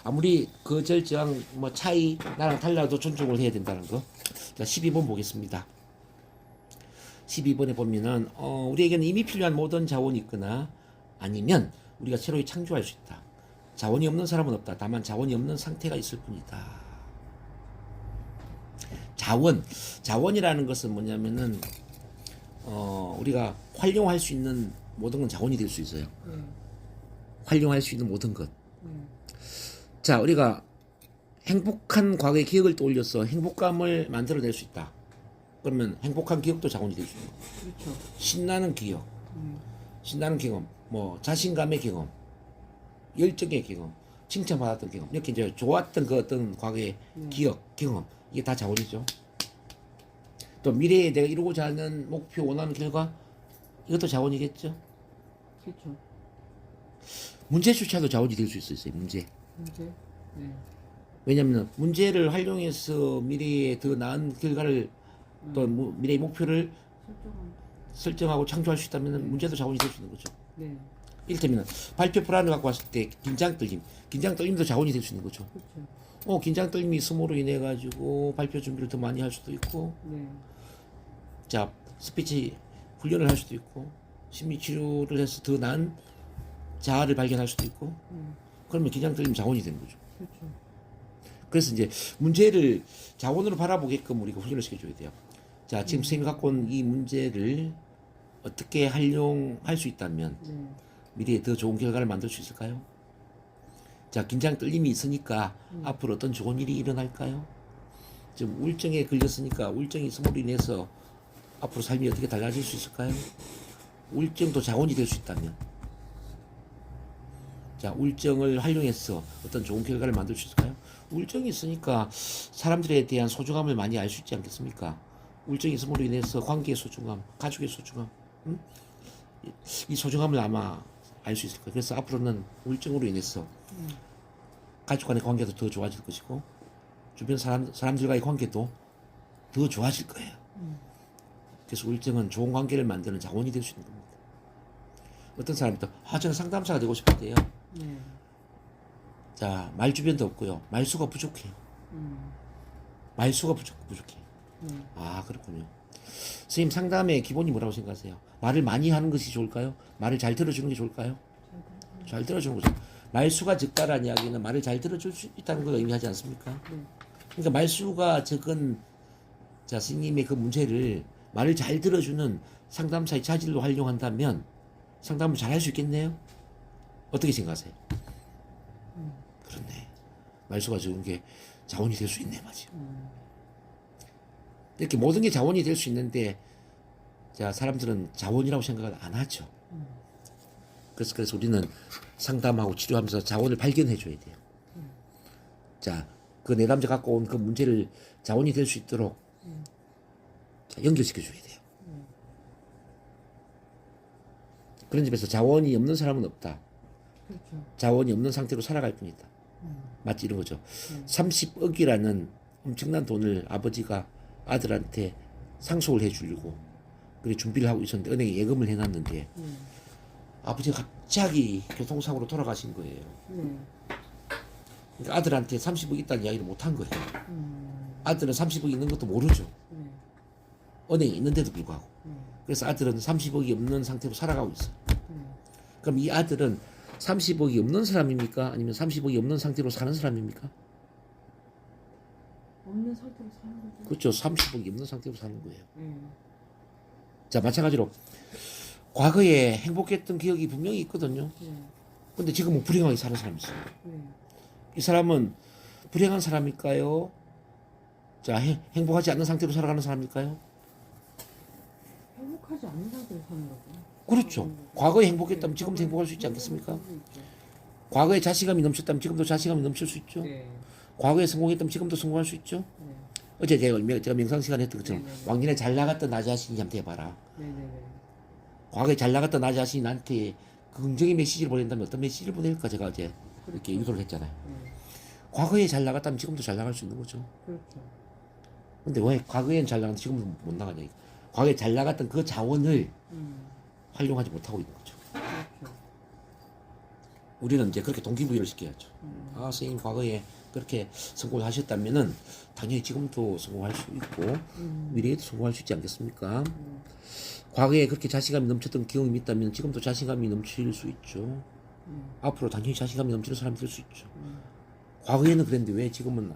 아무리 거절 저항 차이 나랑 달라도 존중을 해야 된다는 거. 자, 12번 보겠습니다. 12번에 보면은 우리에게는 이미 필요한 모든 자원이 있거나 아니면 우리가 새로이 창조할 수 있다. 자원이 없는 사람은 없다. 다만 자원이 없는 상태가 있을 뿐이다. 자원이라는 것은 뭐냐면은 우리가 활용할 수 있는 모든 건 자원이 될 수 있어요. 네. 활용할 수 있는 모든 것. 네. 자, 우리가 행복한 과거의 기억을 떠올려서 행복감을 만들어낼 수 있다. 그러면 행복한 기억도 자원이 될 수 있는 거예요. 그렇죠. 신나는 기억, 신나는 경험, 자신감의 경험, 열정의 경험, 칭찬받았던 경험, 이렇게 이제 좋았던 그 어떤 과거의 기억, 경험, 이게 다 자원이죠. 또 미래에 내가 이루고자 하는 목표, 원하는 결과, 이것도 자원이겠죠. 그렇죠. 문제조차도 자원이 될 수 있어요. 문제. 문제. 네. 왜냐하면 문제를 활용해서 미래에 더 나은 결과를 또 미래의 목표를 설정하고 창조할 수 있다면 문제도 자원이 될 수 있는 거죠. 네. 이를테면 발표 불안을 갖고 왔을 때 긴장 떨림도 자원이 될 수 있는 거죠. 그렇죠. 긴장 떨림이 있음으로 인해 가지고 발표 준비를 더 많이 할 수도 있고, 네. 자 스피치 훈련을 할 수도 있고, 심리 치료를 해서 더 나은 자아를 발견할 수도 있고, 그러면 긴장 떨림 자원이 되는 거죠. 그렇죠. 그래서 이제 문제를 자원으로 바라보게끔 우리가 훈련을 시켜줘야 돼요. 자, 지금 선생님이 갖고 온 이 문제를 어떻게 활용할 수 있다면 네. 미래에 더 좋은 결과를 만들 수 있을까요? 자, 긴장 떨림이 있으니까 앞으로 어떤 좋은 일이 일어날까요? 지금 우울증에 걸렸으니까 우울증이 있음으로 인해서 앞으로 삶이 어떻게 달라질 수 있을까요? 우울증도 자원이 될 수 있다면. 자, 우울증을 활용해서 어떤 좋은 결과를 만들 수 있을까요? 우울증이 있으니까 사람들에 대한 소중함을 많이 알 수 있지 않겠습니까? 우울증이 있음으로 인해서 관계의 소중함, 가족의 소중함, 응? 이 소중함을 아마 알 수 있을 거예요. 그래서 앞으로는 우울증으로 인해서 가족 간의 관계도 더 좋아질 것이고 주변 사람들과의 관계도 더 좋아질 거예요. 그래서 우울증은 좋은 관계를 만드는 자원이 될 수 있는 겁니다. 어떤 사람도 저는 상담사가 되고 싶은데요. 네. 자, 말 주변도 없고요. 말수가 부족해요. 말수가 부족해요. 아, 그렇군요. 선생님, 상담의 기본이 뭐라고 생각하세요? 말을 많이 하는 것이 좋을까요? 말을 잘 들어주는 게 좋을까요? 잘 들어주는 거죠. 말수가 적다라는 이야기는 말을 잘 들어줄 수 있다는 걸 의미하지 않습니까? 그러니까 말수가 적은 자, 스님의 그 문제를 말을 잘 들어주는 상담사의 자질로 활용한다면 상담을 잘 할 수 있겠네요? 어떻게 생각하세요? 그렇네. 말수가 적은 게 자원이 될 수 있네, 맞아요. 이렇게 모든 게 자원이 될 수 있는데, 자, 사람들은 자원이라고 생각을 안 하죠. 그래서 우리는 상담하고 치료하면서 자원을 발견해 줘야 돼요. 자, 그 내담자 갖고 온 그 문제를 자원이 될 수 있도록 자, 연결시켜 줘야 돼요. 그런 점에서 자원이 없는 사람은 없다. 그렇죠. 자원이 없는 상태로 살아갈 뿐이다. 마치 이런 거죠. 30억이라는 엄청난 돈을 아버지가 아들한테 상속을 해주려고 그래 준비를 하고 있었는데 은행에 예금을 해놨는데 아버지가 갑자기 교통사고로 돌아가신 거예요. 그러니까 아들한테 30억 있다는 이야기를 못한 거예요. 아들은 30억 있는 것도 모르죠. 은행에 있는데도 불구하고. 그래서 아들은 30억이 없는 상태로 살아가고 있어요. 그럼 이 아들은 30억이 없는 사람입니까? 아니면 30억이 없는 상태로 사는 사람입니까? 없는 상태로 사는 거죠. 그렇죠. 30억이 없는 상태로 사는 거예요. 자, 마찬가지로 과거에 행복했던 기억이 분명히 있거든요. 근데 지금은 불행하게 사는 사람이 있어요. 이 사람은 불행한 사람일까요? 자, 행복하지 않는 상태로 살아가는 사람일까요? 행복하지 않은 상태로 사는 거죠. 그렇죠. 과거에 행복했다면 지금도 행복할 수 있지 않겠습니까? 과거에 자신감이 넘쳤다면 지금도 자신감이 넘칠 수 있죠. 네. 과거에 성공했다면 지금도 성공할 수 있죠. 어제 제가 명상 시간에 했던 것처럼 왕년에 잘 나갔던 나 자신이 한테 해봐라. 과거에 잘 나갔던 나 자신이 나한테 긍정의 메시지를 보낸다면 어떤 메시지를 보낼까 제가 어제 이렇게 유도를 했잖아요. 과거에 잘 나갔다면 지금도 잘 나갈 수 있는 거죠. 그렇죠. 근데 왜 과거엔 잘 나갔는데 지금은 못 나가냐. 과거에 잘 나갔던 그 자원을 활용하지 못하고 있는 거죠. 그렇죠. 우리는 이제 그렇게 동기부여를 시켜야죠. 아, 선생님 과거에 그렇게 성공을 하셨다면은 당연히 지금도 성공할 수 있고 미래에도 성공할 수 있지 않겠습니까? 과거에 그렇게 자신감이 넘쳤던 경험이 있다면 지금도 자신감이 넘칠 수 있죠. 앞으로 당연히 자신감이 넘치는 사람이 될 수 있죠. 과거에는 그랬는데 왜 지금은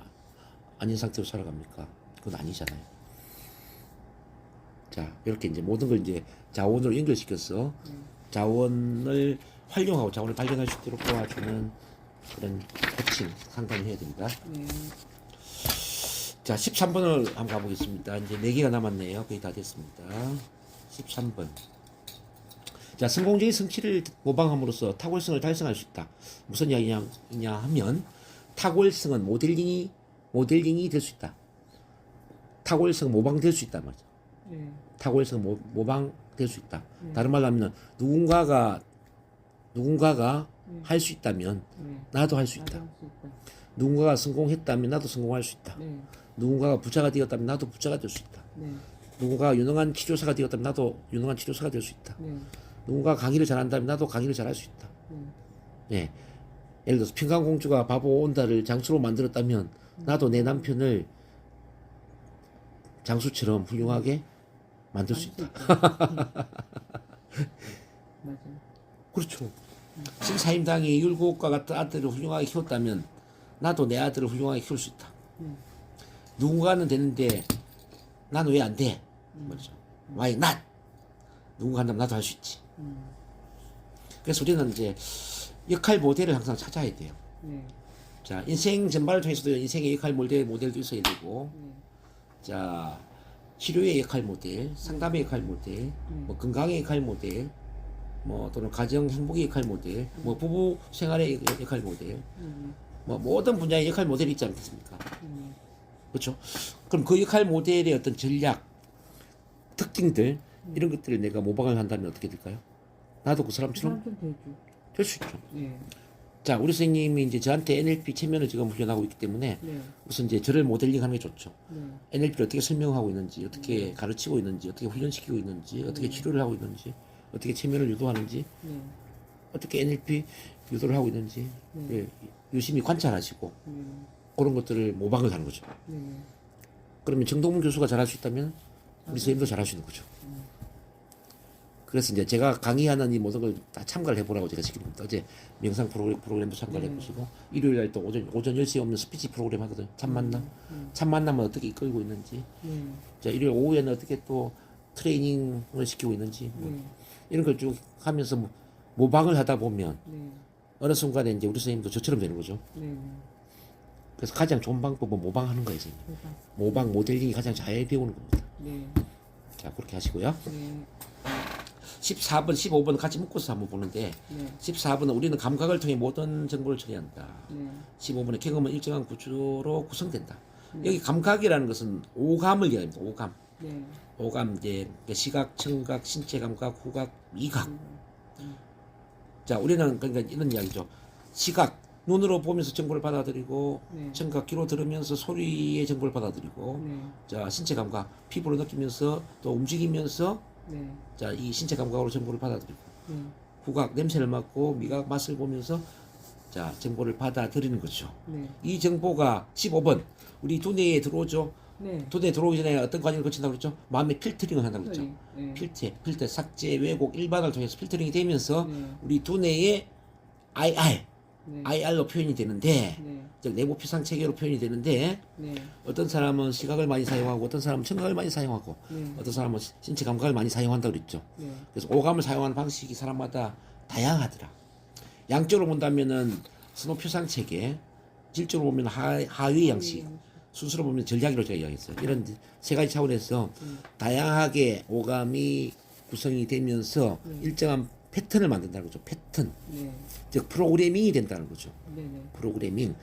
아닌 상태로 살아갑니까? 그건 아니잖아요. 자, 이렇게 이제 모든 걸 이제 자원으로 연결시켜서 자원을 활용하고 자원을 발견할 수 있도록 도와주는 그런 코칭 상담을 해야 됩니다. 자, 13번을 한번 가보겠습니다. 이제 4개가 남았네요. 거의 다 됐습니다. 13번. 자, 성공적인 성취를 모방함으로써 탁월성을 달성할 수 있다. 무슨 이야기냐 하면 탁월성은 모델링이 될 수 있다. 탁월성은 모방될 수 있단 말이죠. 탁월성은 모방될 수 있다. 다른 말로 하면 누군가가 할 수 있다면 나도 할 수 있다. 누군가가 성공했다면 나도 성공할 수 있다. 누군가가 부자가 되었다면 나도 부자가 될 수 있다. 누군가가 유능한 치료사가 되었다면 나도 유능한 치료사가 될 수 있다. 누군가가 강의를 잘한다면 나도 강의를 잘할 수 있다. 네. 예를 들어서 평강공주가 바보 온다를 장수로 만들었다면 나도 내 남편을 장수처럼 훌륭하게 만들 수 있다. 맞아요. 그렇죠. 신사임당이 율곡과 같은 아들을 훌륭하게 키웠다면 나도 내 아들을 훌륭하게 키울 수 있다. 누군가는 되는데 나는 왜 안 돼? 말이죠. Why not? 누군가 한다면 나도 할 수 있지. 그래서 우리는 이제 역할 모델을 항상 찾아야 돼요. 자, 인생 전반을 통해서도 인생의 역할 모델도 있어야 되고, 자, 치료의 역할 모델, 상담의 역할 모델, 뭐 건강의 역할 모델, 뭐 또는 가정 행복의 역할 모델, 뭐 부부 생활의 역할 모델, 뭐 모든 분야의 역할 모델이 있지 않겠습니까? 그렇죠? 그럼 그 역할 모델의 어떤 전략, 특징들 이런 것들을 내가 모방을 한다면 어떻게 될까요? 나도 그 그 사람처럼 사람처럼 되죠. 될 수 있죠. 예. 자, 우리 선생님이 이제 저한테 NLP 체면을 지금 훈련하고 있기 때문에 네. 우선 이제 저를 모델링하는 게 좋죠. 네. NLP를 어떻게 설명하고 있는지, 어떻게 가르치고 있는지, 어떻게 훈련시키고 있는지, 어떻게 치료를 하고 있는지, 어떻게 체면을 유도하는지, 네. 어떻게 NLP 유도를 하고 있는지 예, 유심히 관찰하시고 네. 그런 것들을 모방을 하는 거죠. 네. 그러면 정동문 교수가 잘할 수 있다면 우리 선생님도 잘할 수 있는 거죠. 그래서 이제 제가 강의하는 이 모든 걸 다 참가를 해보라고 제가 시킵니다. 어제 명상 프로그램도 참가를 해보시고 일요일 날 또 오전 10시에 오면 스피치 프로그램 하거든요. 참 만남. 참 만남은 어떻게 이끌고 있는지. 네. 자, 일요일 오후에는 어떻게 또 트레이닝을 시키고 있는지. 뭐 네. 이런 걸 쭉 하면서 모방을 하다 보면 네. 어느 순간에 이제 우리 선생님도 저처럼 되는 거죠. 네. 그래서 가장 좋은 방법은 모방하는 거예요, 선생님. 그래서 모방, 모델링이 가장 잘 배우는 겁니다. 네. 자, 그렇게 하시고요. 네. 14번, 15번 같이 묶어서 한번 보는데 네. 14번은 우리는 감각을 통해 모든 정보를 처리한다. 네. 15번은 경험은 일정한 구조로 구성된다. 여기 감각이라는 것은 오감을 이야기합니다. 오감. 네. 오감 이제 시각, 청각, 신체 감각, 후각, 미각. 자, 우리는 그러니까 이런 이야기죠. 시각, 눈으로 보면서 정보를 받아들이고, 네. 청각, 귀로 들으면서 소리의 정보를 받아들이고, 네. 자, 신체 감각, 피부로 느끼면서 또 움직이면서, 네. 자, 이 신체 감각으로 정보를 받아들이고, 네. 후각, 냄새를 맡고, 미각, 맛을 보면서, 자, 정보를 받아들이는 거죠. 네. 이 정보가 15번, 우리 두뇌에 들어오죠. 네. 두뇌에 들어오기 전에 어떤 과정을 거친다고 그랬죠? 마음의 필터링을 한다고 그랬죠. 네. 필터, 삭제, 왜곡, 일반을 통해서 필터링이 되면서 네. 우리 두뇌의 IR, 네. IR로 표현이 되는데, 네. 즉 내부 피상 체계로 표현이 되는데, 네. 어떤 사람은 시각을 많이 사용하고, 어떤 사람은 청각을 많이 사용하고, 네. 어떤 사람은 신체 감각을 많이 사용한다고 그랬죠. 네. 그래서 오감을 사용하는 방식이 사람마다 다양하더라. 양적으로 본다면은 스노표상 체계, 질적으로 보면 하위 양식, 순수로 보면 전략이라고 제가 이야기했어요. 이런 세 가지 차원에서 다양하게 오감이 구성이 되면서 일정한 패턴을 만든다는 거죠. 패턴. 네. 즉 프로그래밍이 된다는 거죠. 네. 네. 프로그래밍.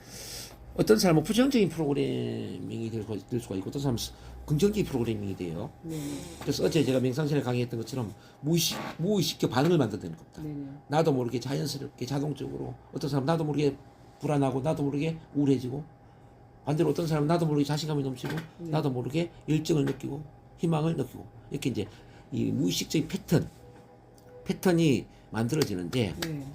어떤 사람은 부정적인 프로그래밍이 될 수가 있고 어떤 사람은 긍정적인 프로그래밍이 돼요. 네. 그래서 어제 제가 명상실에 강의했던 것처럼 무의식적 반응을 만든다는 겁니다. 네. 나도 모르게 자연스럽게 자동적으로 어떤 사람 나도 모르게 불안하고 나도 모르게 우울해지고 반대로 어떤 사람은 나도 모르게 자신감이 넘치고 나도 모르게 열정을 느끼고 희망을 느끼고 이렇게 이제 이 무의식적인 패턴이 만들어지는데 네.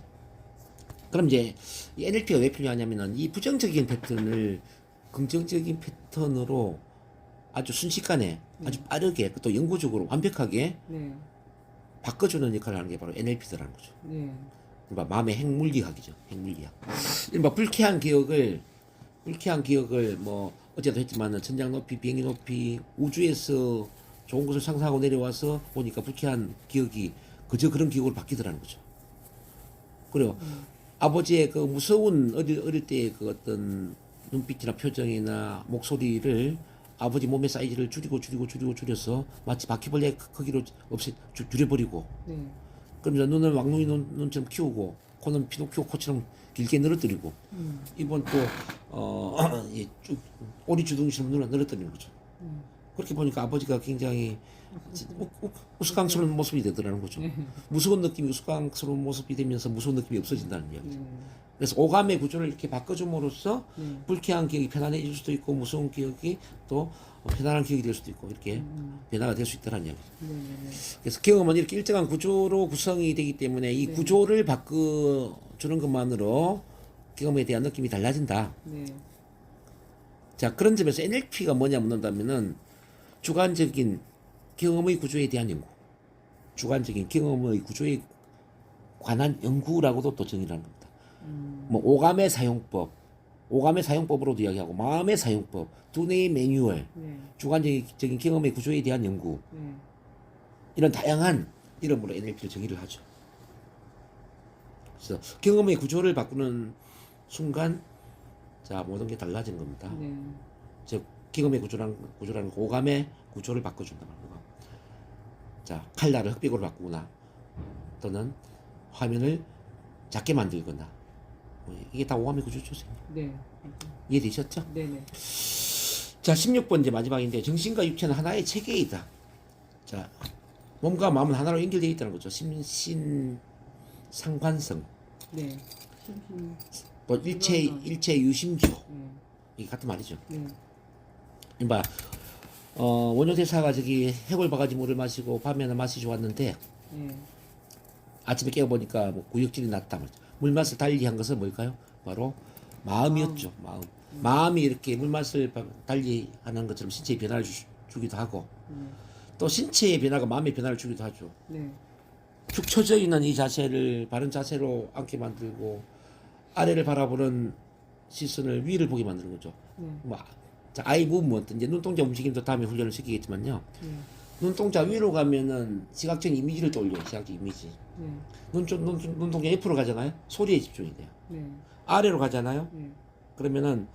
그럼 이제 이 NLP가 왜 필요하냐면은 이 부정적인 패턴을 긍정적인 패턴으로 아주 순식간에 아주 빠르게 또 영구적으로 완벽하게 네. 바꿔주는 역할을 하는 게 바로 NLP더라는 거죠. 네. 그러니까 마음의 핵물리학이죠. 핵물리학. 이른바 불쾌한 기억을 뭐 어제도 했지만은 천장 높이, 비행기 높이, 우주에서 좋은 것을 상상하고 내려와서 보니까 불쾌한 기억이 그저 그런 기억으로 바뀌더라는 거죠. 그리고 아버지의 그 무서운 어릴 때의 그 어떤 눈빛이나 표정이나 목소리를 아버지 몸의 사이즈를 줄여서 마치 바퀴벌레 크기로 줄여버리고 네. 그러면서 눈을 왕눈이 눈처럼 키우고 코는 피노키오 코처럼 길게 늘어뜨리고 입은 또쭉 오리 주둥이처럼 눈을 늘어뜨리는 거죠. 그렇게 보니까 아버지가 굉장히 우스꽝스러운 모습이 되더라는 거죠. 무서운 느낌이 우스꽝스러운 모습이 되면서 무서운 느낌이 없어진다는 이야기죠. 그래서 오감의 구조를 이렇게 바꿔줌으로써 불쾌한 기억이 편안해질 수도 있고 무서운 기억이 또 편안한 기억이 될 수도 있고 이렇게 변화가 될 수 있다는 이야기죠. 그래서 경험은 이렇게 일정한 구조로 구성이 되기 때문에 이 구조를 바꿔주는 것만으로 경험에 대한 느낌이 달라진다. 네. 자, 그런 점에서 NLP가 뭐냐 묻는다면은 주관적인 경험의 구조에 대한 연구, 주관적인 경험의 구조에 관한 연구라고도 또 정의를 하는 겁니다. 뭐 오감의 사용법으로도 이야기하고 마음의 사용법, 두뇌의 매뉴얼, 네. 주관적인 경험의 구조에 대한 연구 네. 이런 다양한 이름으로 NLP를 정의를 하죠. 그래서 경험의 구조를 바꾸는 순간 자 모든 게 달라지는 겁니다. 네. 즉 경험의 구조라는 오감의 구조를 바꿔준다 말이에요. 자 칼날을 흑백으로 바꾸거나 또는 화면을 작게 만들거나 이게 다 오감의 구조죠. 선생님. 네. 이해되셨죠? 네네. 자, 16번째 마지막인데 정신과 육체는 하나의 체계이다. 자, 몸과 마음은 하나로 연결되어 있다는 거죠. 심신 상관성, 네. 심신. 또 일체 유심주, 네. 이게 같은 말이죠. 네. 이봐, 원효 대사가 저기 해골 바가지 물을 마시고 밤에는 맛이 좋았는데 네. 아침에 깨어보니까 뭐 구역질이 났다 말이죠. 물맛을 달리한 것은 뭘까요? 바로 마음이었죠. 마음이 이렇게 물맛을 달리하는 것처럼 신체의 변화를 주기도 하고 또 신체의 변화가 마음의 변화를 주기도 하죠. 네. 축 처져 있는 이 자세를 바른 자세로 앉게 만들고 아래를 바라보는 시선을 위를 보게 만드는 거죠. 네. 뭐, 자, 아이 무브먼트 이제 눈동자 움직임도 다음에 훈련을 시키겠지만요. 네. 눈동자 위로 가면은 시각적 이미지를 떠올려요. 시각적 이미지. 네. 눈동자 옆으로 가잖아요. 소리에 집중이 돼요. 네. 아래로 가잖아요. 네. 그러면은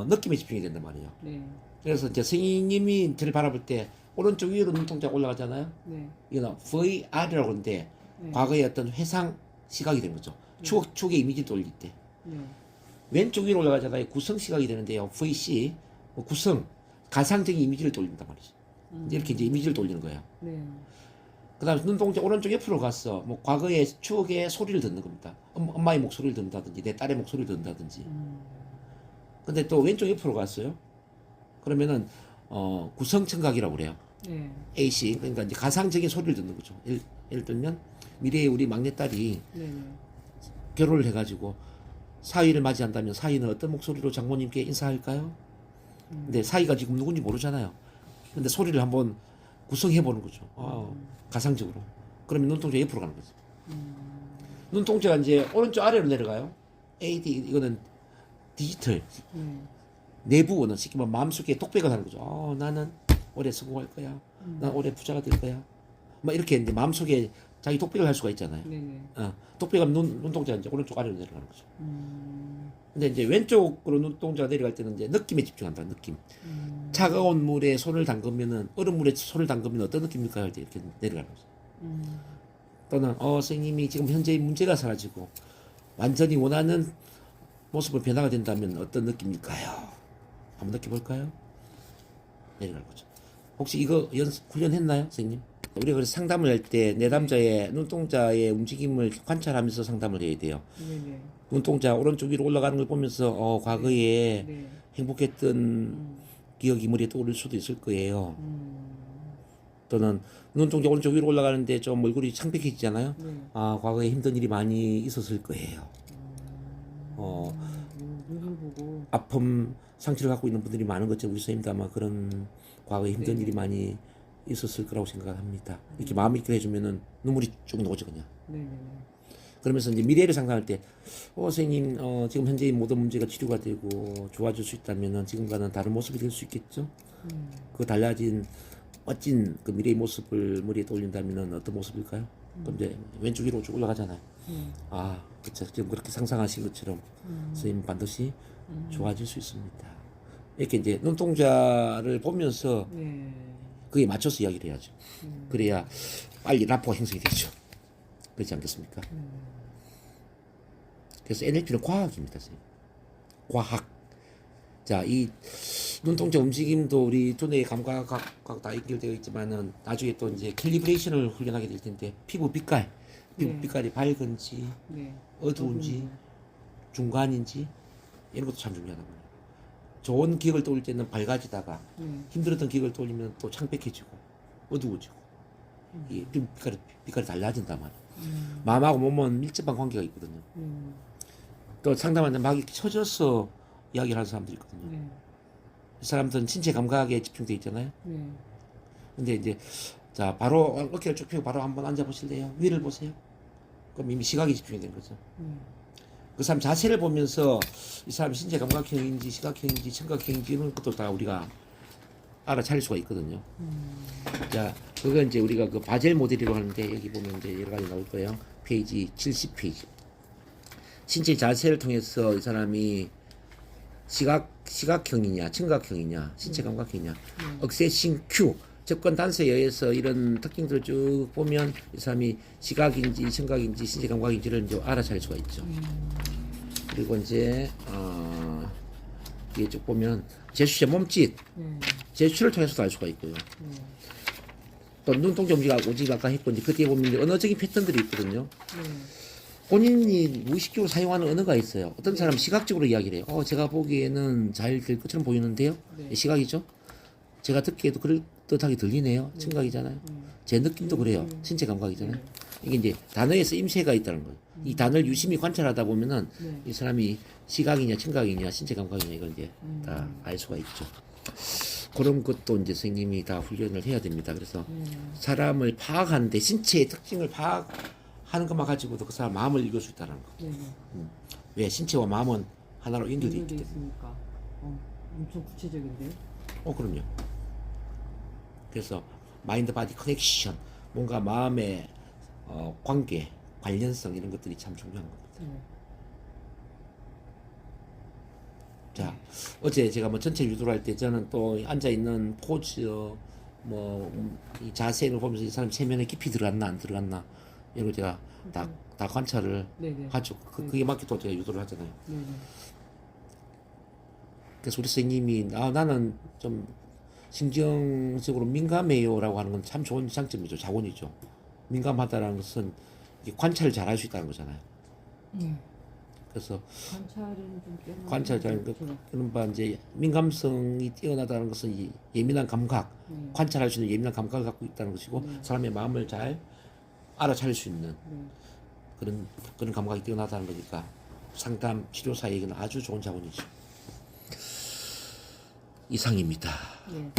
느낌에 집중이 된단 말이에요. 네. 그래서 이제 선생님이 저를 바라볼 때 오른쪽 위로 눈동자가 올라가잖아요. 네. 이거는 VR이라고 그러는데 네. 과거의 어떤 회상 시각이 되는 거죠. 추억의 이미지를 떠올릴 때. 네. 왼쪽 위로 올라가잖아요. 구성 시각이 되는데요. VC, 구성, 가상적인 이미지를 떠올린단 말이죠. 이렇게 이제 이미지를 떠올리는 거예요. 네. 그 다음에 눈동자 오른쪽 옆으로 갔어. 뭐 과거의 추억의 소리를 듣는 겁니다. 엄마의 목소리를 듣는다든지, 내 딸의 목소리를 듣는다든지. 근데 또 왼쪽 옆으로 갔어요. 그러면은, 구성청각이라고 그래요. 네. AC. 그러니까 이제 가상적인 소리를 듣는 거죠. 예를 들면, 미래에 우리 막내딸이 네. 결혼을 해가지고 사위를 맞이한다면 사위는 어떤 목소리로 장모님께 인사할까요? 근데 사위가 지금 누군지 모르잖아요. 근데 소리를 한번 구성해보는 거죠. 가상적으로. 그러면 눈동자 옆으로 가는 거죠. 눈동자가 이제 오른쪽 아래로 내려가요. AD, 이거는 디지털. 내부는 쉽게 말하면 마음속에 독백을 하는 거죠. 나는 올해 성공할 거야. 난 올해 부자가 될 거야. 막 이렇게 이제 마음속에 자기 독백을 할 수가 있잖아요. 네네. 독백하면 눈동자가 이제 오른쪽 아래로 내려가는 거죠. 근데 이제 왼쪽으로 눈동자가 내려갈 때는 이제 느낌에 집중한다. 느낌. 차가운 물에 손을 담그면은 얼음 물에 손을 담그면 어떤 느낌일까요? 할 때 이렇게 내려가는 거죠. 또는 선생님이 지금 현재의 문제가 사라지고 완전히 원하는 모습으로 변화가 된다면 어떤 느낌일까요? 한번 느껴볼까요? 내려가는 거죠. 혹시 이거 훈련했나요, 선생님? 우리가 그래서 상담을 할 때 내담자의 눈동자의 움직임을 관찰하면서 상담을 해야 돼요. 네네. 눈동자 오른쪽 위로 올라가는 걸 보면서 과거에 네. 행복했던 기억이 머리에 떠오를 수도 있을 거예요. 또는 눈동자 오른쪽 위로 올라가는데 좀 얼굴이 창백해지잖아요. 네. 과거에 힘든 일이 많이 있었을 거예요. 눈을 보고. 아픔, 상처를 갖고 있는 분들이 많은 것처럼 우리 선생님도 아마 그런 과거에 힘든 네. 일이 많이 있었을 거라고 생각합니다. 이렇게 마음이 이렇게 해주면은 눈물이 쭉 나오죠, 그냥. 네네. 그러면서 이제 미래를 상상할 때, 선생님, 지금 현재의 모든 문제가 치료가 되고 좋아질 수 있다면은 지금과는 다른 모습이 될 수 있겠죠? 그 달라진 멋진 그 미래의 모습을 머리에 떠올린다면은 어떤 모습일까요? 그럼 이제 왼쪽 위로 쭉 올라가잖아요. 그쵸. 지금 그렇게 상상하신 것처럼 선생님 반드시 좋아질 수 있습니다. 이렇게 이제 눈동자를 보면서 네. 그에 맞춰서 이야기를 해야죠. 그래야 빨리 라포가 형성이 되죠. 그렇지 않겠습니까? 그래서 NLP는 과학입니다, 선생님. 과학. 자, 이 눈동자 움직임도 우리 두뇌의 감각과 다 연결되어 있지만은 나중에 또 이제 캘리브레이션을 훈련하게 될 텐데 피부 빛깔, 피부 네. 빛깔이 밝은지 네. 어두운지 중간인지 이런 것도 참 중요하단 말이에요. 좋은 기억을 떠올릴 때는 밝아지다가 힘들었던 기억을 떠올리면 또 창백해지고 어두워지고 이 빛깔이 달라진단 말이에요. 마음하고 몸은 밀접한 관계가 있거든요. 또 상담하는데 막 이렇게 쳐져서 이야기를 하는 사람들이 있거든요. 네. 이 사람들은 신체 감각에 집중돼 있잖아요. 네. 근데 이제 자 바로 어깨를 쭉 펴고 바로 한번 앉아 보실래요? 위를 보세요. 그럼 이미 시각이 집중이 된 거죠. 그 사람 자세를 보면서 이 사람이 신체 감각형인지 시각형인지 청각형인지 이런 것도 다 우리가 알아차릴 수가 있거든요. 자, 그건 이제 우리가 그 바젤 모델이라고 하는데 여기 보면 이제 여러 가지 나올 거예요. 페이지 70페이지. 신체 자세를 통해서 이 사람이 시각형이냐, 청각형이냐, 신체 감각형이냐, 억세싱 Q, 접근 단서에 의해서 이런 특징들을 쭉 보면 이 사람이 시각인지 청각인지 신체 감각인지를 이제 알아차릴 수가 있죠. 그리고 이제 이게 쭉 보면 제수체 몸짓, 네. 제스처를 통해서도 알 수가 있고요. 네. 또 눈동자 움직임 아까 했고 이제 그때 보면 이제 언어적인 패턴들이 있거든요. 네. 본인이 무의식적으로 사용하는 언어가 있어요. 어떤 사람은 시각적으로 이야기를 해요. 제가 보기에는 잘 될 것처럼 보이는데요. 네. 시각이죠. 제가 듣기에도 그럴듯하게 들리네요. 청각이잖아요. 제 느낌도 그래요. 신체 감각이잖아요. 이게 이제 단어에서 임세가 있다는 거예요. 이 단어를 유심히 관찰하다 보면은 네. 이 사람이 시각이냐 청각이냐 신체 감각이냐 이걸 이제 다 알 수가 있죠. 그런 것도 이제 선생님이 다 훈련을 해야 됩니다. 그래서 사람을 파악하는데 신체의 특징을 파악하는 것만 가지고도 그 사람 마음을 읽을 수 있다는 거. 네. 왜 신체와 마음은 하나로 연결돼 있기 연결돼 때문에. 있으니까 엄청 구체적인데. 그럼요. 그래서 마인드 바디 커넥션, 뭔가 마음의 관계, 관련성 이런 것들이 참 중요한 겁니다. 네. 자, 어제 제가 뭐 전체 유도를 할 때 저는 또 앉아 있는 포즈, 이 자세를 보면서 이 사람 체면에 깊이 들어갔나 안 들어갔나 이런 거 제가 다 관찰을 네네. 하죠. 그게 맞게 또 제가 유도를 하잖아요. 네네. 그래서 우리 선생님이 나는 좀 신경적으로 민감해요라고 하는 건 참 좋은 장점이죠. 자원이죠. 민감하다라는 것은 이게 관찰을 잘 할 수 있다는 거잖아요. 그래서 관찰은 좀 뛰어난 관찰 잘 그런 바 이제 민감성이 뛰어나다는 것은 이 예민한 감각, 관찰할 수 있는 예민한 감각을 갖고 있다는 것이고 사람의 마음을 잘 알아차릴 수 있는 그런 감각이 뛰어나다는 거니까 상담 치료사에게는 아주 좋은 자원이죠. 이상입니다. 네.